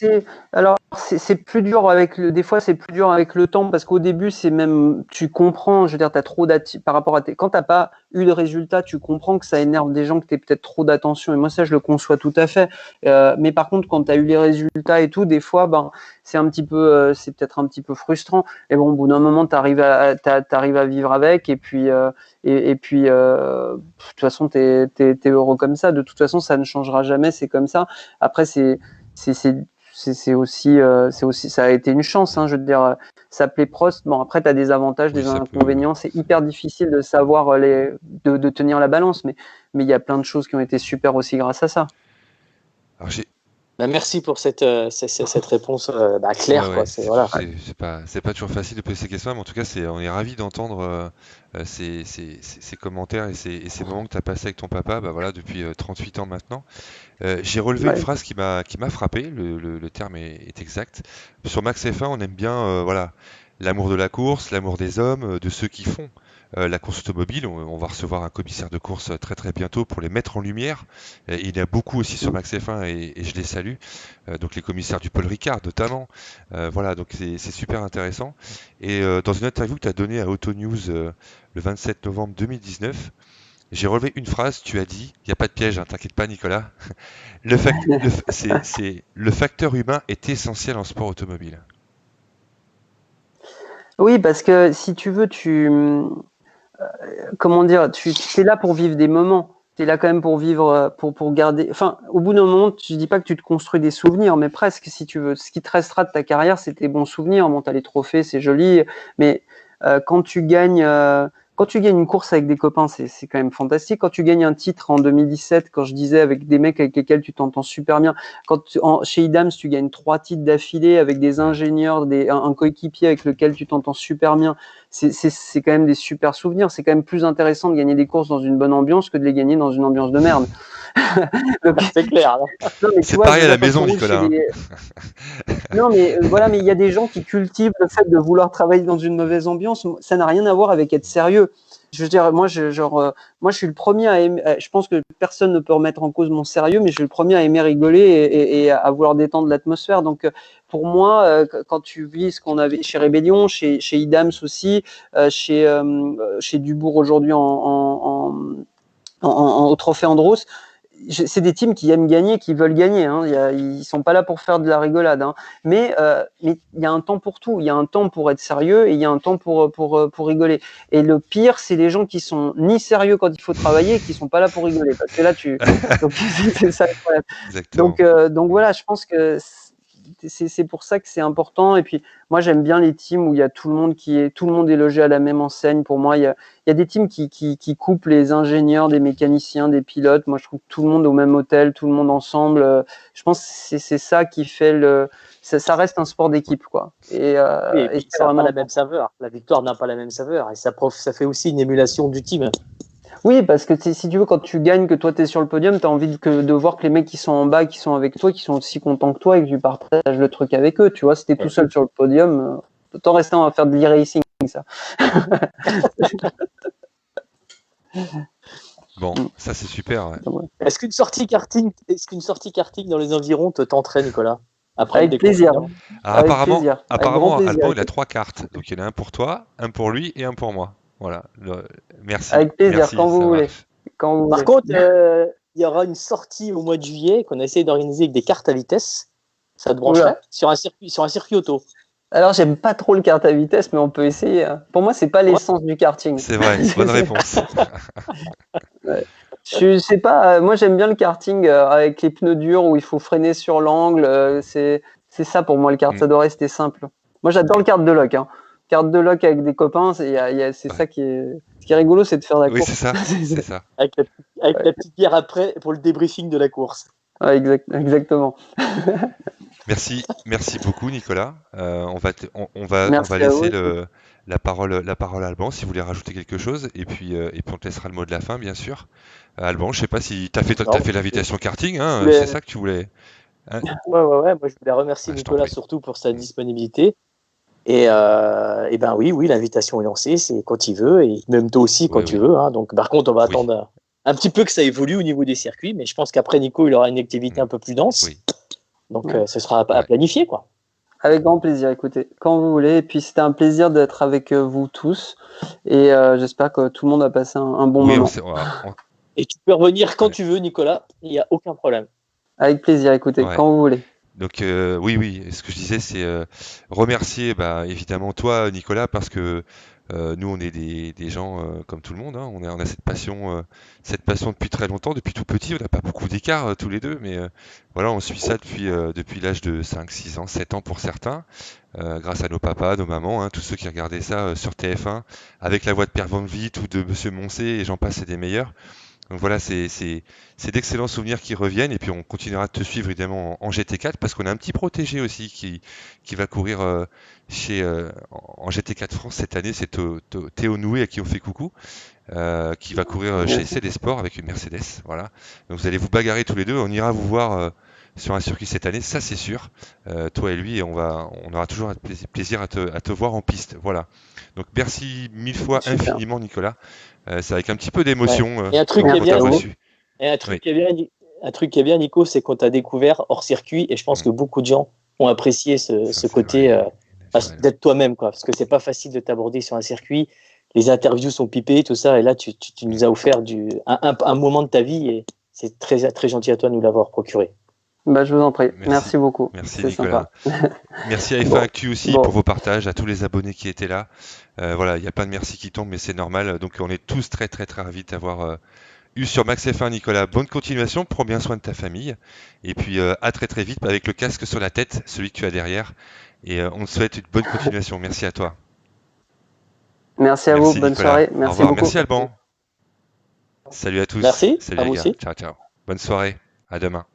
d'Alain? Alors c'est plus dur des fois c'est plus dur avec le temps parce qu'au début c'est même, tu comprends, je veux dire, t'as trop par rapport à quand t'as pas eu de résultat, tu comprends que ça énerve des gens, que t'aies peut-être trop d'attention, et moi ça je le conçois tout à fait. Mais par contre quand t'as eu les résultats et tout, des fois ben c'est c'est peut-être un petit peu frustrant. Et bon, au bout d'un moment t'arrives à vivre avec, et puis de toute façon, t'es heureux comme ça. De toute façon, ça ne changera jamais. C'est comme ça. Après, c'est aussi, ça a été une chance. Hein, je veux dire, s'appeler Prost. Bon, après, t'as des avantages, Oui, des inconvénients. C'est hyper difficile de savoir de tenir la balance, mais il y a plein de choses qui ont été super aussi grâce à ça. Alors, merci pour cette réponse claire. Ouais, quoi. Voilà. C'est pas toujours facile de poser ces questions, mais en tout cas, on est ravis d'entendre ces commentaires et ces moments que tu as passés avec ton papa, bah voilà, depuis 38 ans maintenant. J'ai relevé une phrase qui m'a frappé, le terme est exact. Sur Max F1, on aime bien voilà, l'amour de la course, l'amour des hommes, de ceux qui font la course automobile. On va recevoir un commissaire de course très très bientôt pour les mettre en lumière. Il y en a beaucoup aussi sur Max F1 et je les salue. Donc les commissaires du Paul Ricard notamment. Voilà, donc c'est super intéressant. Et dans une interview que tu as donnée à Auto News le 27 novembre 2019, j'ai relevé une phrase, tu as dit, il n'y a pas de piège, hein, t'inquiète pas Nicolas, le facteur humain est essentiel en sport automobile. Oui, parce que si tu veux, comment dire, tu es là pour vivre des moments. Tu es là quand même pour vivre, pour garder. Enfin, au bout d'un moment, je dis pas que tu te construis des souvenirs, mais presque, si tu veux. Ce qui te restera de ta carrière, c'est tes bons souvenirs. Bon, t'as les trophées, c'est joli, mais quand tu gagnes une course avec des copains, c'est quand même fantastique. Quand tu gagnes un titre en 2017, quand je disais avec des mecs avec lesquels tu t'entends super bien, chez Idams, tu gagnes 3 titres d'affilée avec des ingénieurs, un coéquipier avec lequel tu t'entends super bien, c'est quand même des super souvenirs. C'est quand même plus intéressant de gagner des courses dans une bonne ambiance que de les gagner dans une ambiance de merde. Donc, c'est clair. C'est pareil à la maison, Nicolas. Non, mais voilà, mais il y a des gens qui cultivent le fait de vouloir travailler dans une mauvaise ambiance. Ça n'a rien à voir avec être sérieux. Je veux dire, moi, moi, je suis le premier à aimer. Je pense que personne ne peut remettre en cause mon sérieux, mais je suis le premier à aimer rigoler et à vouloir détendre l'atmosphère. Donc, pour moi, quand tu vis ce qu'on avait chez Rébellion, chez Idams aussi, chez Dubourg aujourd'hui au Trophée Andros, c'est des teams qui aiment gagner, qui veulent gagner. Hein. Ils sont pas là pour faire de la rigolade. Hein. Mais il y a un temps pour tout. Il y a un temps pour être sérieux et il y a un temps pour rigoler. Et le pire, c'est les gens qui sont ni sérieux quand il faut travailler et qui sont pas là pour rigoler. Parce que là, donc c'est ça le problème. Donc voilà, je pense que c'est pour ça que c'est important. Et puis, moi, j'aime bien les teams où il y a tout le monde est logé à la même enseigne. Pour moi, il y a des teams qui couplent les ingénieurs, des mécaniciens, des pilotes. Moi, je trouve que tout le monde au même hôtel, tout le monde ensemble. Je pense que c'est ça qui fait ça reste un sport d'équipe, quoi. Oui, et puis c'est ça n'a pas vraiment. la même saveur. La victoire n'a pas la même saveur. Et ça fait aussi une émulation du team. Oui, parce que si tu veux, quand tu gagnes, que toi tu es sur le podium, tu as envie de voir que les mecs qui sont en bas, qui sont avec toi, qui sont aussi contents que toi et que tu partages le truc avec eux. Tu vois, si tu es tout seul sur le podium, autant rester à faire de l'e-racing, ça. Bon, ça c'est super. Ouais. Est-ce qu'une sortie karting dans les environs te tenterait, Nicolas? Après Avec plaisir. Avec apparemment, plaisir. apparemment Avec grand Alban, plaisir. il a 3 cartes. Donc il y en a un pour toi, un pour lui et un pour moi. Voilà. Merci. Avec plaisir, Merci, quand vous ça voulez. marche. Quand vous Par voulez. contre, il y aura une sortie au mois de juillet qu'on a essayé d'organiser avec des cartes à vitesse. Ça te brancherait sur un circuit auto? Alors, j'aime pas trop le kart à vitesse, mais on peut essayer. Pour moi, c'est pas l'essence du karting. C'est vrai, bonne réponse. Ouais. Je sais pas, moi j'aime bien le karting avec les pneus durs où il faut freiner sur l'angle. C'est ça pour moi le kart, ça doit rester simple. Moi j'adore le kart de loc. Kart de loc avec des copains, c'est ça qui est. Ce qui est rigolo, c'est de faire la course. Oui, c'est ça. C'est ça. Avec la petite bière après pour le débriefing de la course. Ouais, exactement. Merci beaucoup Nicolas. On va Merci à laisser vous. la parole à Alban si vous voulez rajouter quelque chose et puis on te laissera le mot de la fin bien sûr. Alban, je sais pas si t'as fait l'invitation karting, hein, c'est ça que tu voulais. Hein ouais. Moi je voulais remercier Nicolas surtout pour sa disponibilité. Et ben oui, l'invitation est lancée, c'est quand il veut, et même toi aussi quand tu veux. Hein. Donc par contre, on va attendre un petit peu que ça évolue au niveau des circuits, mais je pense qu'après Nico, il aura une activité un peu plus dense. Oui. Donc ce sera à planifier, quoi. Avec grand plaisir, écoutez, quand vous voulez. Et puis c'était un plaisir d'être avec vous tous. Et j'espère que tout le monde a passé un bon moment. Et tu peux revenir quand tu veux, Nicolas, il n'y a aucun problème. Avec plaisir, écoutez, quand vous voulez. Donc oui, ce que je disais, c'est remercier évidemment toi, Nicolas, parce que nous, on est des gens comme tout le monde, hein. On a cette passion depuis très longtemps, depuis tout petit. On n'a pas beaucoup d'écart tous les deux, mais voilà, on suit ça depuis l'âge de 5, 6 ans, 7 ans pour certains, grâce à nos papas, nos mamans, hein, tous ceux qui regardaient ça sur TF1, avec la voix de Pierre Van Vliet ou de Monsieur Moncé, et j'en passe, c'est des meilleurs. Donc voilà, c'est d'excellents souvenirs qui reviennent et puis on continuera de te suivre évidemment en GT4 parce qu'on a un petit protégé aussi qui va courir en GT4 France cette année, c'est Théo Noué à qui on fait coucou, qui va courir chez CD Sport avec une Mercedes. Voilà. Donc vous allez vous bagarrer tous les deux, on ira vous voir sur un circuit cette année, ça c'est sûr. Toi et lui, et on aura toujours un plaisir à te voir en piste. Voilà. Donc merci mille fois infiniment Nicolas. C'est avec un petit peu d'émotion. Et un truc qui est bien, Nico, c'est qu'on t'a découvert hors circuit, et je pense que beaucoup de gens ont apprécié ce côté d'être toi-même, quoi, parce que c'est pas facile de t'aborder sur un circuit. Les interviews sont pipées, tout ça, et là tu nous as offert un moment de ta vie, et c'est très très gentil à toi de nous l'avoir procuré. Je vous en prie. Merci beaucoup. Merci Nicolas. Merci à F1 Actu aussi pour vos partages, à tous les abonnés qui étaient là. Voilà, il n'y a pas de merci qui tombe, mais c'est normal. Donc on est tous très très très ravis de t'avoir eu sur Max F1, Nicolas. Bonne continuation, prends bien soin de ta famille. Et puis à très très vite avec le casque sur la tête, celui que tu as derrière. Et on te souhaite une bonne continuation. Merci à toi. Merci à vous, bonne soirée. Merci beaucoup. Merci Alban. Salut à tous. Merci. Salut les gars. Ciao. Bonne soirée. À demain.